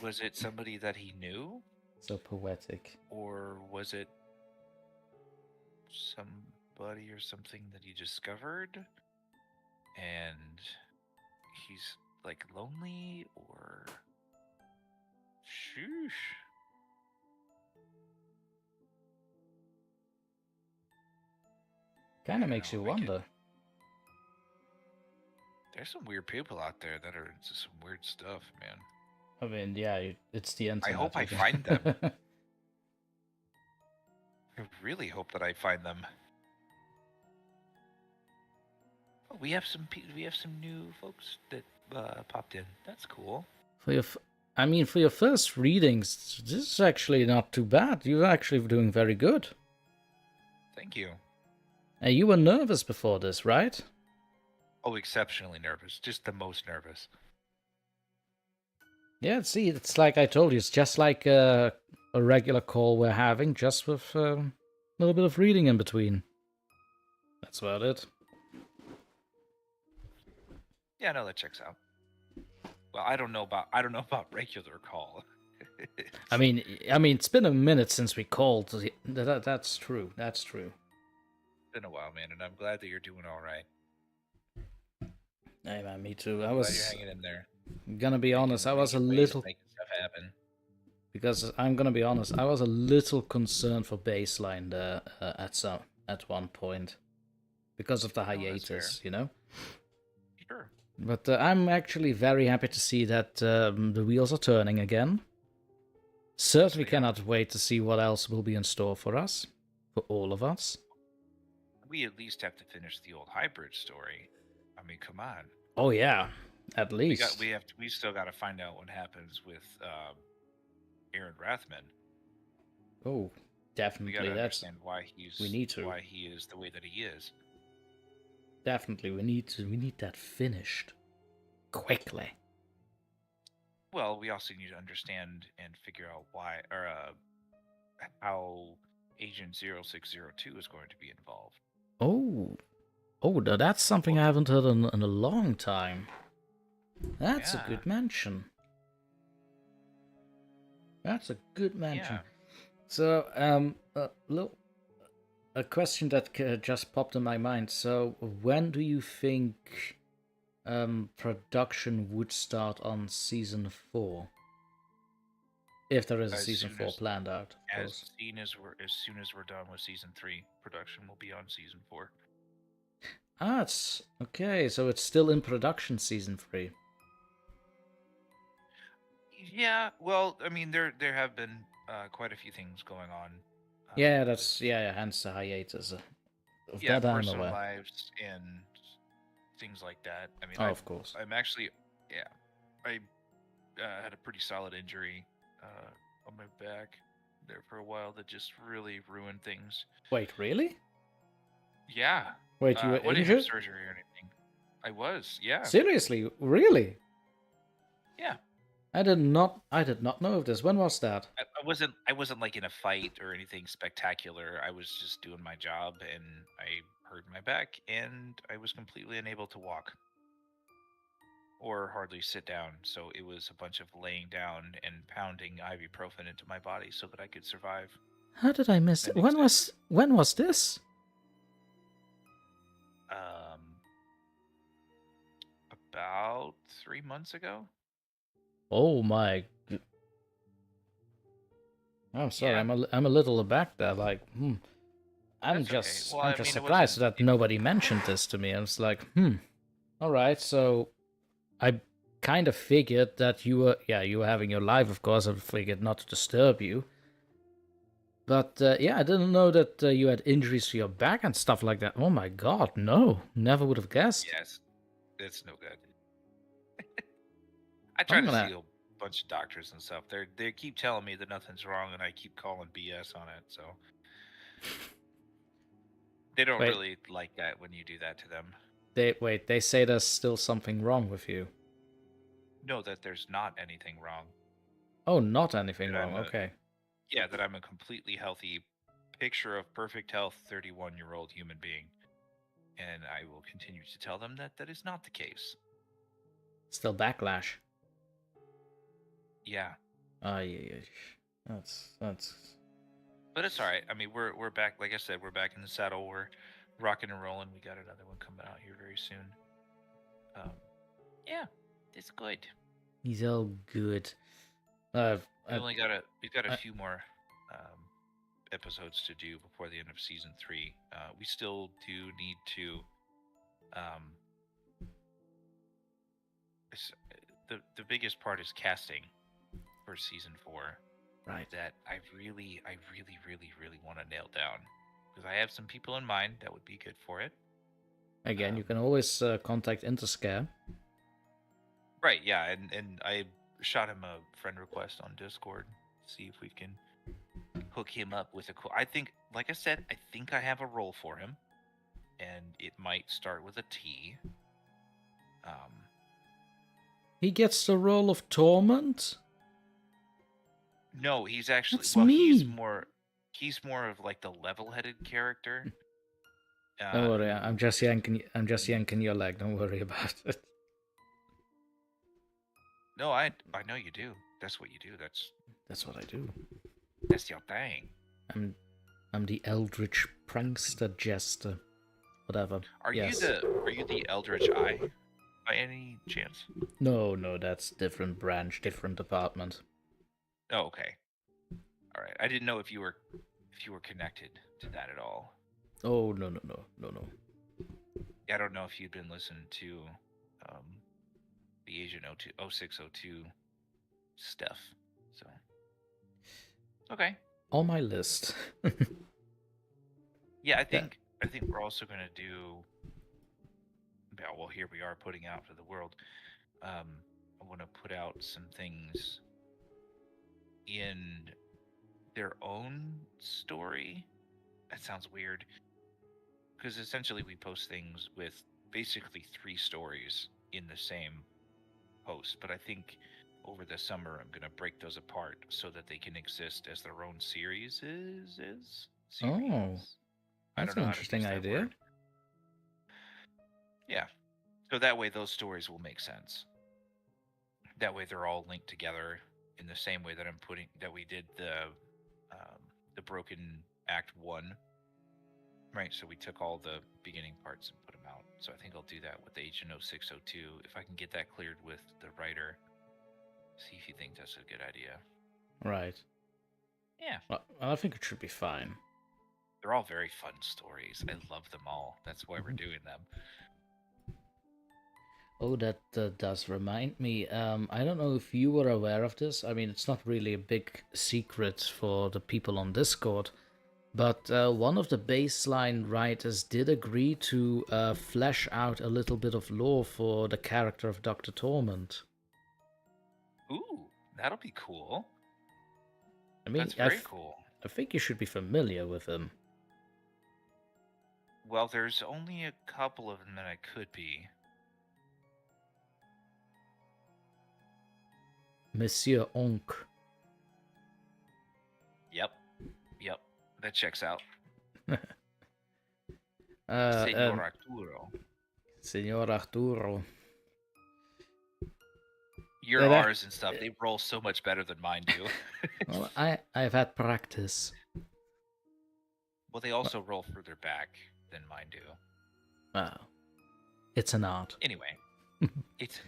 was it somebody that he knew? So poetic. Or was it somebody or something that he discovered? And he's like lonely, or shoosh. Kind of makes you wonder. There's some weird people out there that are into some weird stuff, man. I mean, yeah, it's the internet. I hope I find them. I really hope that I find them. Oh, we have some new folks that popped in. That's cool. For your first readings, this is actually not too bad. You're actually doing very good. Thank you. You were nervous before this, right? Oh, exceptionally nervous. Just the most nervous. Yeah, see, it's like I told you. It's just like a regular call we're having, just with a little bit of reading in between. That's about it. Yeah, no, that checks out. Well, I don't know about regular call. I mean, it's been a minute since we called. That's true. That's true. It's been a while, man, and I'm glad that you're doing all right. Hey, man, me too. Glad you're hanging in there. Gonna be honest, I was a little... Making stuff happen. Because I'm gonna be honest, I was a little concerned for baseline there at one point. Because of the hiatus, you know? Sure. But I'm actually very happy to see that the wheels are turning again. Certainly cannot wait to see what else will be in store for us. For all of us. We at least have to finish the old hybrid story. I mean, come on. Oh yeah, at least. We still got to find out what happens with Aaron Rathman. Oh, definitely. We got to understand why he is the way that he is. Definitely, we need that finished quickly. Well, we also need to understand and figure out why, or how Agent 0602 is going to be involved. Oh, that's something I haven't heard in a long time. That's a good mention. That's a good mention. Yeah. So, a question that just popped in my mind. So, when do you think production would start on season 4? If there is a season 4 planned out, of course. As soon as we're done with season 3, production will be on season 4. Ah, it's okay. So it's still in production, season 3. Yeah, well, I mean, there have been quite a few things going on. Yeah, hence the hiatus. Of that personal lives and things like that. I mean, of course. I'm actually, I had a pretty solid injury on my back there for a while that just really ruined things. Wait, really? Yeah. Wait, you were injured? I didn't have surgery or anything. I was, yeah. Seriously, really? Yeah. I did not know of this. When was that? I wasn't like in a fight or anything spectacular. I was just doing my job, and I hurt my back, and I was completely unable to walk or hardly sit down. So it was a bunch of laying down and pounding ibuprofen into my body so that I could survive. How did I miss it? When was this? About 3 months ago. Oh my! I'm sorry, Yeah. I'm a little aback there. Like, I'm That's just okay. Well, I'm just surprised that nobody mentioned this to me. I was like, all right. So I kind of figured that you were having your life. Of course, I figured not to disturb you. But I didn't know that you had injuries to your back and stuff like that. Oh my God, no, never would have guessed. Yes, it's no good. I try to see a bunch of doctors and stuff. They keep telling me that nothing's wrong, and I keep calling BS on it. So they don't really like that when you do that to them. They say there's still something wrong with you. No, that there's not anything wrong. Oh, not anything wrong. Okay. Yeah, that I'm a completely healthy, picture of perfect health 31-year-old human being. And I will continue to tell them that that is not the case. Still backlash. Yeah. Yeah. That's. But it's all right. I mean, we're back. Like I said, we're back in the saddle. We're rocking and rolling. We got another one coming out here very soon. Yeah, it's good. He's all good. We've got a few more episodes to do before the end of season 3. We still do need to. The biggest part is casting for season 4. Right. That I really want to nail down, because I have some people in mind that would be good for it. Again, you can always contact Interscare. Right, yeah, and I shot him a friend request on Discord, see if we can hook him up with a cool. I think, like I said, I think I have a role for him, and it might start with a T. He gets the role of Torment? No, he's actually That's me. He's more of like the level-headed character. Don't worry, I'm just yanking your leg. Don't worry about it. No, I know you do. That's what you do. That's what I do. That's your thing. I'm the eldritch prankster jester. Whatever. Are you the Eldritch Eye by any chance? No, that's different branch, different department. Oh, okay. All right. I didn't know if you were connected to that at all. Oh, no. Yeah, I don't know if you'd been listening to the Agent 0602 stuff. So okay. On my list. Yeah, I think we're also gonna do. Yeah, well, here we are putting out for the world. I want to put out some things in their own story. That sounds weird, because essentially we post things with basically 3 stories in the same post. But I think over the summer I'm gonna break those apart so that they can exist as their own series. Oh, that's an interesting idea. Yeah, so that way those stories will make sense. That way they're all linked together in the same way that we did the Broken Act 1. Right, so we took all the beginning parts and put them out. So I think I'll do that with Agent 0602 if I can get that cleared with the writer. See if you think that's a good idea. Right. Yeah. Well, I think it should be fine. They're all very fun stories. I love them all. That's why we're doing them. Oh, that does remind me. I don't know if you were aware of this. I mean, it's not really a big secret for the people on Discord, but one of the baseline writers did agree to flesh out a little bit of lore for the character of DrTorment. Ooh, that'll be cool. I mean, that's very cool. I think you should be familiar with him. Well, there's only a couple of them that I could be. Monsieur Onk. Yep. That checks out. Senor Arturo. Senor Arturo. Your R's and stuff, they roll so much better than mine do. Well, I've had practice. Well, they also roll further back than mine do. Oh. It's an art. Anyway, it's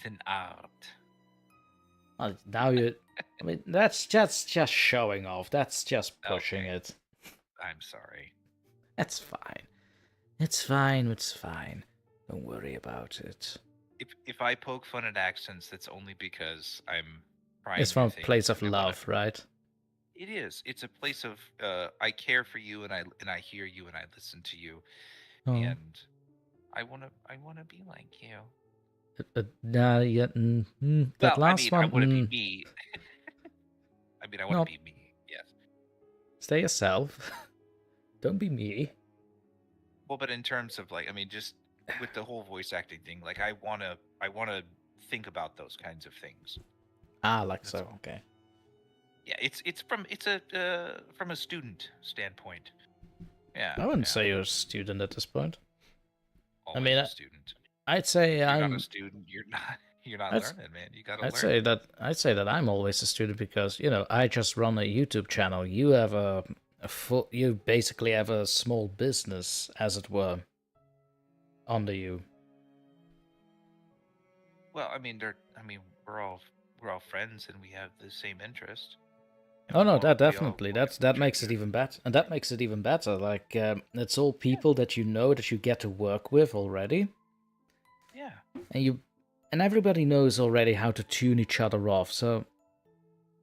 an art. Well, now you... I mean, that's just showing off. That's just pushing it. I'm sorry. That's fine. It's fine. Don't worry about it. If I poke fun at accents, that's only because I'm trying. It's from a place of love, right? It is. It's a place of I care for you, and I hear you, and I listen to you, and I wanna be like you. That last one. I want to be me. I want to be me. Yes. Stay yourself. Don't be me. Well, but in terms of just with the whole voice acting thing, I wanna think about those kinds of things. So. Okay. Yeah, it's from a student standpoint. Yeah. I wouldn't say you're a student at this point. Always a student. I'd say you're not a student. You're not learning, man. You gotta learn. I'd say that I'm always a student because I just run a YouTube channel. You have you basically have a small business, as it were, under you. Well, we're all friends and we have the same interest. Oh no, that We all definitely. want That makes it contribute. even better, and that makes it even better. Like it's all people that you know that you get to work with already, Yeah. and everybody knows already how to tune each other off. So,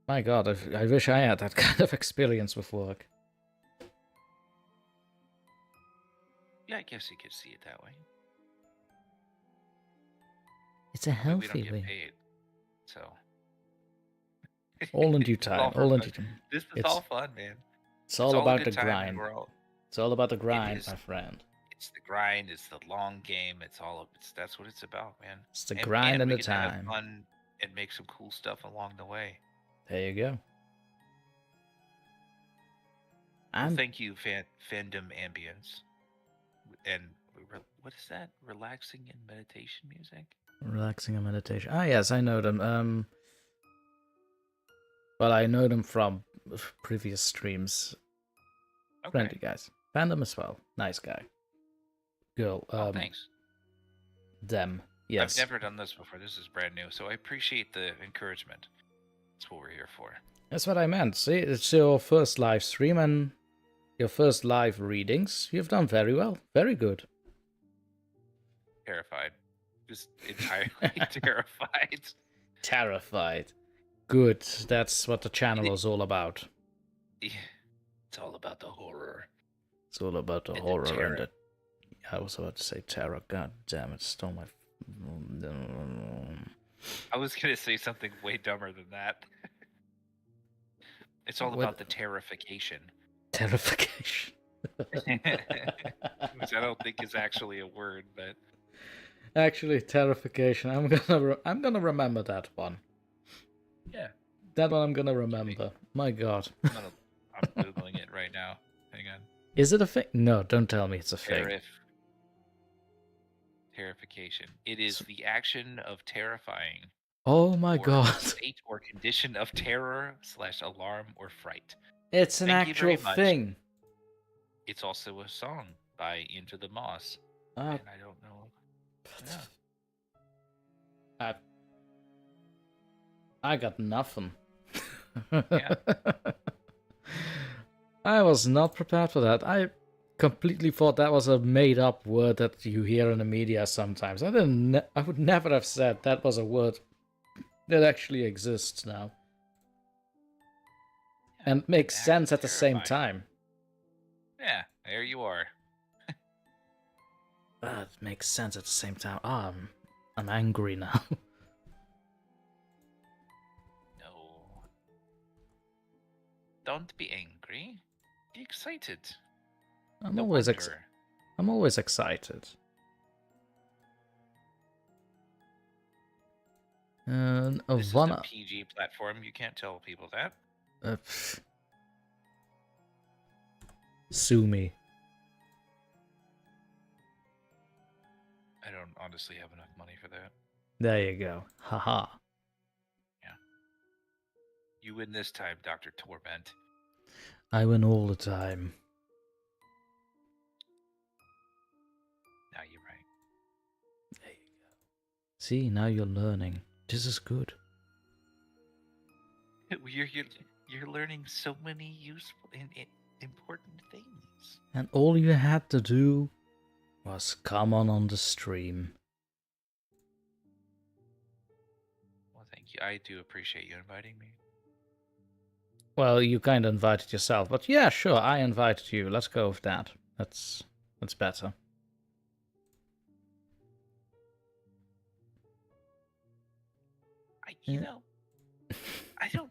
my God, I wish I had that kind of experience with work. Yeah, I guess you could see it that way. It's a I mean, we healthy don't get way. paid, so All in due It's all time. for All in fun. due time. This is It's all fun, man. it's It's all all a about good the time, and grind. we're all. It's all about the It grind, is. my friend. It's the grind. It's the long game. It's all. That's what it's about, man. It's the And grind and we the get to have time. fun and make some cool stuff along the way. There you go. Well, And thank you, fandom ambience, and what is that? Relaxing and meditation music. relaxing and meditation. Ah, yes, I know them. Well, I know them from previous streams. Okay. Friendly guys. Fandom as well. Nice guy. Girl. Oh, thanks. Them. Yes. I've never done this before. This is brand new, so I appreciate the encouragement. That's what we're here for. That's what I meant. See, it's your first live stream and your first live readings. You've done very well. Very good. Terrified. Just entirely terrified. Terrified. Good. That's what the channel is all about. It's all about the horror. It's all about the And the horror terror. and the... I was about to say terror. God damn it. Stole my... I was gonna say something way dumber than that. It's all What- about the terrification. Terrification. Which I don't think is actually a word, but Actually, terrification. I'm gonna remember that one. yeah. That one I'm gonna remember. My God. I'm googling it right now. Hang on. Is it a thing? No, don't tell me it's a thing. Terrification. It is the action of terrifying. Oh my or God. State or condition of terror / alarm or fright. It's an Thank you very actual much. thing. It's also a song by Into the Moss. Ah, And I don't know. Yeah. I got nothing. Yeah. I was not prepared for that. I completely thought that was a made-up word that you hear in the media sometimes. I would never have said that was a word that actually exists now. And makes Act sense at the same terrifying. time. Yeah, there you are. It makes sense at the same time. I'm angry now. No. Don't be angry. Be excited. I'm No always wonder. I'm always excited. This is one a PG platform. You can't tell people that. Sue me. I don't honestly have enough money for that. There you go. Haha. You win this time, DrTorment. I win all the time. Now you're right. There you go. See, now you're learning. This is good. You're learning so many useful and important things. And all you had to do was come on the stream. Well, thank you. I do appreciate you inviting me. Well, you kind of invited yourself, but yeah, sure, I invited you. Let's go with that. That's better. You know, I don't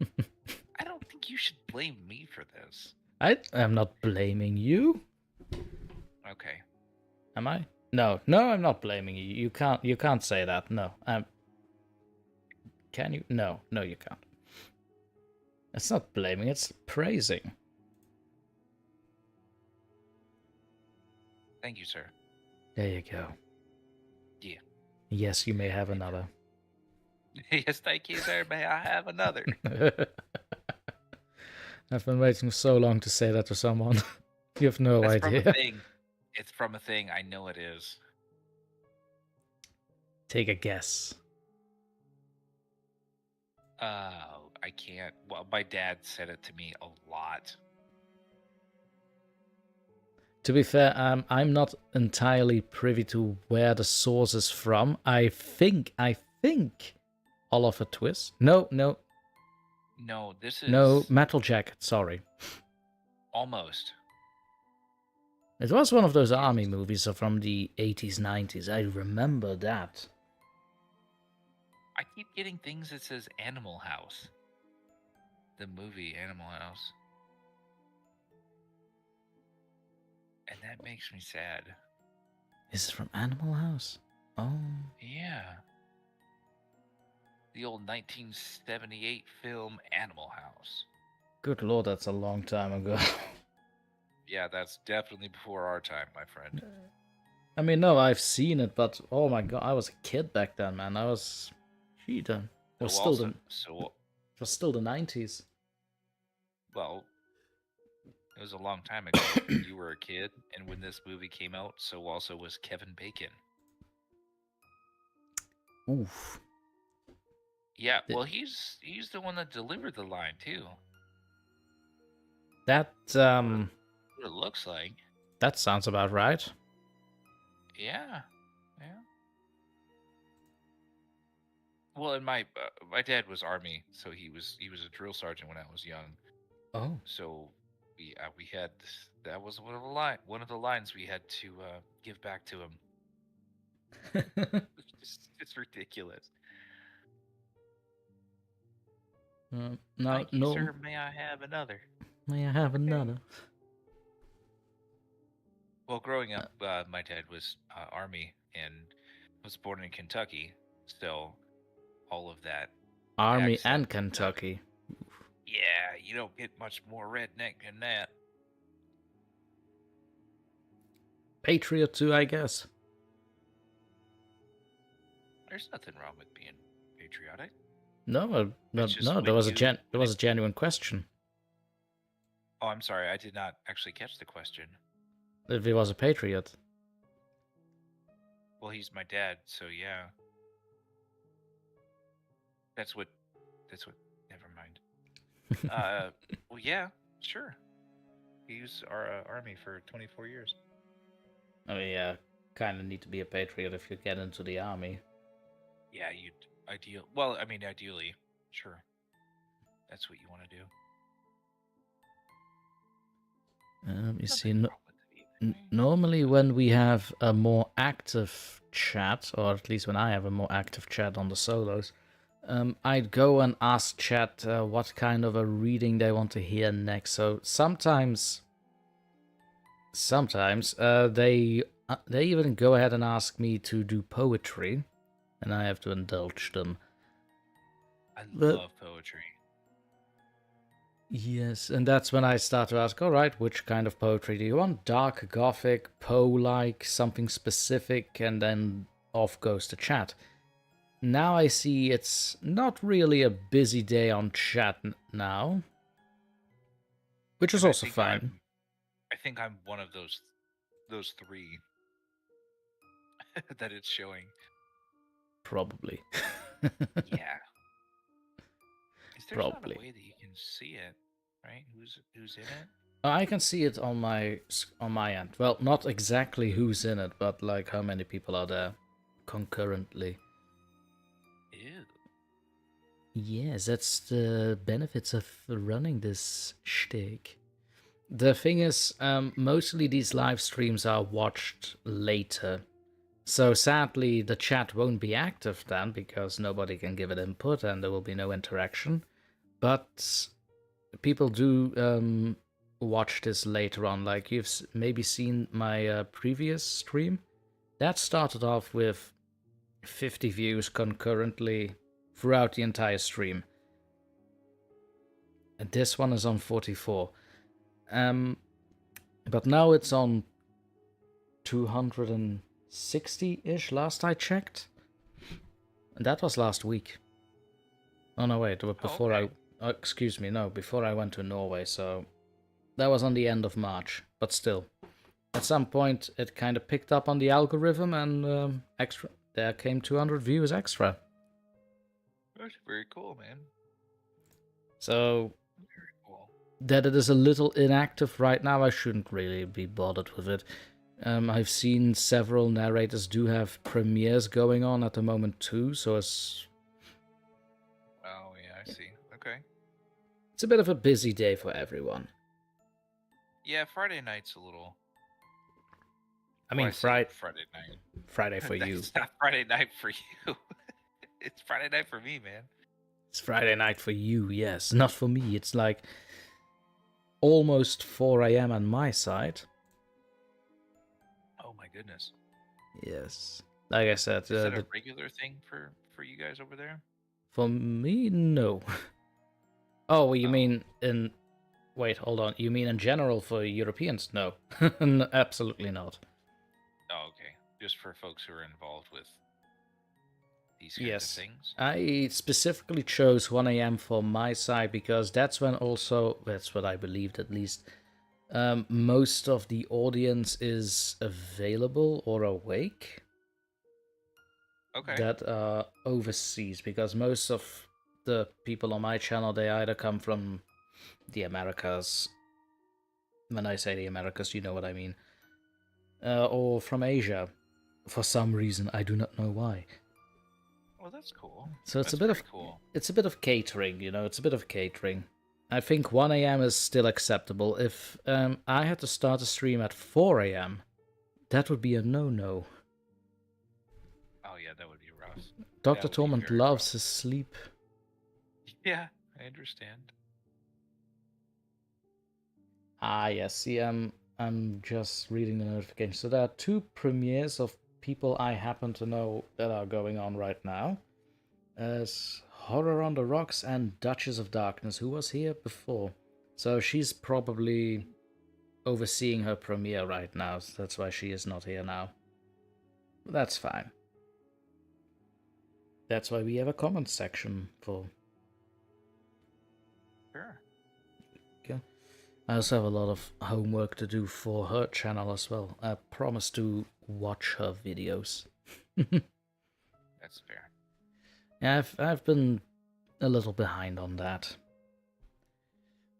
think you should blame me for this. I am not blaming you. Okay. Am I? No, I'm not blaming you. You can't say that. No. Can you? No, you can't. It's not blaming, it's praising. Thank you, sir. There you go. Yeah. Yes, you may have another. Yes, thank you, sir. May I have another? I've been waiting so long to say that to someone. You have no That's idea. from a thing. It's from a thing. I know it is. Take a guess. I can't. Well, my dad said it to me a lot. To be fair, I'm not entirely privy to where the source is from. I think Oliver Twist. No, This is no, Metal Jacket. Sorry, almost. it was one of those army movies from the 80s, 90s. I remember that. I keep getting things that says Animal House. The movie Animal House. And that makes me sad. Is it from Animal House? Oh. Yeah. The old 1978 film Animal House. Good lord, that's a long time ago. Yeah, that's definitely before our time, my friend. I mean, no, I've seen it, but oh my god, I was a kid back then, man. I was... It was still the 90s. Well, it was a long time ago. You were a kid, and when this movie came out, so also was Kevin Bacon. Oof. Yeah, well, he's the one that delivered the line too. That What it looks like. that sounds about right. Yeah. Well, and my dad was Army, so he was a drill sergeant when I was young. Oh. So we had that was one of the lines we had to give back to him. It's ridiculous. No, Thank you, no. sir. May I have another? May I have another? Well, growing up, my dad was Army and was born in Kentucky, so all of that. Army accent and Kentucky. Yeah, you don't get much more redneck than that. Patriot too, I guess. There's nothing wrong with being patriotic. No, there was a genuine question. Oh, I'm sorry, I did not actually catch the question. If he was a patriot. Well, he's my dad, so yeah. That's what. Never mind. Well, yeah, sure. He was our Army for 24 years. I mean, yeah, kind of need to be a patriot if you get into the army. Yeah, ideally, sure. That's what you want to do. You see, normally when we have a more active chat, or at least when I have a more active chat on the solos, I'd go and ask chat what kind of a reading they want to hear next. So sometimes they even go ahead and ask me to do poetry, and I have to indulge them. I love poetry. Yes, and that's when I start to ask, all right, which kind of poetry do you want? Dark, gothic, Poe-like, something specific, and then off goes the chat. Now I see it's not really a busy day on chat now, which is also fine. I think I'm one of those three that it's showing. Probably. Yeah. Is there not a way that you can see it, right? Who's in it? I can see it on my end. Well, not exactly who's in it, but like how many people are there concurrently. Ew. Yes, that's the benefits of running this shtick. The thing is, mostly these live streams are watched later. So sadly, the chat won't be active then, because nobody can give it input and there will be no interaction. But people do watch this later on. Like, you've maybe seen my previous stream. That started off with 50 views concurrently throughout the entire stream. And this one is on 44. But now it's on 260-ish last I checked. And that was last week. Oh no, wait, before before I went to Norway, so that was on the end of March. But still, at some point it kind of picked up on the algorithm and there came 200 views extra. That's very cool, man. So Very cool. that it is a little inactive right now, I shouldn't really be bothered with it. I've seen several narrators do have premieres going on at the moment too, so it's Oh yeah, I see. Okay. a bit of a busy day for everyone. Yeah, Friday night's a little. I well, mean, say Friday night. Friday for you. It's not Friday night for you. It's Friday night for me, man. It's Friday night for you, yes. Not for me. It's like almost 4 a.m. on my side. Oh my goodness. Yes. Like I said, Is that a regular thing for you guys over there? for me, no. Oh, you Oh. mean in... Wait, hold on. You mean in general for Europeans? No. Absolutely not. Oh, okay. Just for folks who are involved with these kinds Yes. of things. I specifically chose 1 a.m. for my side because that's when also, that's what I believed at least, most of the audience is available or awake. Okay. That are overseas, because most of the people on my channel, they either come from the Americas. When I say the Americas, you know what I mean. Or from Asia. For some reason, I do not know why. Well, that's cool. So it's That's a bit very of cool. it's a bit of catering, you know. It's a bit of catering. I think 1 a.m. is still acceptable. If I had to start a stream at 4 a.m., that would be a no-no. Oh yeah, that would be rough. Dr. would be Torment very loves rough. his sleep. Yeah, I understand. Ah, yes. See, I'm just reading the notification. So there are 2 premieres of people I happen to know that are going on right now. As Horror on the Rocks and Duchess of Darkness, who was here before. So she's probably overseeing her premiere right now. So that's why she is not here now. But that's fine. That's why we have a comment section for. Sure. Okay. I also have a lot of homework to do for her channel as well. I promise to watch her videos. That's fair. Yeah, I've been a little behind on that.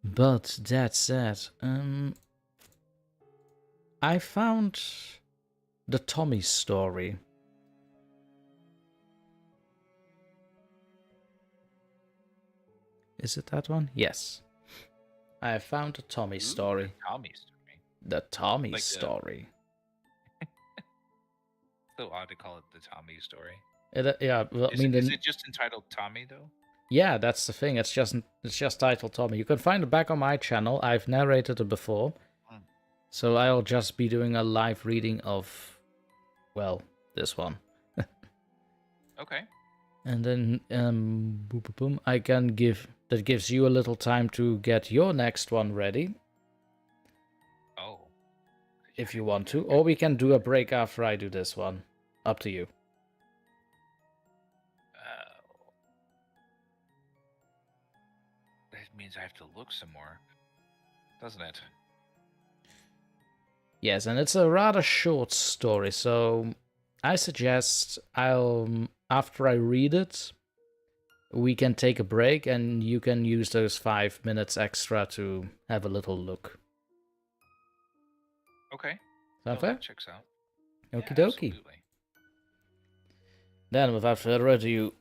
But that said, I found the Tommy story. Is it that one? Yes. I found the Tommy story. Tommy story. The Tommy Like the- story. So odd to call it the Tommy story. Yeah, well, Is, I mean, is it just entitled Tommy though? yeah, that's the thing. It's just titled Tommy. You can find it back on my channel. I've narrated it before, so I'll just be doing a live reading of, well, this one. Okay. And then boom, boom, boom, I can give that gives you a little time to get your next one ready Oh. if you want to, or we can do a break after I do this one. Up to you. That means I have to look some more, doesn't it? Yes, and it's a rather short story, so I suggest after I read it, we can take a break and you can use those 5 minutes extra to have a little look. Okay. Sound No, fair? that checks out. Okie Yeah, dokie. absolutely. Then, without further ado,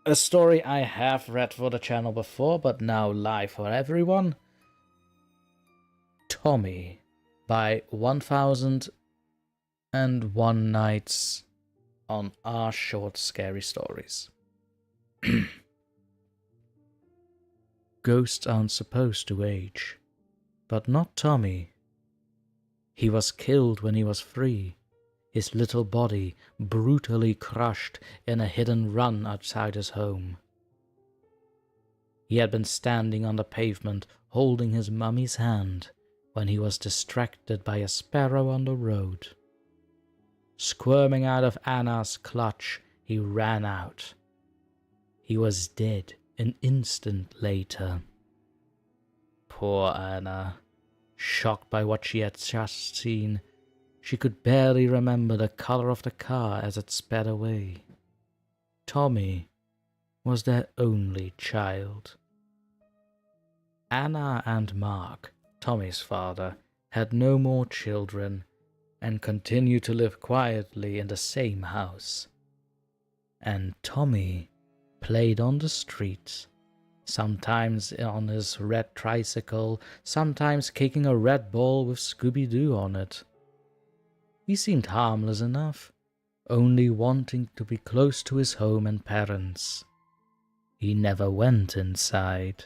a story I have read for the channel before, but now live for everyone. Tommy by 1001 Nights on Our Short Scary Stories. Ghosts aren't supposed to age, but not Tommy. He was killed when he was free, his little body brutally crushed in a hidden run outside his home. He had been standing on the pavement holding his mummy's hand when he was distracted by a sparrow on the road. Squirming out of Anna's clutch, he ran out. He was dead an instant later. Poor Anna, shocked by what she had just seen, she could barely remember the color of the car as it sped away. Tommy was their only child. Anna and Mark, Tommy's father, had no more children and continued to live quietly in the same house. And Tommy played on the streets, sometimes on his red tricycle, sometimes kicking a red ball with Scooby-Doo on it. He seemed harmless enough, only wanting to be close to his home and parents. He never went inside.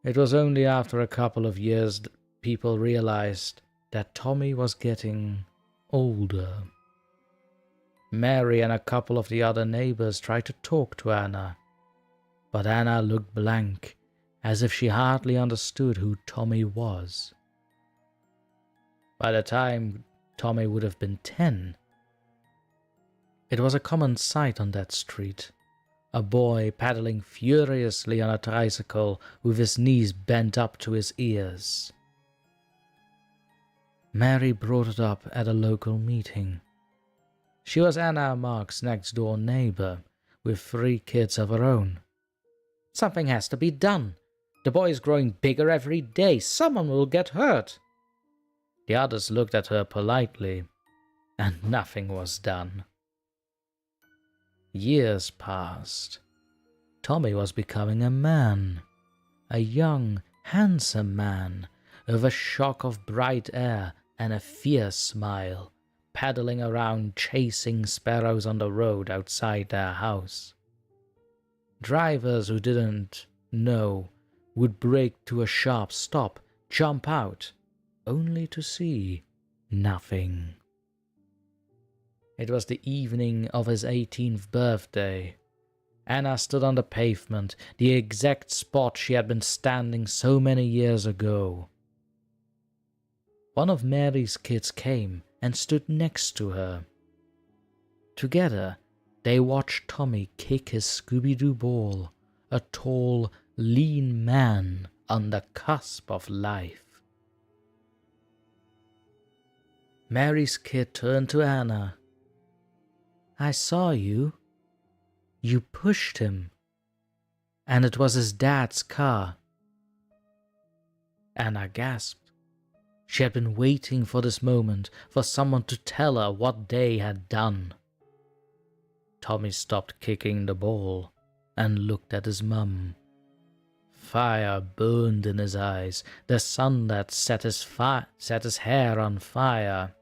It was only after a couple of years that people realized that Tommy was getting older. Mary and a couple of the other neighbors tried to talk to Anna, but Anna looked blank, as if she hardly understood who Tommy was. By the time Tommy would have been 10, it was a common sight on that street. A boy paddling furiously on a tricycle with his knees bent up to his ears. Mary brought it up at a local meeting. She was Anna and Mark's next-door neighbor, with 3 kids of her own. Something has to be done. The boy is growing bigger every day. Someone will get hurt. The others looked at her politely, and nothing was done. Years passed. Tommy was becoming a man. A young, handsome man, with a shock of bright air and a fierce smile, paddling around chasing sparrows on the road outside their house. Drivers who didn't know would brake to a sharp stop, jump out, only to see nothing. It was the evening of his 18th birthday. Anna stood on the pavement, the exact spot she had been standing so many years ago. One of Mary's kids came and stood next to her. Together, they watched Tommy kick his Scooby-Doo ball, a tall, lean man on the cusp of life. Mary's kid turned to Anna. "I saw you. You pushed him. And it was his dad's car." Anna gasped. She had been waiting for this moment, for someone to tell her what they had done. Tommy stopped kicking the ball and looked at his mum. Fire burned in his eyes, the sun that set his hair on fire.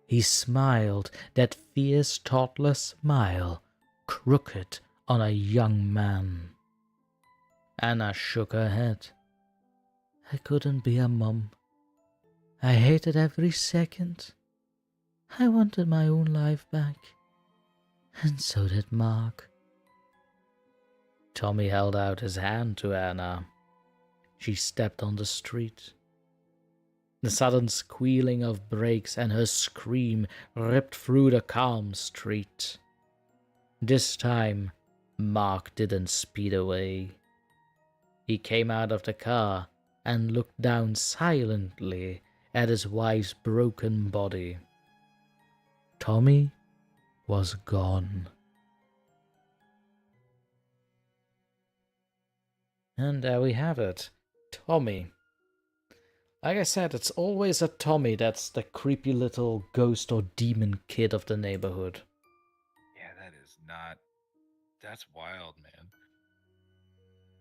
He smiled, that fierce toddler smile, crooked on a young man. Anna shook her head. "I couldn't be a mum. I hated every second. I wanted my own life back. And so did Mark." Tommy held out his hand to Anna. She stepped on the street. The sudden squealing of brakes and her scream ripped through the calm street. This time, Mark didn't speed away. He came out of the car and looked down silently at his wife's broken body. Tommy was gone. And there we have it. Tommy. Like I said, it's always a Tommy that's the creepy little ghost or demon kid of the neighborhood. Yeah, that's wild, man.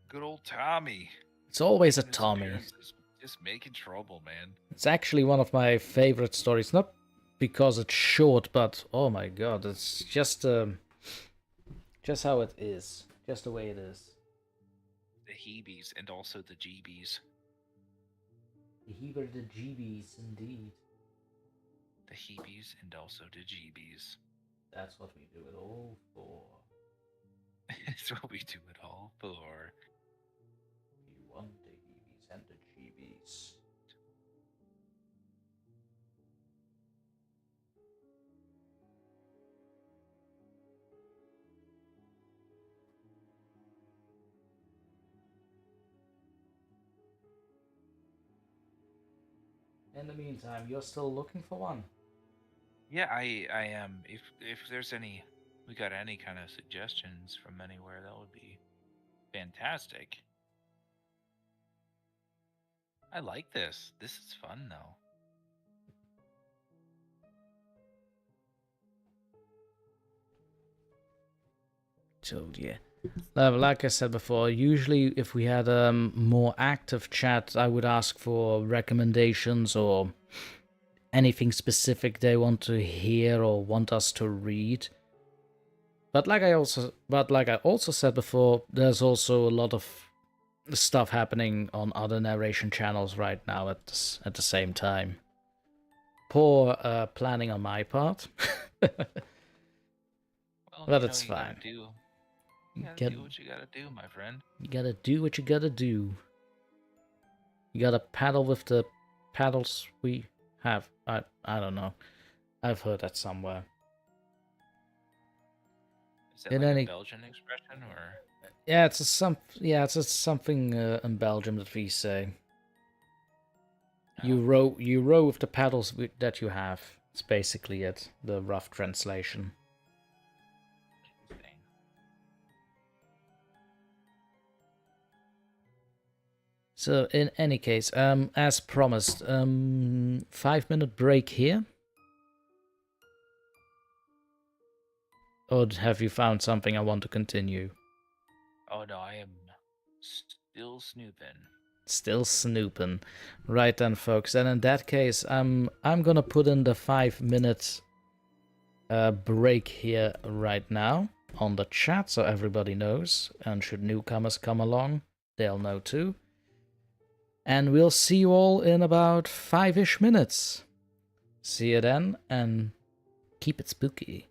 Good old Tommy. It's always a Goodness Tommy. gracious, just making trouble, man. It's actually one of my favorite stories, not because it's short, but oh my god, it's just how it is, just the way it is. The heebies and also the jeebies. The heebie-jeebies, indeed. The heebies and also the jeebies. That's what we do it all for. That's what we do it all for. We want the heebies and the jeebies. In the meantime, you're still looking for one? Yeah, I am. If there's any, we got any kind of suggestions from anywhere, that would be fantastic. I like this. This is fun, though. Told you. Like I said before, usually if we had a more active chat, I would ask for recommendations or anything specific they want to hear or want us to read. But like I also said before, there's also a lot of stuff happening on other narration channels right now at the same time. Poor planning on my part. Well, But it's fine. You gotta do what you gotta do, my friend. You gotta do what you gotta do. You gotta paddle with the paddles we have. I don't know. I've heard that somewhere. Is that like a Belgian expression, or? Yeah, it's something in Belgium that we say. You row with the paddles that you have. It's basically it. The rough translation. So in any case, as promised, 5-minute break here. Or have you found something I want to continue? Oh no, I am still snooping. Still snooping. Right then, folks. And in that case, I'm gonna put in the 5-minute break here right now on the chat so everybody knows. And should newcomers come along, they'll know too. And we'll see you all in about 5-ish minutes. See you then, and keep it spooky.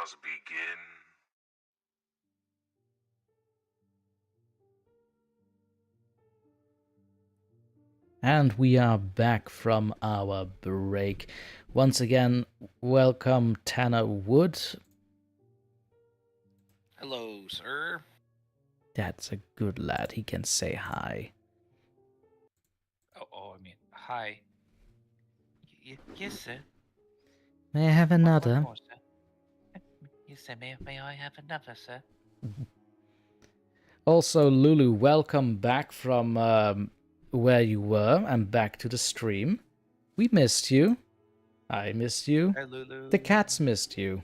us begin? And we are back from our break. Once again, welcome Tanner Wood. Hello, sir. That's a good lad. He can say hi. I mean, hi. Yes, sir. May I have another? One more, sir. Yes, sir. May I have another, sir? Also, Lulu, welcome back from where you were and back to the stream. We missed you. I missed you. Hi, Lulu. The cats missed you.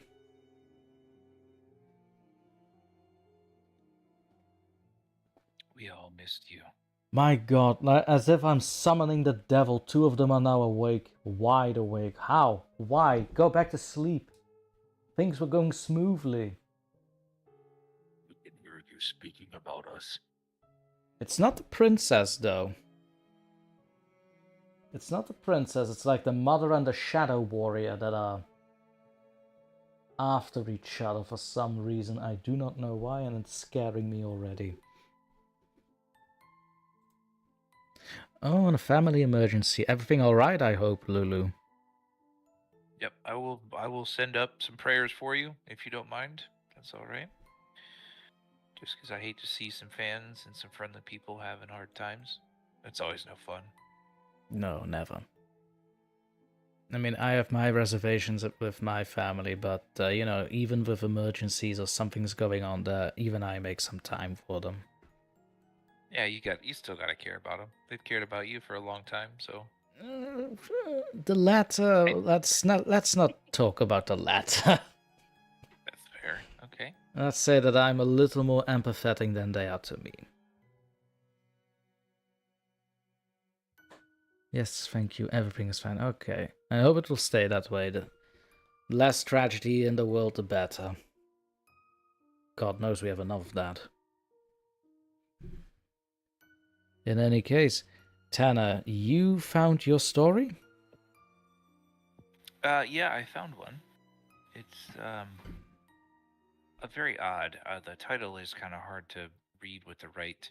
We all missed you. My god, as if I'm summoning the devil. 2 of them are now awake. Wide awake. How? Why? Go back to sleep. Things were going smoothly. We can hear you speaking about us. It's not the princess, though. It's not the princess, it's like the mother and the shadow warrior that are after each other for some reason. I do not know why, and it's scaring me already. Oh, and a family emergency. Everything alright, I hope, Lulu? Yep, I will send up some prayers for you, if you don't mind. That's alright. Just because I hate to see some fans and some friendly people having hard times. It's always no fun. No, never. I mean, I have my reservations with my family, but, you know, even with emergencies or something's going on there, even I make some time for them. Yeah, you still gotta care about them. They've cared about you for a long time, so. The latter, let's not talk about the latter. That's fair. Okay. Let's say that I'm a little more empathetic than they are to me. Yes, thank you. Everything is fine. Okay. I hope it will stay that way. The less tragedy in the world, the better. God knows we have enough of that. In any case, Tanner, you found your story? Yeah, I found one. It's a very odd. The title is kind of hard to read with the right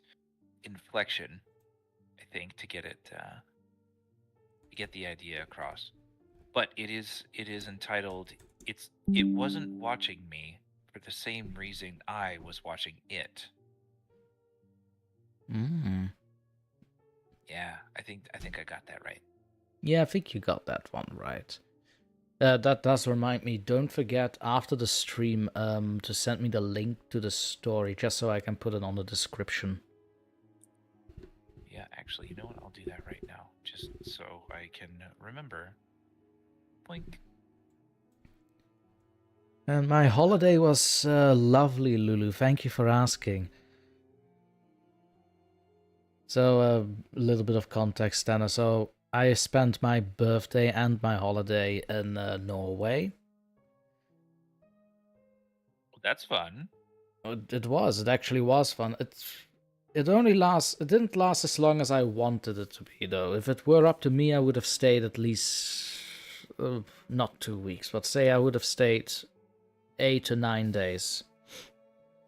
inflection, I think, to get it to get the idea across. But it is entitled It Wasn't Watching Me for the Same Reason I Was Watching It. Yeah, I think I got that right. Yeah, I think you got that one right. That does remind me, don't forget after the stream to send me the link to the story, just so I can put it on the description. Yeah, actually, you know what? I'll do that right now, just so I can remember. Blink. And my holiday was lovely, Lulu. Thank you for asking. So, a little bit of context, Anna. So, I spent my birthday and my holiday in Norway. Well, that's fun. It was. It actually was fun. It didn't last as long as I wanted it to be, though. If it were up to me, I would have stayed at least not 2 weeks, but say I would have stayed 8 to 9 days.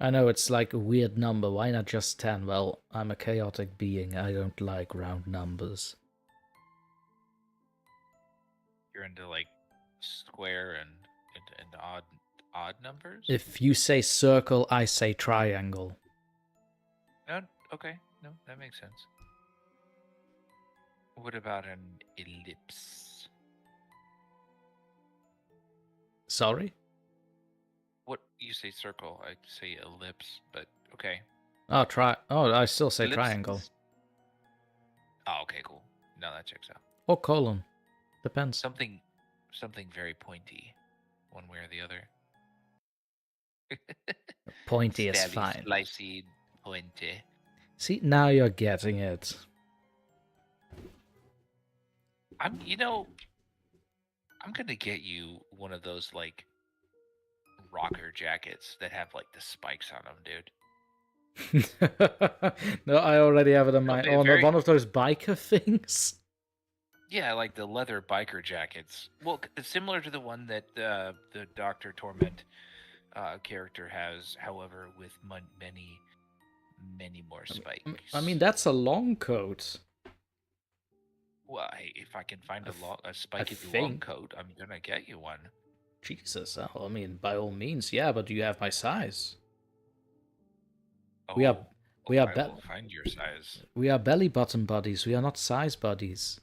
I know it's like a weird number. Why not just 10? Well, I'm a chaotic being. I don't like round numbers. You're into like square and odd numbers? If you say circle, I say triangle. No, okay. No, that makes sense. What about an ellipse? Sorry? What you say circle, I say ellipse, but okay. Oh, I still say Ellipses. triangle. Oh, okay, cool. No, that checks out. Or colon. Depends. Something very pointy, one way or the other. Pointy is Stabby, fine. Slicey, pointy. See, now you're getting it. I'm gonna get you one of those like rocker jackets that have like the spikes on them, dude. No, I already have it on my Okay, one of those biker things. Yeah, like the leather biker jackets. Well, similar to the one that the DrTorment character has, however, with many, many more spikes. I mean, that's a long coat. Well, hey, if I can find a spiky long think. coat, I'm gonna get you one. Jesus, I mean, by all means, yeah, but do you have my size? Oh, We are I will find your size. We are belly button buddies. We are not size buddies.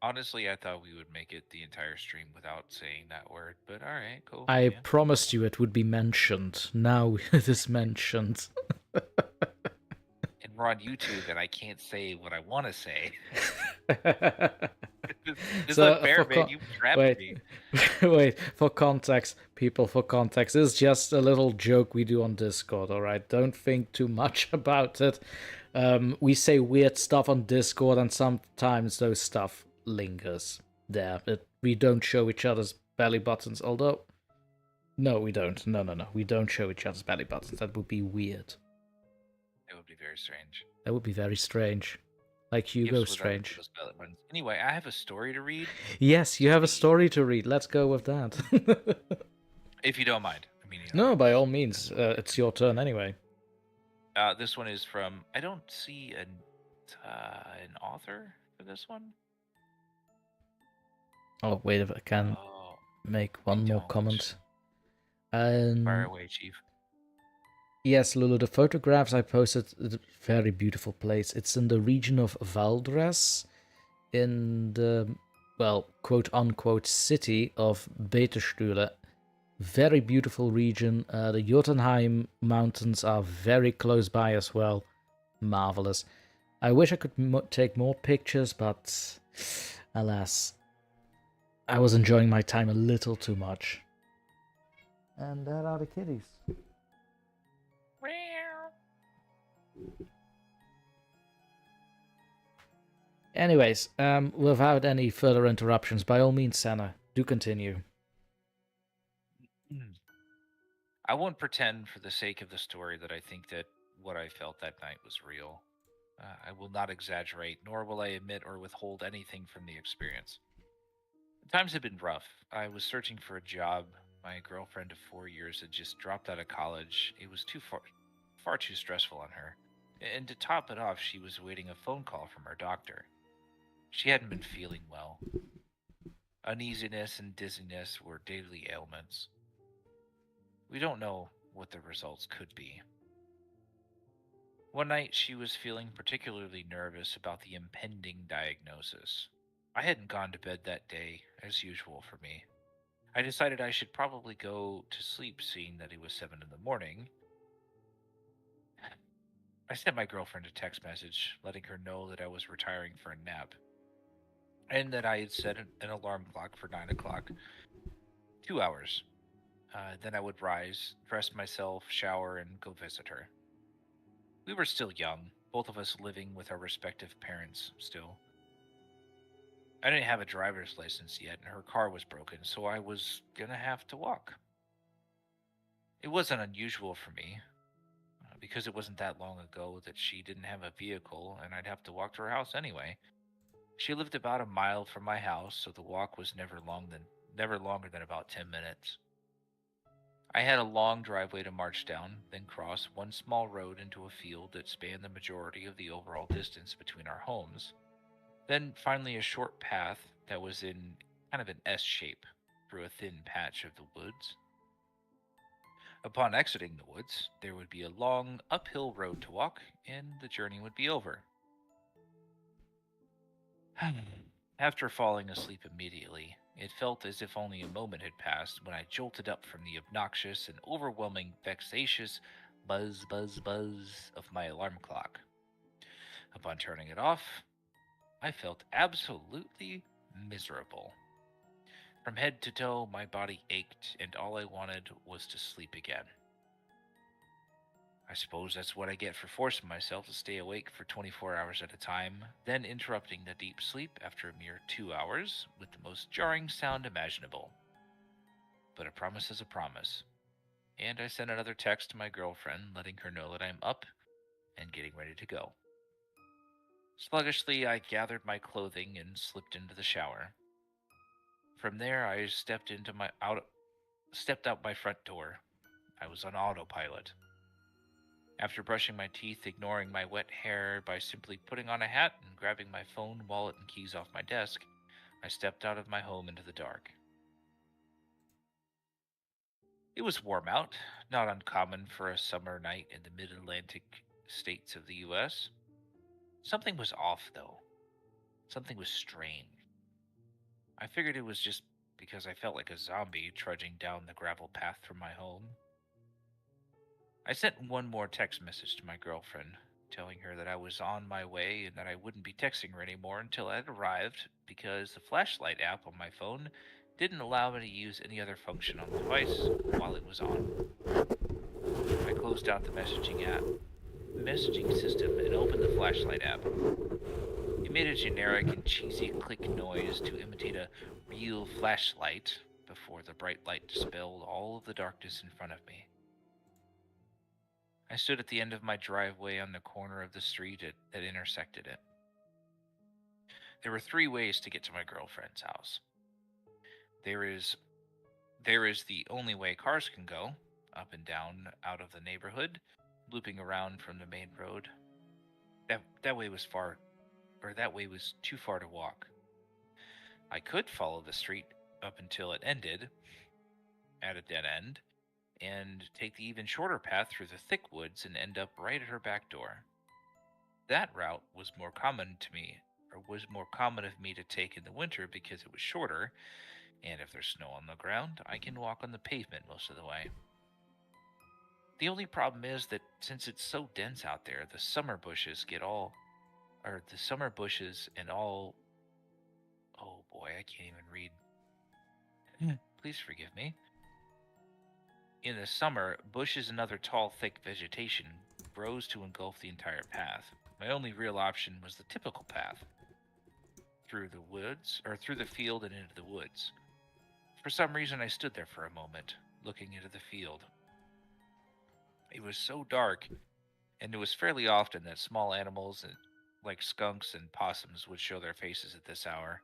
Honestly, I thought we would make it the entire stream without saying that word, but all right, cool. I yeah. promised you it would be mentioned. Now it is mentioned. And we're on YouTube, and I can't say what I want to say. This So, is fair, man. You trapped me. Wait, for context, people, for context, this is just a little joke we do on Discord, alright? Don't think too much about it. We say weird stuff on Discord, and sometimes those stuff lingers there. We don't show each other's belly buttons, although... No, we don't. No. We don't show each other's belly buttons. That would be weird. It would be very strange. That would be very strange. Like Hugo Strange. Anyway, I have a story to read. Yes, you have a story to read. Let's go with that. If you don't mind. I mean, no, by all means. It's your turn anyway. This one is from... I don't see an author for this one. Oh, wait, if I can make one more comment. Fire away, Chief. Yes, Lulu, the photographs I posted, a very beautiful place. It's in the region of Valdres, in the, well, quote-unquote city of Beterstühle. Very beautiful region. The Jotunheim Mountains are very close by as well. Marvelous. I wish I could take more pictures, but alas, I was enjoying my time a little too much. And there are the kitties. Anyways, without any further interruptions, by all means, Senna, do continue. I won't pretend for the sake of the story that I think that what I felt that night was real. I will not exaggerate, nor will I omit or withhold anything from the experience. The times had been rough. I was searching for a job. My girlfriend of 4 years had just dropped out of college. It was far too stressful on her. And to top it off, she was awaiting a phone call from her doctor. She hadn't been feeling well. Uneasiness and dizziness were daily ailments. We don't know what the results could be. One night, she was feeling particularly nervous about the impending diagnosis. I hadn't gone to bed that day, as usual for me. I decided I should probably go to sleep, seeing that it was 7 in the morning. I sent my girlfriend a text message, letting her know that I was retiring for a nap, and that I had set an alarm clock for 9 o'clock. 2 hours. Then I would rise, dress myself, shower, and go visit her. We were still young, both of us living with our respective parents still. I didn't have a driver's license yet, and her car was broken, so I was gonna have to walk. It wasn't unusual for me, because it wasn't that long ago that she didn't have a vehicle, and I'd have to walk to her house anyway. She lived about a mile from my house, so the walk was never longer than about 10 minutes. I had a long driveway to march down, then cross one small road into a field that spanned the majority of the overall distance between our homes. Then finally a short path that was in kind of an S shape through a thin patch of the woods. Upon exiting the woods, there would be a long uphill road to walk, and the journey would be over. After falling asleep immediately, it felt as if only a moment had passed when I jolted up from the obnoxious and overwhelming vexatious buzz, buzz, buzz of my alarm clock. Upon turning it off, I felt absolutely miserable. From head to toe, my body ached, and all I wanted was to sleep again. I suppose that's what I get for forcing myself to stay awake for 24 hours at a time, then interrupting the deep sleep after a mere 2 hours with the most jarring sound imaginable. But a promise is a promise, and I sent another text to my girlfriend letting her know that I'm up and getting ready to go. Sluggishly, I gathered my clothing and slipped into the shower. From there, I stepped out my front door. I was on autopilot. After brushing my teeth, ignoring my wet hair by simply putting on a hat and grabbing my phone, wallet, and keys off my desk, I stepped out of my home into the dark. It was warm out, not uncommon for a summer night in the mid-Atlantic states of the US. Something was off, though. Something was strange. I figured it was just because I felt like a zombie trudging down the gravel path from my home. I sent one more text message to my girlfriend, telling her that I was on my way and that I wouldn't be texting her anymore until I had arrived because the flashlight app on my phone didn't allow me to use any other function on the device while it was on. I closed out the messaging system and opened the flashlight app. It made a generic and cheesy click noise to imitate a real flashlight before the bright light dispelled all of the darkness in front of me. I stood at the end of my driveway on the corner of the street that intersected it. There were 3 ways to get to my girlfriend's house. There is the only way cars can go, up and down out of the neighborhood, looping around from the main road. That way was too far to walk. I could follow the street up until it ended at a dead end, and take the even shorter path through the thick woods and end up right at her back door. That route was more common of me to take in the winter because it was shorter, and if there's snow on the ground, I can walk on the pavement most of the way. The only problem is that since it's so dense out there, the summer bushes and all. Oh boy, I can't even read. Please forgive me. In the summer, bushes and other tall, thick vegetation grows to engulf the entire path. My only real option was the typical path, through the field and into the woods. For some reason, I stood there for a moment, looking into the field. It was so dark, and it was fairly often that small animals like skunks and possums would show their faces at this hour.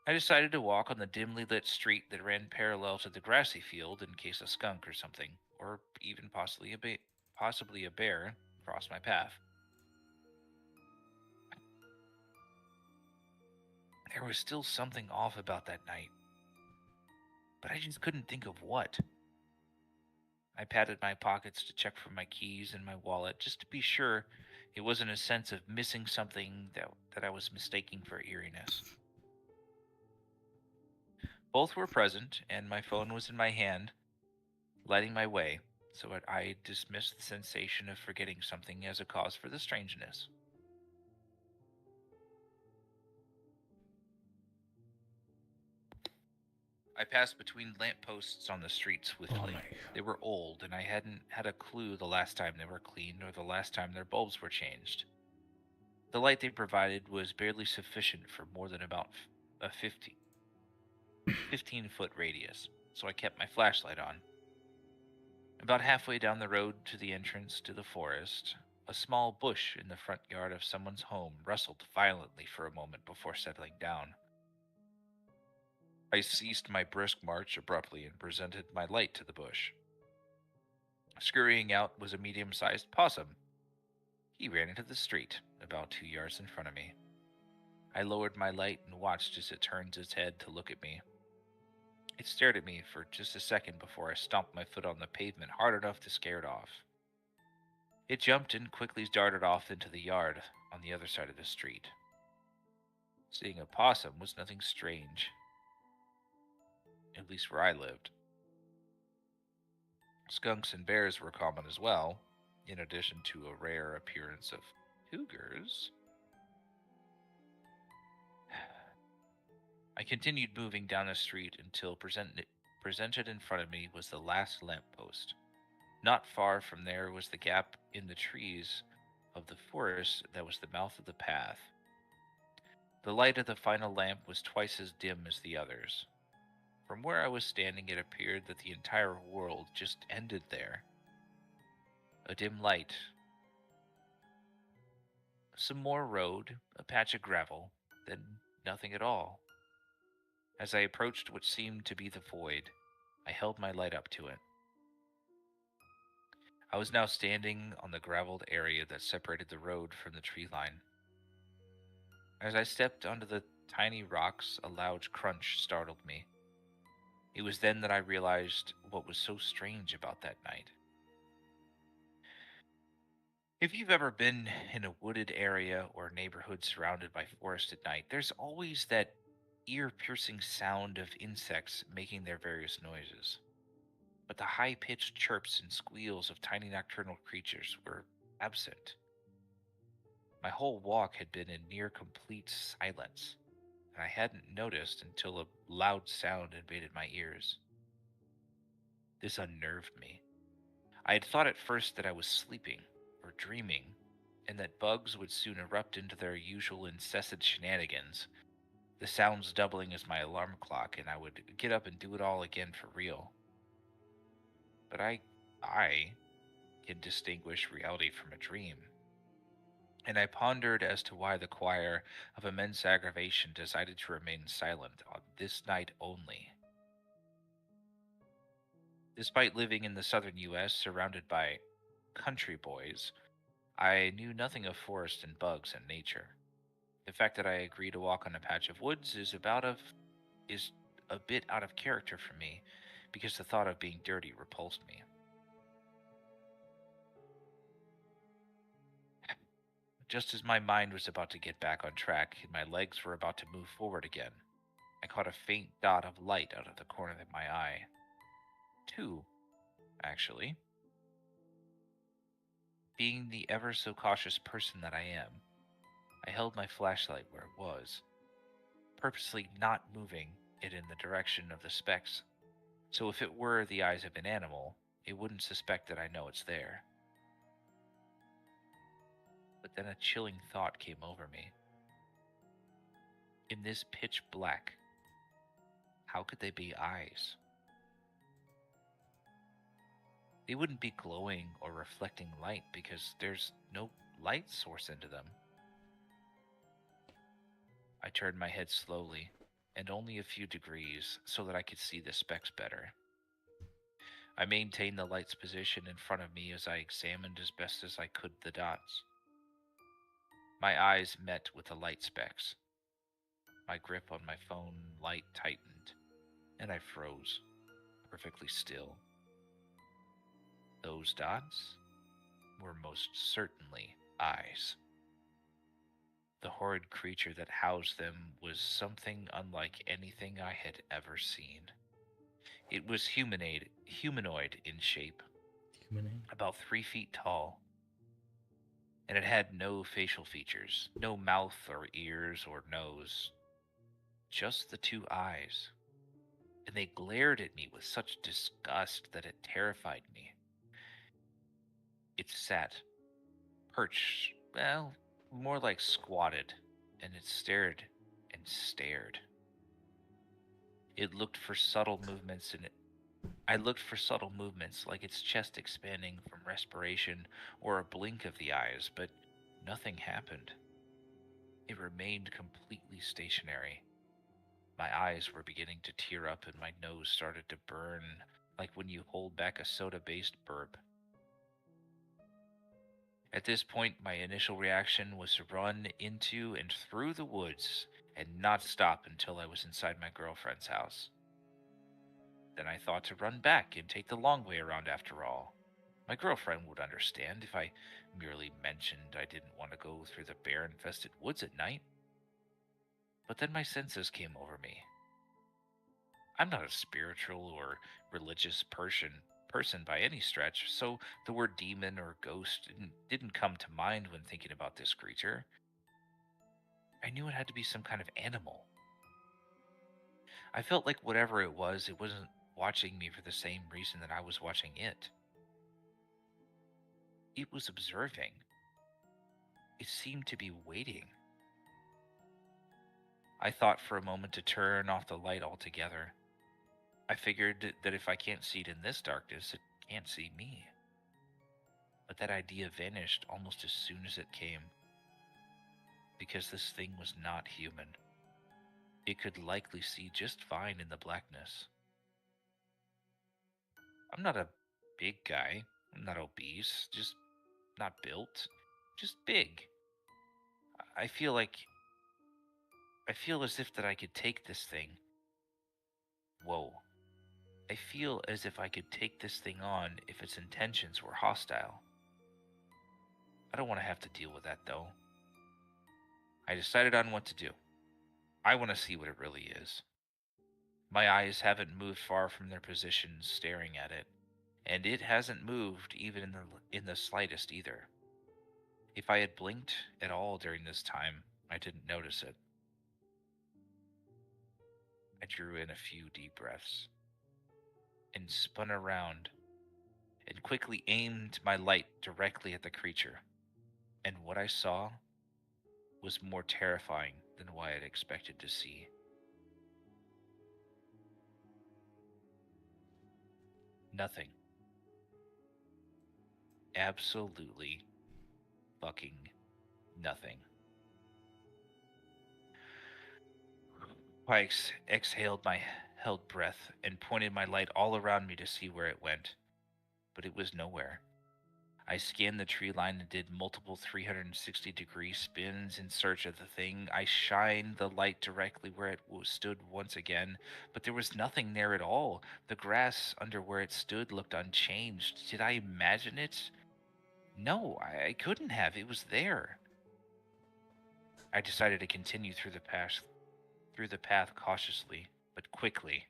I decided to walk on the dimly lit street that ran parallel to the grassy field in case a skunk or something, or even possibly a bear, crossed my path. There was still something off about that night, but I just couldn't think of what. I patted my pockets to check for my keys and my wallet just to be sure it wasn't a sense of missing something that I was mistaking for eeriness. Both were present, and my phone was in my hand, lighting my way, so I dismissed the sensation of forgetting something as a cause for the strangeness. I passed between lampposts on the street swiftly. They were old, and I hadn't had a clue the last time they were cleaned or the last time their bulbs were changed. The light they provided was barely sufficient for more than about a 15-foot radius, so I kept my flashlight on. About halfway down the road to the entrance to the forest, a small bush in the front yard of someone's home rustled violently for a moment before settling down. I ceased my brisk march abruptly and presented my light to the bush. Scurrying out was a medium-sized possum. He ran into the street, about 2 yards in front of me. I lowered my light and watched as it turned its head to look at me. It stared at me for just a second before I stomped my foot on the pavement hard enough to scare it off. It jumped and quickly darted off into the yard on the other side of the street. Seeing a possum was nothing strange, at least where I lived. Skunks and bears were common as well, in addition to a rare appearance of cougars. I continued moving down the street until presented in front of me was the last lamppost. Not far from there was the gap in the trees of the forest that was the mouth of the path. The light of the final lamp was twice as dim as the others. From where I was standing, it appeared that the entire world just ended there. A dim light, some more road, a patch of gravel, then nothing at all. As I approached what seemed to be the void, I held my light up to it. I was now standing on the graveled area that separated the road from the tree line. As I stepped onto the tiny rocks, a loud crunch startled me. It was then that I realized what was so strange about that night. If you've ever been in a wooded area or neighborhood surrounded by forest at night, there's always that ear-piercing sound of insects making their various noises. But the high-pitched chirps and squeals of tiny nocturnal creatures were absent. My whole walk had been in near complete silence, and I hadn't noticed until a loud sound invaded my ears. This unnerved me. I had thought at first that I was sleeping or dreaming, and that bugs would soon erupt into their usual incessant shenanigans, the sounds doubling as my alarm clock, and I would get up and do it all again for real. But I can distinguish reality from a dream, and I pondered as to why the choir of immense aggravation decided to remain silent on this night only. Despite living in the southern U.S. surrounded by country boys, I knew nothing of forest and bugs and nature. The fact that I agreed to walk on a patch of woods is a bit out of character for me, because the thought of being dirty repulsed me. Just as my mind was about to get back on track and my legs were about to move forward again, I caught a faint dot of light out of the corner of my eye. Two, actually. Being the ever so cautious person that I am, I held my flashlight where it was, purposely not moving it in the direction of the specks, so if it were the eyes of an animal, it wouldn't suspect that I know it's there. But then a chilling thought came over me. In this pitch black, how could they be eyes? They wouldn't be glowing or reflecting light because there's no light source into them. I turned my head slowly, and only a few degrees, so that I could see the specks better. I maintained the light's position in front of me as I examined as best as I could the dots. My eyes met with the light specks. My grip on my phone light tightened, and I froze, perfectly still. Those dots were most certainly eyes. The horrid creature that housed them was something unlike anything I had ever seen. It was humanoid in shape, about 3 feet tall, and it had no facial features, no mouth or ears or nose, just the 2 eyes, and they glared at me with such disgust that it terrified me. It sat, perched, well, more like squatted, and it stared and stared. It looked for subtle movements in it. I looked for subtle movements like its chest expanding from respiration or a blink of the eyes, but nothing happened. It remained completely stationary. My eyes were beginning to tear up and my nose started to burn like when you hold back a soda-based burp. At this point, my initial reaction was to run into and through the woods and not stop until I was inside my girlfriend's house. Then I thought to run back and take the long way around after all. My girlfriend would understand if I merely mentioned I didn't want to go through the bear-infested woods at night. But then my senses came over me. I'm not a spiritual or religious person by any stretch, so the word demon or ghost didn't come to mind when thinking about this creature. I knew it had to be some kind of animal. I felt like whatever it wasn't watching me for the same reason that I was watching it. It was observing. It seemed to be waiting. I thought for a moment to turn off the light altogether. I figured that if I can't see it in this darkness, it can't see me. But that idea vanished almost as soon as it came. Because this thing was not human. It could likely see just fine in the blackness. I'm not a big guy, Not obese, just not built, just big. I feel like I feel as if that I could take this thing. Whoa. I feel as if I could take this thing on if its intentions were hostile. I don't want to have to deal with that, though. I decided on what to do. I want to see what it really is. My eyes haven't moved far from their positions staring at it, and it hasn't moved even in the slightest either. If I had blinked at all during this time, I didn't notice it. I drew in a few deep breaths and spun around and quickly aimed my light directly at the creature. And what I saw was more terrifying than what I had expected to see. Nothing. Absolutely fucking nothing. I exhaled my held breath and pointed my light all around me to see where it went, but it was nowhere. I scanned the tree line and did multiple 360-degree spins in search of the thing. I shined the light directly where it stood once again, but there was nothing there at all. The grass under where it stood looked unchanged. Did I imagine it? No, I couldn't have. It was there. I decided to continue through the path cautiously, but quickly.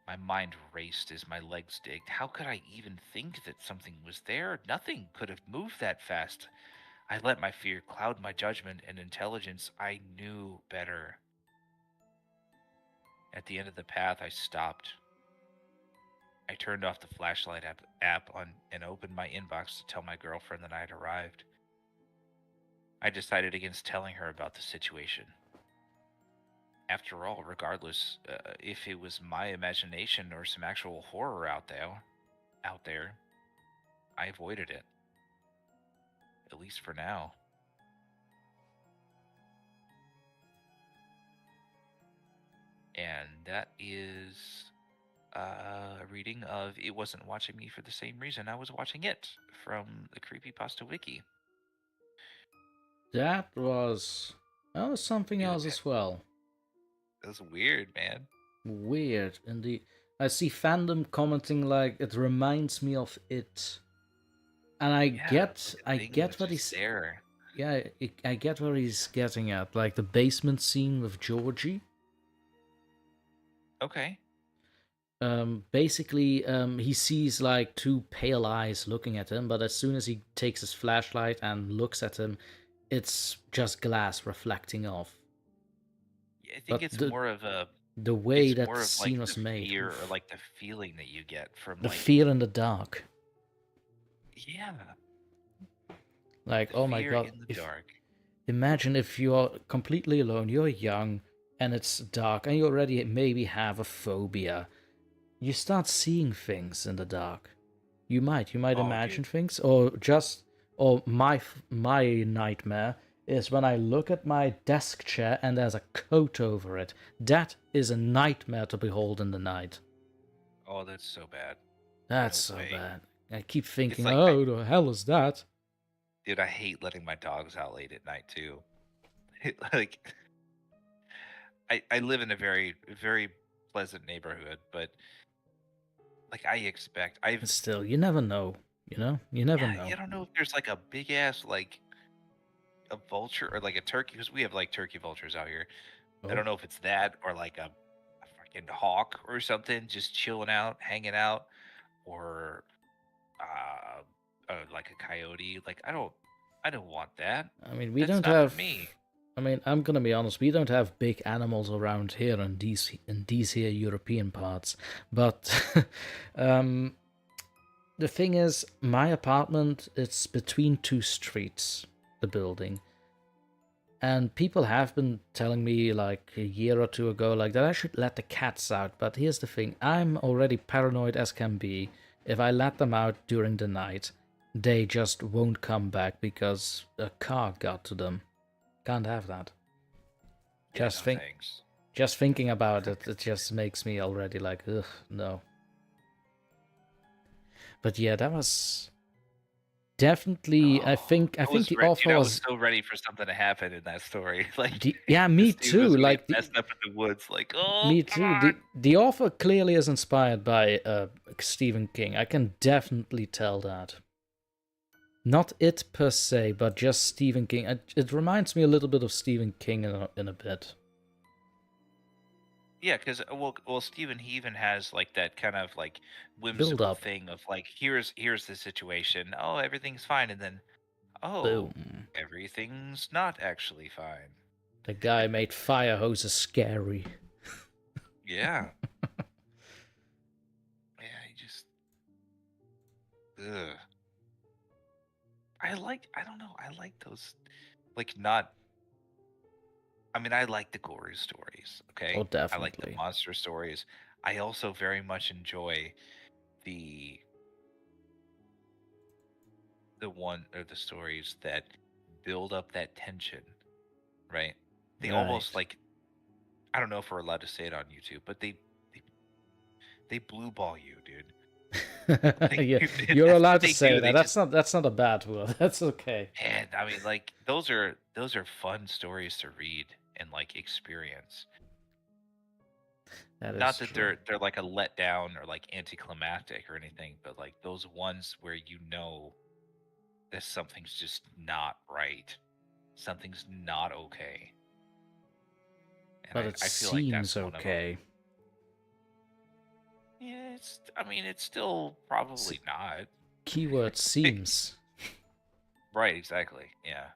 My mind raced as my legs digged. How could I even think that something was there? Nothing could have moved that fast. I let my fear cloud my judgment and intelligence. I knew better. At the end of the path, I stopped. I turned off the flashlight app and opened my inbox to tell my girlfriend that I had arrived. I decided against telling her about the situation. After all, regardless if it was my imagination or some actual horror out there, I avoided it. At least for now. And that is a reading of It Wasn't Watching Me for the Same Reason I Was Watching It from the Creepypasta Wiki. That was something else as well. That was weird, man. Weird, indeed. I see fandom commenting like it reminds me of it, and I get what he's there. Yeah, I get what he's getting at, like the basement scene with Georgie. Okay. Basically, he sees like two pale eyes looking at him, but as soon as he takes his flashlight and looks at him, it's just glass reflecting off. Yeah, I think it's more of a the way that the scene was made, fear or like the feeling that you get from the fear in the dark. Yeah. Like, oh my god! In the dark. Imagine if you're completely alone, you're young, and it's dark, and you already maybe have a phobia. You start seeing things in the dark. You might imagine things, or my nightmare is when I look at my desk chair and there's a coat over it. That is a nightmare to behold in the night. Oh, that's so bad. That's so bad. I keep thinking, like, the hell is that? Dude, I hate letting my dogs out late at night too. Like, I live in a very, very pleasant neighborhood, but like still, you never know. You know, you never know. You don't know if there's like a big ass like a vulture or like a turkey, because we have like turkey vultures out here. I don't know if it's that or like a fucking hawk or something just chilling out, hanging out, or like a coyote. Like I don't want that. I mean, we don't have me. I mean, I'm gonna be honest. We don't have big animals around here in these here European parts. But the thing is, my apartment, it's between two streets, the building. And people have been telling me like a year or two ago like that I should let the cats out. But here's the thing, I'm already paranoid as can be. If I let them out during the night, they just won't come back because a car got to them. Can't have that. Just thinking about it, it just makes me already like, ugh, no. But yeah, that was definitely. I think the author I was was. so ready for something to happen in that story. Like, Yeah, me this dude was too. gonna Like get messed up in the woods. Like, oh, me come too. on. The author clearly is inspired by Stephen King. I can definitely tell that. Not it per se, but just Stephen King. It reminds me a little bit of Stephen King in a bit. Yeah, because well, Steven, he even has like that kind of like Build whimsical up. thing of like, here's the situation. Oh, everything's fine, and then, oh, Boom. everything's not actually fine. The guy made fire hoses scary. Yeah. Yeah, he just. Ugh. I don't know. I like those, like, not. I mean, I like the gory stories. Okay. Oh, I like the definitely. monster stories. I also very much enjoy the one or the stories that build up that tension, right? They almost Right. like, I don't know if we're allowed to say it on YouTube, but they blue ball you, dude. Like, Yeah, dude, you're that's allowed what to they say do. that. They just, That's not a bad word. That's okay. man, I mean, like, those are fun stories to read and like experience. That Not is that true. they're like a letdown or like anticlimactic or anything, but like those ones where you know that something's just not right. Something's not okay. And But it I feel like seems that's one of them. okay. Yeah, I mean, it's still probably not. Keyword seems. Right, exactly. Yeah.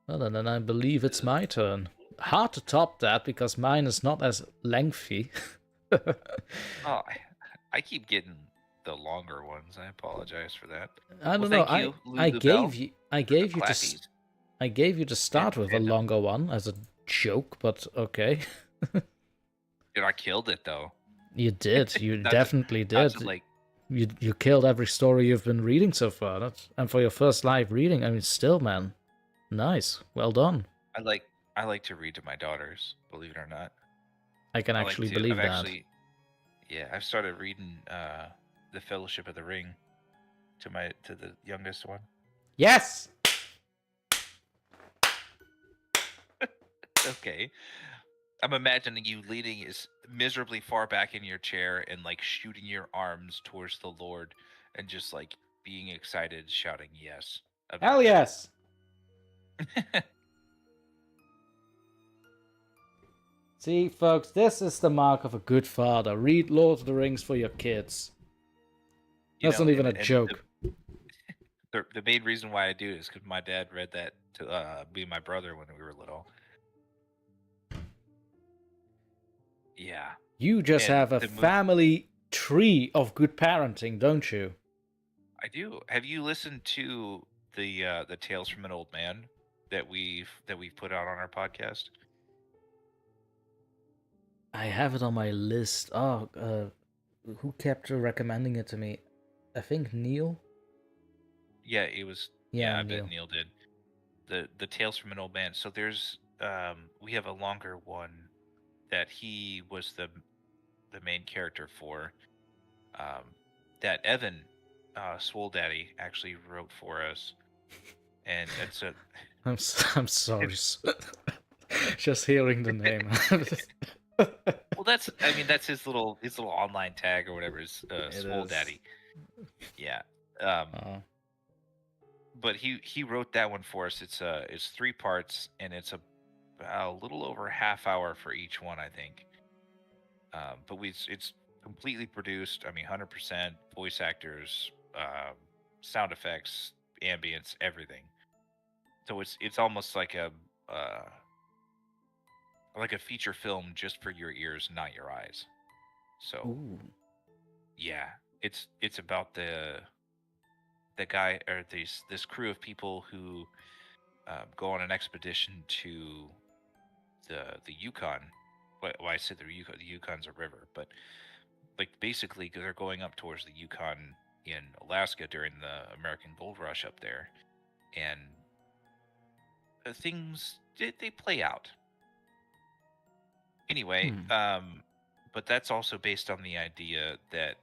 Well, and then I believe it's my turn. Hard to top that because mine is not as lengthy. Oh, I keep getting the longer ones. I apologize for that. I Well, don't know. thank you, Lou I Lubell, gave you for the to clappies I gave you to start and with a longer one as a joke, but okay. dude, I killed it though. You did. You Not to definitely not did. to like You killed every story you've been reading so far. And for your first live reading, I mean, still, man, nice. Well done. I like to read to my daughters, believe it or not. I can I like actually to believe I've that. actually yeah, I've started reading The Fellowship of the Ring to the youngest one. Yes. Okay. I'm imagining you leaning is miserably far back in your chair and like shooting your arms towards the Lord and just like being excited, shouting yes about Hell yes. that. See, folks, this is the mark of a good father. Read Lord of the Rings for your kids. You That's know, not even a and joke. the main reason why I do is because my dad read that to me and my brother when we were little. Yeah. You just And have a the movie, family tree of good parenting, don't you? I do. Have you listened to the Tales from an Old Man that we've put out on our podcast? I have it on my list. Oh, who kept recommending it to me? I think Neil. Yeah, it was. Yeah, Yeah, I bet Neil. Neil did. The Tales from an Old Man. So there's we have a longer one that he was the main character for. That Evan Swole Daddy actually wrote for us, and it's a. I'm sorry. Just hearing the name. Well, that's that's his little online tag or whatever is Swole is. Daddy. Yeah. Oh. But he wrote that one for us. It's 3 parts and it's a little over a half hour for each one, I think. But it's completely produced. I mean, 100% voice actors, sound effects, ambience, everything. So it's almost like a feature film just for your ears, not your eyes. So Ooh. yeah, it's about the guy or this crew of people who go on an expedition to the Yukon. Well, I said the Yukon. The Yukon's a river, but like basically they're going up towards the Yukon in Alaska during the American Gold Rush up there, and things they play out. Anyway, Hmm. but that's also based on the idea that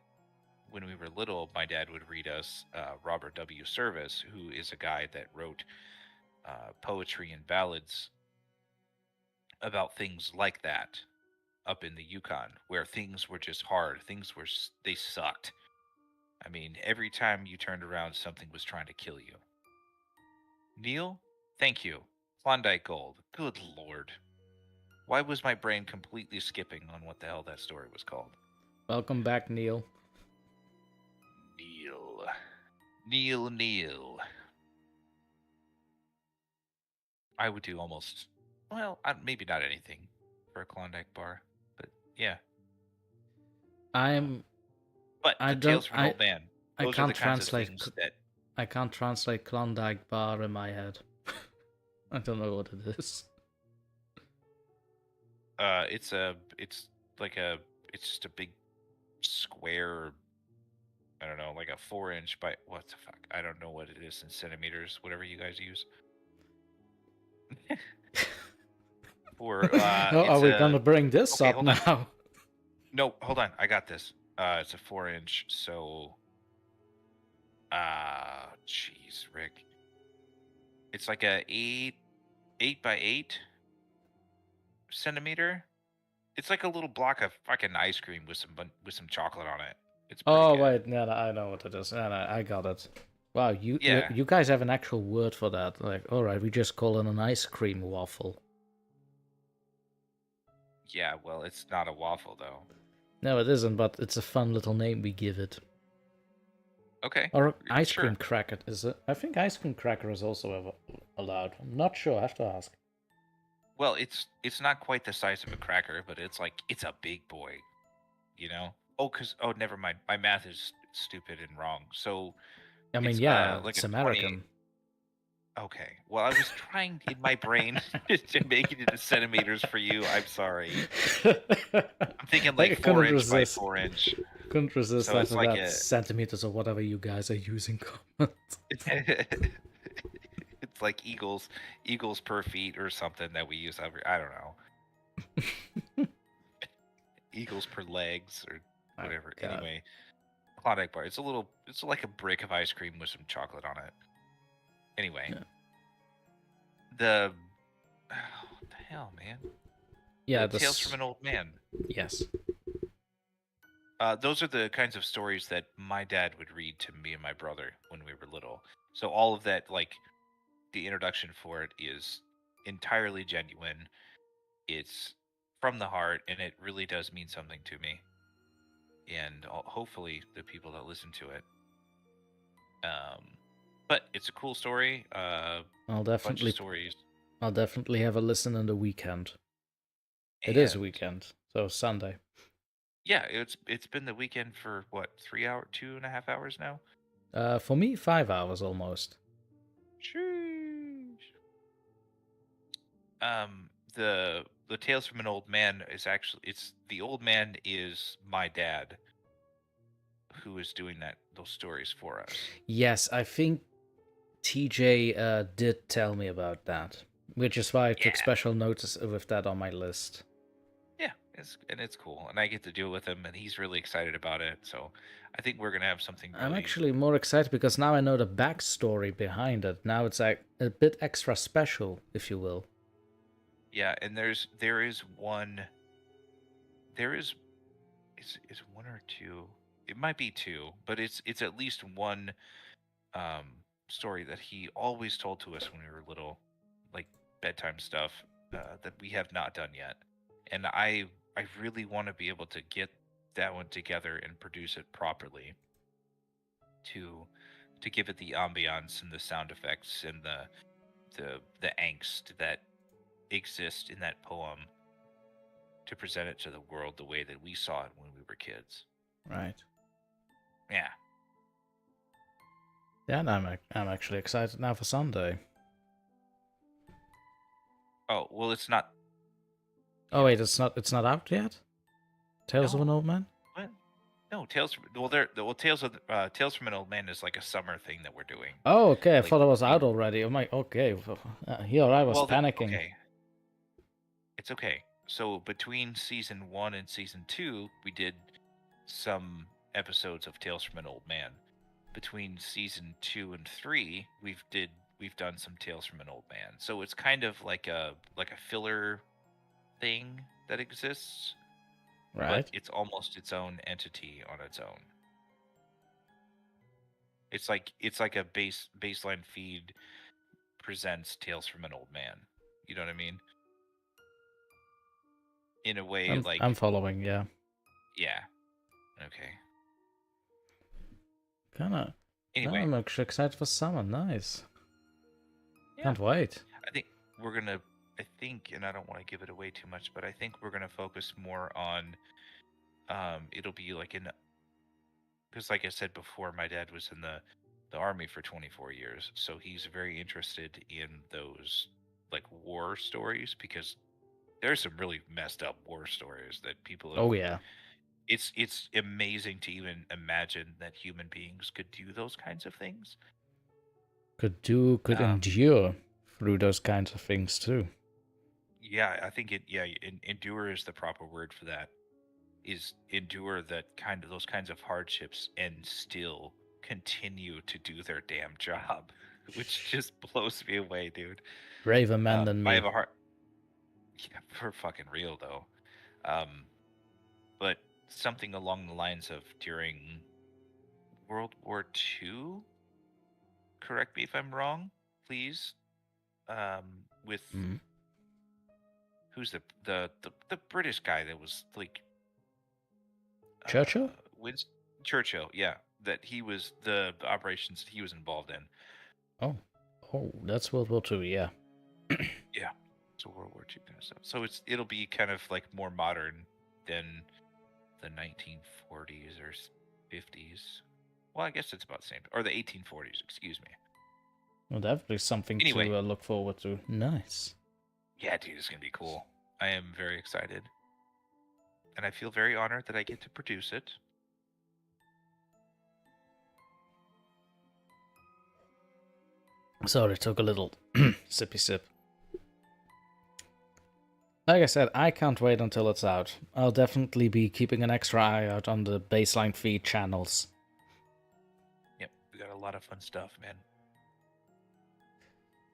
when we were little, my dad would read us Robert W. Service, who is a guy that wrote poetry and ballads about things like that up in the Yukon, where things were just hard. They sucked. I mean, every time you turned around, something was trying to kill you. Neil, thank you. Klondike Gold. Good lord. Why was my brain completely skipping on what the hell that story was called? Welcome back, Neil. Neil. I would do almost, well, maybe not anything for a Klondike bar, but yeah. But I the Tales from an Old Man. I Those are can't the kinds of translate. things that. I can't translate Klondike bar in my head. I don't know what it is. It's just a big square. I don't know, like a 4-inch by what the fuck? I don't know what it is in centimeters. Whatever you guys use. Are we gonna bring this okay, up hold on. now? No, hold on. I got this. It's a 4-inch, so. Jeez, Rick. It's like a 8 by 8 centimeter. It's like a little block of fucking ice cream with some chocolate on it. It's pretty Oh good. wait, no, I know what it is. No, I got it. Wow, you Yeah. you guys have an actual word for that. Like, all right, we just call it an ice cream waffle. Yeah, well, it's not a waffle though. No, it isn't, but it's a fun little name we give it. Okay. Or ice sure. cream cracker is it? I think ice cream cracker is also allowed. I'm not sure. I have to ask. Well, it's not quite the size of a cracker, but it's a big boy, you know. Oh, never mind. My math is stupid and wrong. So, I mean, it's, yeah, like it's a 20 American. Okay. Well, I was trying in my brain to make it into centimeters for you. I'm sorry. I'm thinking like 4-inch by 4-inch. Couldn't resist So it's after like that centimeters or whatever you guys are using. It's like eagles per feet or something that we use every. I don't know. Eagles per legs or whatever. God. Anyway, Klondike bar. It's like a brick of ice cream with some chocolate on it. Anyway, what the hell, man? Yeah, the Tales from an Old Man. Yes. Those are the kinds of stories that my dad would read to me and my brother when we were little. So all of that, like, the introduction for it is entirely genuine. It's from the heart, and it really does mean something to me. And hopefully the people that listen to it. But it's a cool story. I'll Bunch definitely of stories. I'll definitely have a listen on the weekend. It is weekend, so Sunday. Yeah, it's been the weekend for what, 3 hours, 2.5 hours now? For me, 5 hours almost. Sheesh. The Tales from an Old Man is actually the old man is my dad, who is doing those stories for us. Yes, I think TJ did tell me about that, which is why I took special notice with that on my list. Yeah, it's cool, and I get to do it with him, and he's really excited about it. So I think we're gonna have something. Really... I'm actually more excited because now I know the backstory behind it. Now it's like a bit extra special, if you will. Yeah, and there is one. Is one or two? It might be two, but it's at least one story that he always told to us when we were little, like bedtime stuff that we have not done yet. And I really want to be able to get that one together and produce it properly to give it the ambiance and the sound effects and the angst that exist in that poem, to present it to the world the way that we saw it when we were kids. Right. Yeah. Yeah, and I'm actually excited now for Sunday. Oh, well, it's not. Oh wait, it's not out yet? Tales of an Old Man? What? No, Tales from an Old Man is like a summer thing that we're doing. Oh, okay. I Like, thought it was out already. I'm like, okay. Here I was panicking. Okay. It's okay. So between season 1 and season 2, we did some episodes of Tales from an Old Man. Between season 2 and 3, we've done some Tales from an Old Man. So it's kind of like a filler thing that exists, Right. but it's almost its own entity on its own. It's like a baseline feed presents Tales from an Old Man. You know what I mean? In a way, I'm following, yeah. Yeah. Okay. Kinda. Anyway, I'm actually excited for summer. Nice. yeah. Can't wait. I think we're gonna. I think, and I don't want to give it away too much, but I think we're gonna focus more on. It'll be like because like I said before, my dad was in the army for 24 years, so he's very interested in those like war stories because there's some really messed up war stories that people have. Oh yeah. It's amazing to even imagine that human beings could do those kinds of things. Could endure through those kinds of things too. Yeah, I think endure is the proper word for that. Is endure those kinds of hardships and still continue to do their damn job, which just blows me away, dude. Braver man than me. I have a heart. Yeah, for fucking real though. But something along the lines of during World War II. Correct me if I'm wrong, please. With who's the British guy that was like Churchill? Churchill, yeah. That he was the operations that he was involved in. Oh, that's World War II, yeah. Yeah, so World War II kind of stuff. So it'll be kind of like more modern than the 1940s or 50s. Well, I guess it's about the same, or the 1840s. Excuse me. Well, definitely something to look forward to. Nice. Yeah, dude, it's gonna be cool. I am very excited, and I feel very honored that I get to produce it. Sorry, took a little sippy sip. Like I said, I can't wait until it's out. I'll definitely be keeping an extra eye out on the baseline feed channels. Yep, we got a lot of fun stuff, man.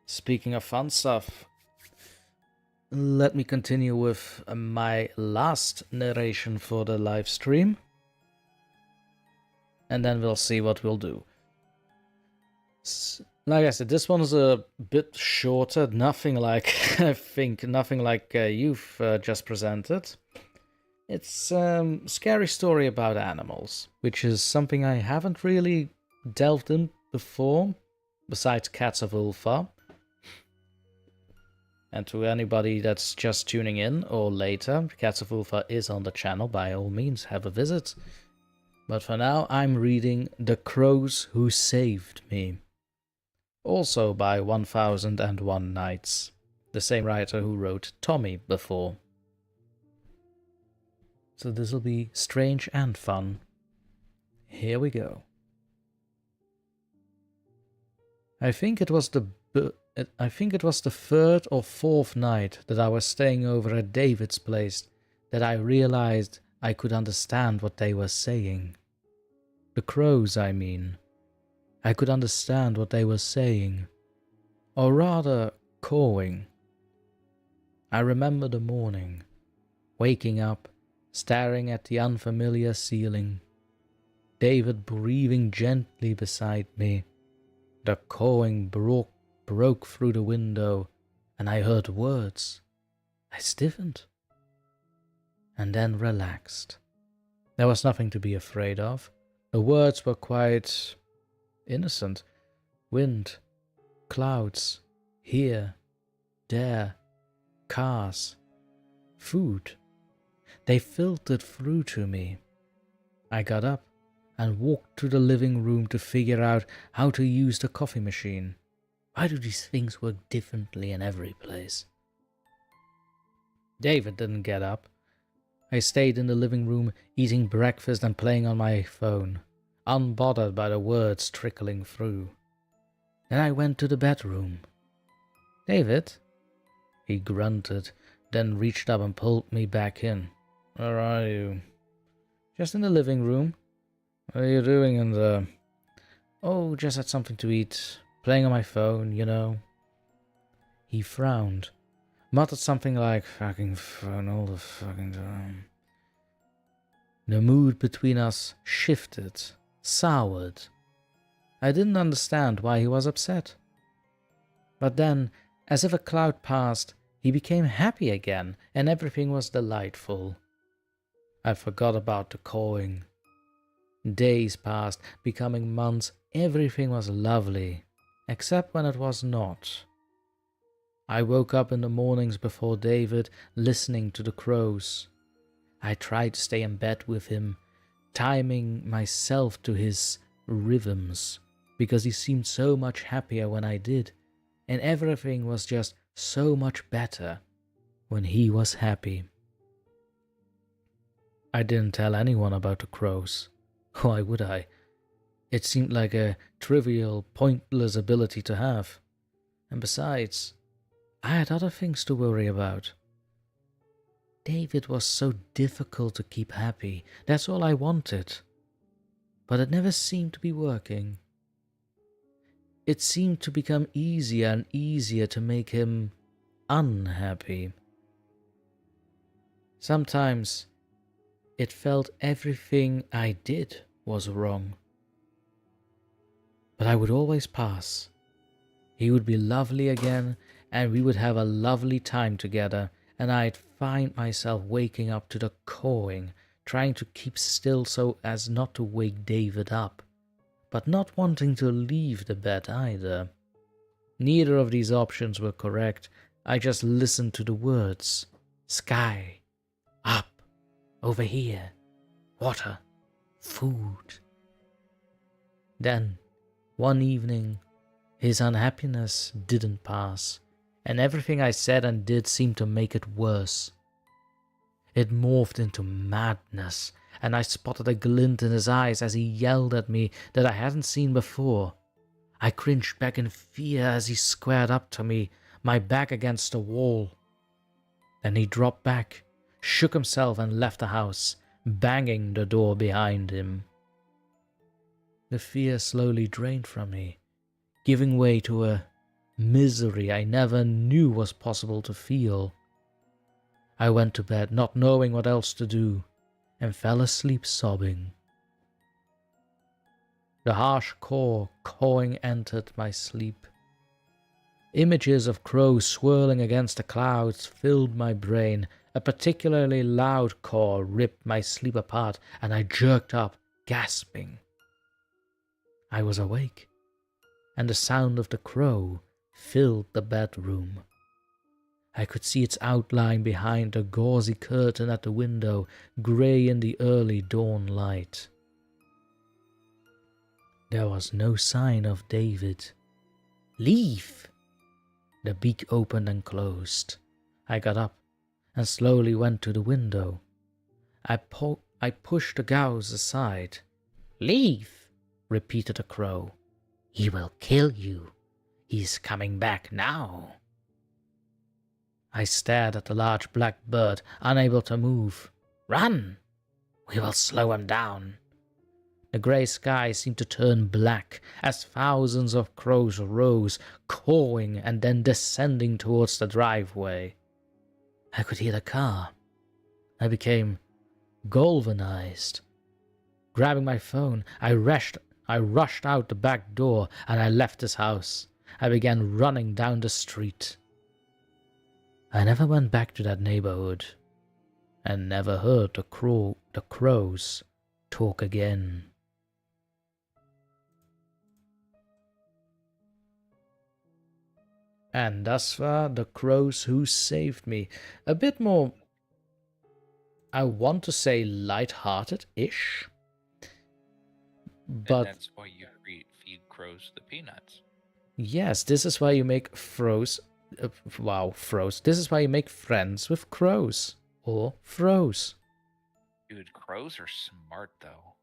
Speaking of fun stuff, let me continue with my last narration for the live stream. And then we'll see what we'll do. Like I said, this one's a bit shorter, nothing like you've just presented. It's a scary story about animals, which is something I haven't really delved in before, besides Cats of Ulfa. And to anybody that's just tuning in or later, Cats of Ulfa is on the channel, by all means, have a visit. But for now, I'm reading The Crows Who Saved Me. Also by 1001 Nights, the same writer who wrote Tommy before. So this'll be strange and fun. Here we go. I think it was the third or fourth night that I was staying over at David's place that I realized I could understand what they were saying. The crows, I mean. I could understand what they were saying, or rather, cawing. I remember the morning, waking up, staring at the unfamiliar ceiling, David breathing gently beside me. The cawing broke through the window, and I heard words. I stiffened, and then relaxed. There was nothing to be afraid of. The words were quite innocent. Wind, clouds, here, there, cars, food. They filtered through to me. I got up and walked to the living room to figure out how to use the coffee machine. Why do these things work differently in every place? David didn't get up. I stayed in the living room eating breakfast and playing on my phone, unbothered by the words trickling through. Then I went to the bedroom. David? He grunted, then reached up and pulled me back in. Where are you? Just in the living room. What are you doing in there? Oh, just had something to eat. Playing on my phone, you know. He frowned, muttered something like, fucking phone all the fucking time. The mood between us shifted, soured. I didn't understand why he was upset. But then, as if a cloud passed, he became happy again, and everything was delightful. I forgot about the cawing. Days passed, becoming months. Everything was lovely, except when it was not. I woke up in the mornings before David, listening to the crows. I tried to stay in bed with him, timing myself to his rhythms, because he seemed so much happier when I did, and everything was just so much better when he was happy. I didn't tell anyone about the crows. Why would I? It seemed like a trivial, pointless ability to have. And besides, I had other things to worry about. David was so difficult to keep happy. That's all I wanted. But it never seemed to be working. It seemed to become easier and easier to make him unhappy. Sometimes it felt everything I did was wrong. But I would always pass. He would be lovely again, and we would have a lovely time together, and I'd find myself waking up to the cawing, trying to keep still so as not to wake David up, but not wanting to leave the bed either. Neither of these options were correct. I just listened to the words. Sky, up, over here, water, food. Then, one evening, his unhappiness didn't pass, and everything I said and did seemed to make it worse. It morphed into madness, and I spotted a glint in his eyes as he yelled at me that I hadn't seen before. I cringed back in fear as he squared up to me, my back against the wall. Then he dropped back, shook himself and left the house, banging the door behind him. The fear slowly drained from me, giving way to a misery I never knew was possible to feel. I went to bed, not knowing what else to do, and fell asleep sobbing. The harsh cawing entered my sleep. Images of crows swirling against the clouds filled my brain. A particularly loud caw ripped my sleep apart, and I jerked up, gasping. I was awake, and the sound of the crow filled the bedroom. I could see its outline behind the gauzy curtain at the window, grey in the early dawn light. There was no sign of David. Leave! The beak opened and closed. I got up and slowly went to the window. I pushed the gauze aside. Leave! Repeated the crow. He will kill you. He's coming back now. I stared at the large black bird, unable to move. Run! We will slow him down. The grey sky seemed to turn black as thousands of crows rose, cawing and then descending towards the driveway. I could hear the car. I became galvanized. Grabbing my phone, I rushed out the back door and I left his house. I began running down the street. I never went back to that neighborhood and never heard the crows talk again. And thus far, the crows who saved me. A bit more, I want to say light-hearted-ish. But And that's why you feed crows the peanuts. Yes, this is why you make This is why you make friends with crows. Or froze. Dude, crows are smart, though.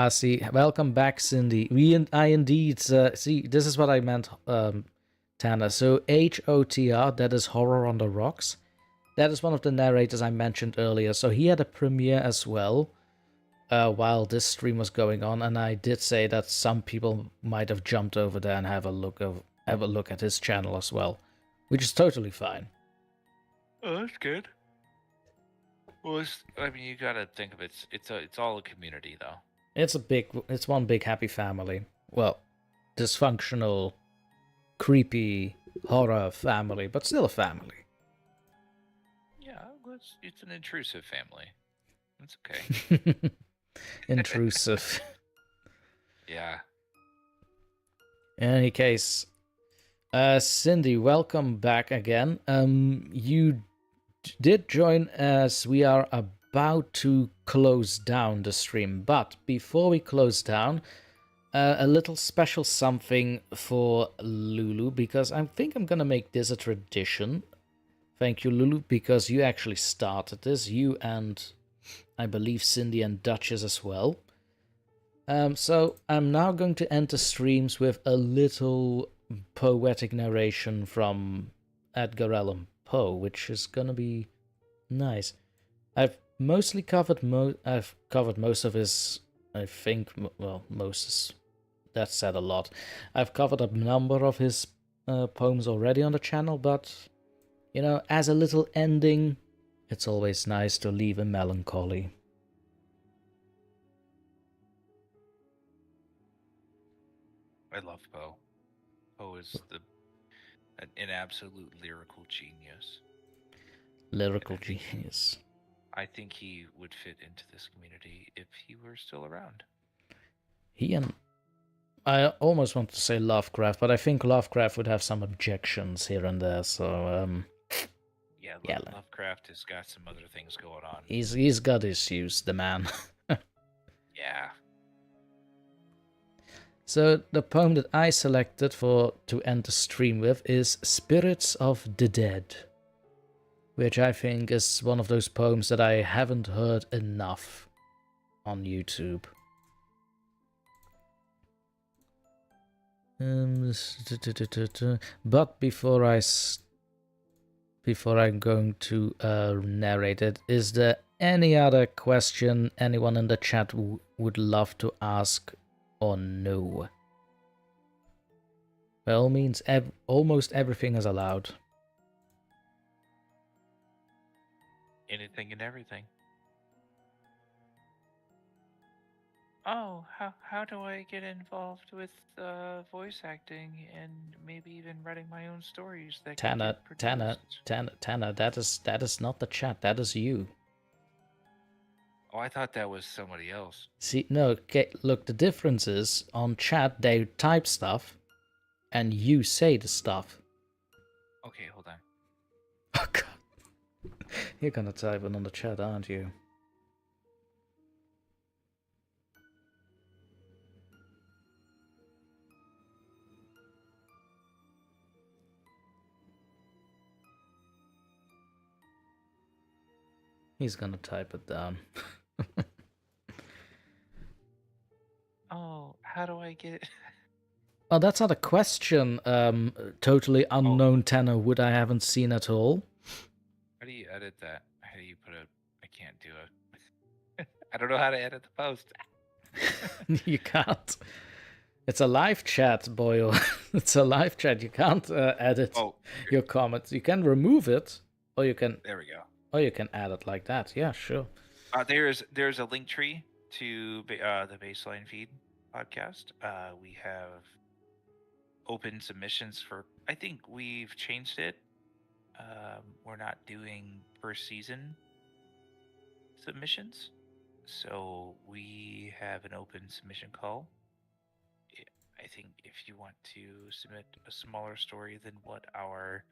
See, welcome back, Cindy. I indeed, see, this is what I meant, Tanner. So, HOTR, that is Horror on the Rocks. That is one of the narrators I mentioned earlier. So he had a premiere as well while this stream was going on, and I did say that some people might have jumped over there and have a look at his channel as well, which is totally fine. Oh, that's good. Well, I mean, you gotta think of it. It's all a community, though. It's one big happy family. Well, dysfunctional, creepy, horror family, but still a family. Yeah, it's an intrusive family. That's okay. Intrusive. Yeah. In any case, Cindy, welcome back again. You did join as we are about to close down the stream, but before we close down, a little special something for Lulu, because I think I'm gonna make this a tradition. Thank you, Lulu, because you actually started this. You and I believe Cindy and Duchess as well. So I'm now going to enter streams with a little poetic narration from Edgar Allan Poe, which is gonna be nice. I've mostly covered most of his. I think, well, most is, that said a lot. I've covered a number of his poems already on the channel, but you know, as a little ending, it's always nice to leave a melancholy. I love Poe. Poe is an absolute lyrical genius. Lyrical genius. I think he would fit into this community if he were still around. He and I almost want to say Lovecraft, but I think Lovecraft would have some objections here and there. So Yeah, Lovecraft has got some other things going on. He's got issues, the man. Yeah. So the poem that I selected to end the stream with is Spirits of the Dead, which I think is one of those poems that I haven't heard enough on YouTube. But before I'm going to narrate it, is there any other question anyone in the chat would love to ask or know? By all means, almost everything is allowed. Anything and everything. Oh, how do I get involved with voice acting and maybe even writing my own stories that Tanner, can get produced? Tanner, that is not the chat, that is you. Oh, I thought that was somebody else. See, no, okay, look, the difference is on chat they type stuff and you say the stuff. Okay, hold on. Oh god. You're gonna type it on the chat, aren't you? He's gonna type it down. Oh, how do I get it? Oh, that's not a question. Totally unknown Tanner Wood I haven't seen at all. How do you edit that? How do you put a... I can't do it. I don't know how to edit the post. You can't. It's a live chat, boy. It's a live chat. You can't edit your comments. You can remove it, or you can... There we go. Or you can add it like that. Yeah, sure. There's a link tree to the Baseline Feed podcast. We have open submissions for... I think we've changed it. We're not doing per season submissions. So we have an open submission call. I think if you want to submit a smaller story than what our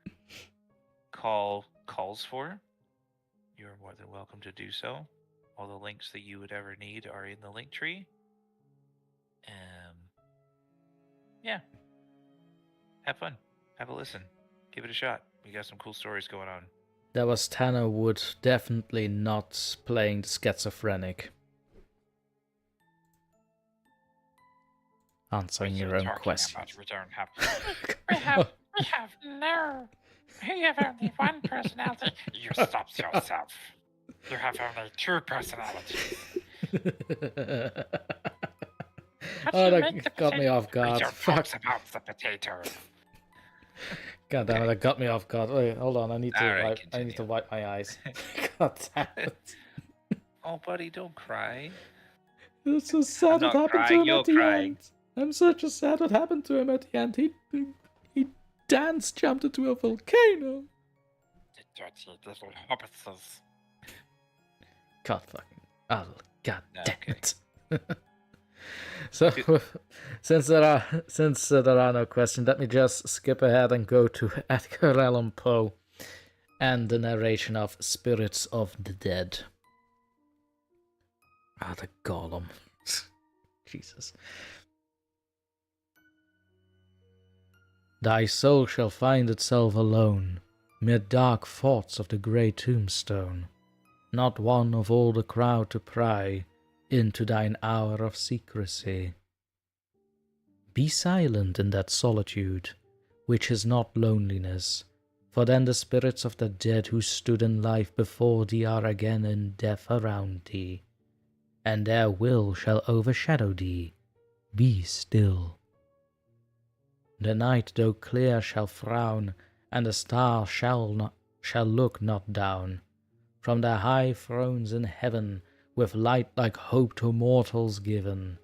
call calls for, you're more than welcome to do so. All the links that you would ever need are in the link tree. Yeah. Have fun. Have a listen. Give it a shot. We got some cool stories going on. That was Tanner Wood, definitely not playing the schizophrenic. Answering your own question. We have no You have only one personality. You stop yourself. You have only two personalities. Oh, that got me off guard. Your Fuck. talks about the potato. God damn it, that got me off guard. Wait, hold on, I need to Alright, wipe my eyes. God damn it. Oh, buddy, don't cry. It's so sad I'm what not happened to crying, him you're at the crying. end. I'm such a sad what happened to him at the end. He danced, jumped into a volcano. The dirty little hobbitses. God fucking. Oh, god damn Okay. it. So, since there are no questions, let me just skip ahead and go to Edgar Allan Poe and the narration of Spirits of the Dead. Ah, the golem. Jesus. Thy soul shall find itself alone, mid dark thoughts of the grey tombstone, not one of all the crowd to pry into thine hour of secrecy. Be silent in that solitude, which is not loneliness, for then the spirits of the dead who stood in life before thee are again in death around thee, and their will shall overshadow thee. Be still. The night, though clear, shall frown, and the stars shall look not down from their high thrones in heaven, with light like hope to mortals given.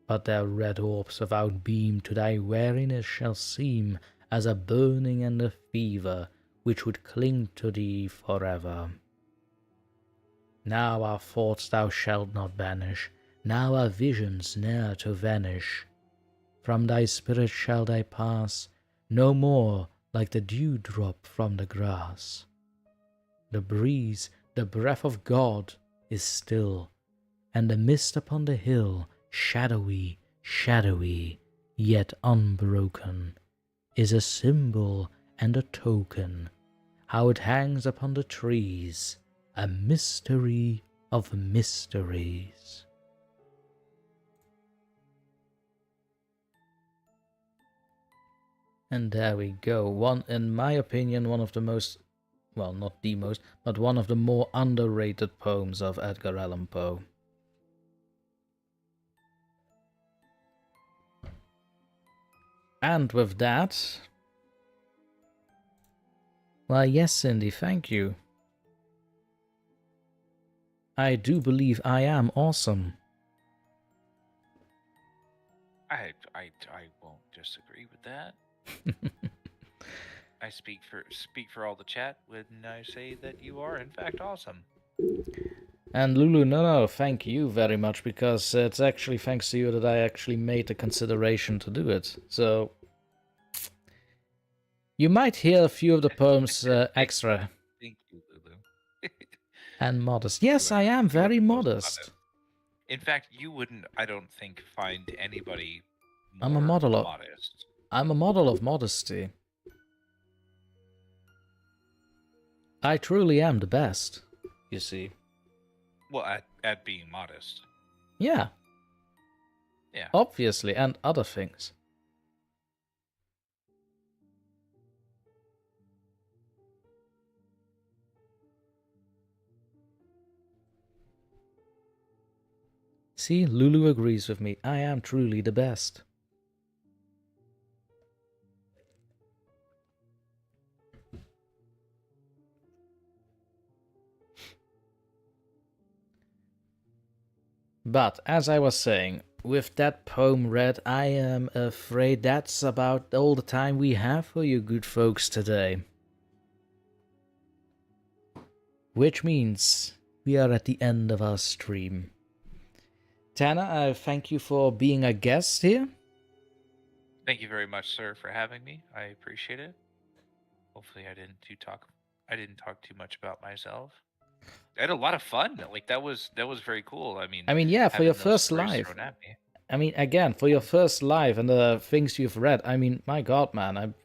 But their red orbs without beam to thy weariness shall seem as a burning and a fever which would cling to thee forever. Now our thoughts thou shalt not banish, now our visions ne'er to vanish. From thy spirit shall they pass, no more like the dewdrop from the grass. The breeze, the breath of God, is still, and the mist upon the hill, shadowy, shadowy, yet unbroken, is a symbol and a token, how it hangs upon the trees, a mystery of mysteries. And there we go. In my opinion, one of the most, well, not the most, but one of the more underrated poems of Edgar Allan Poe. And with that, why yes, Cindy, thank you. I do believe I am awesome. I won't disagree with that. I speak for all the chat when I say that you are in fact awesome. And Lulu, no, thank you very much, because it's actually thanks to you that I actually made the consideration to do it. So you might hear a few of the poems extra. Thank you, Lulu. And modest. Yes, I am very modest. In fact, you wouldn't, I don't think, find anybody more I'm a model of modest. I'm a model of modesty. I truly am the best, you see. Well, at being modest. Yeah. Yeah. Obviously, and other things. See, Lulu agrees with me. I am truly the best. But, as I was saying, with that poem read, I am afraid that's about all the time we have for you good folks today. Which means we are at the end of our stream. Tanner, I thank you for being a guest here. Thank you very much, sir, for having me. I appreciate it. Hopefully I didn't talk too much about myself. I had a lot of fun. Like that was very cool. I mean, yeah, for your having those first stories live. thrown at me. I mean, again, for your first live and the things you've read, I mean, my God, man,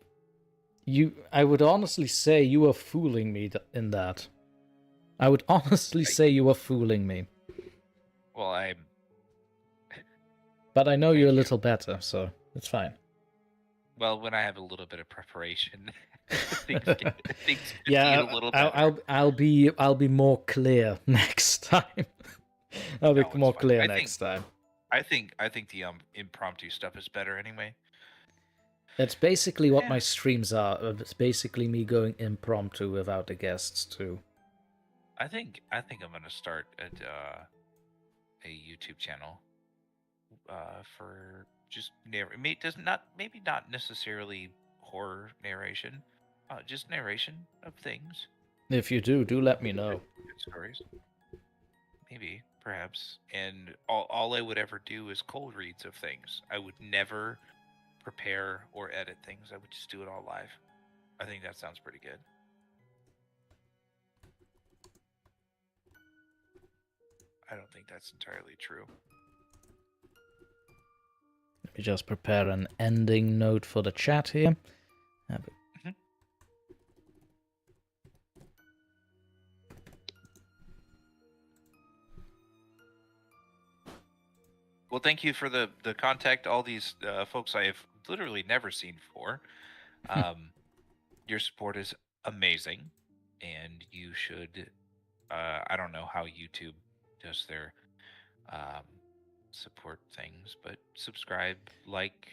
I would honestly say you were fooling me in that. I would honestly say you were fooling me. Well, But I know you're a little better, so it's fine. Well, when I have a little bit of preparation, things get Yeah, a little better. I'll be more clear next time. I'll be No, it's more fine. clear next time. I think the impromptu stuff is better anyway. That's basically what Yeah. my streams are. It's basically me going impromptu without the guests too. I think I'm gonna start at a YouTube channel for just maybe not necessarily horror narration, just narration of things, If you do let me know. good stories, maybe perhaps. And all I would ever do is cold reads of things. I would never prepare or edit things. I would just do it all live. I think that sounds pretty good. I don't think that's entirely true. Let me just prepare an ending note for the chat here. Well, thank you for the contact. All these folks I have literally never seen before. Your support is amazing, and you should. I don't know how YouTube does their support things, but subscribe, like,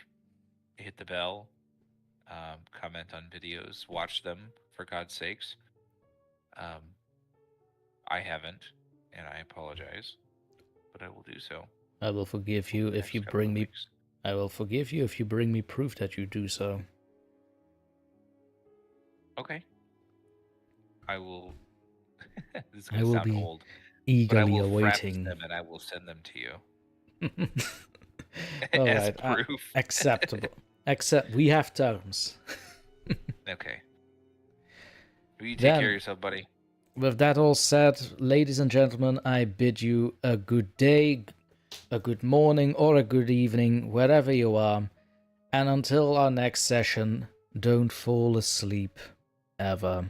hit the bell, comment on videos, watch them for God's sakes. I haven't, and I apologize, but I will do so. I will forgive you if you bring me. I will forgive you if you bring me proof that you do so. Okay. I will. This is I gonna will sound be old, but I eagerly will fax awaiting. them and I will send them to you All as right, proof. acceptable. Except we have terms. Okay. Will you take Then- care of yourself, buddy? With that all said, ladies and gentlemen, I bid you a good day, a good morning, or a good evening, wherever you are. And until our next session, don't fall asleep ever.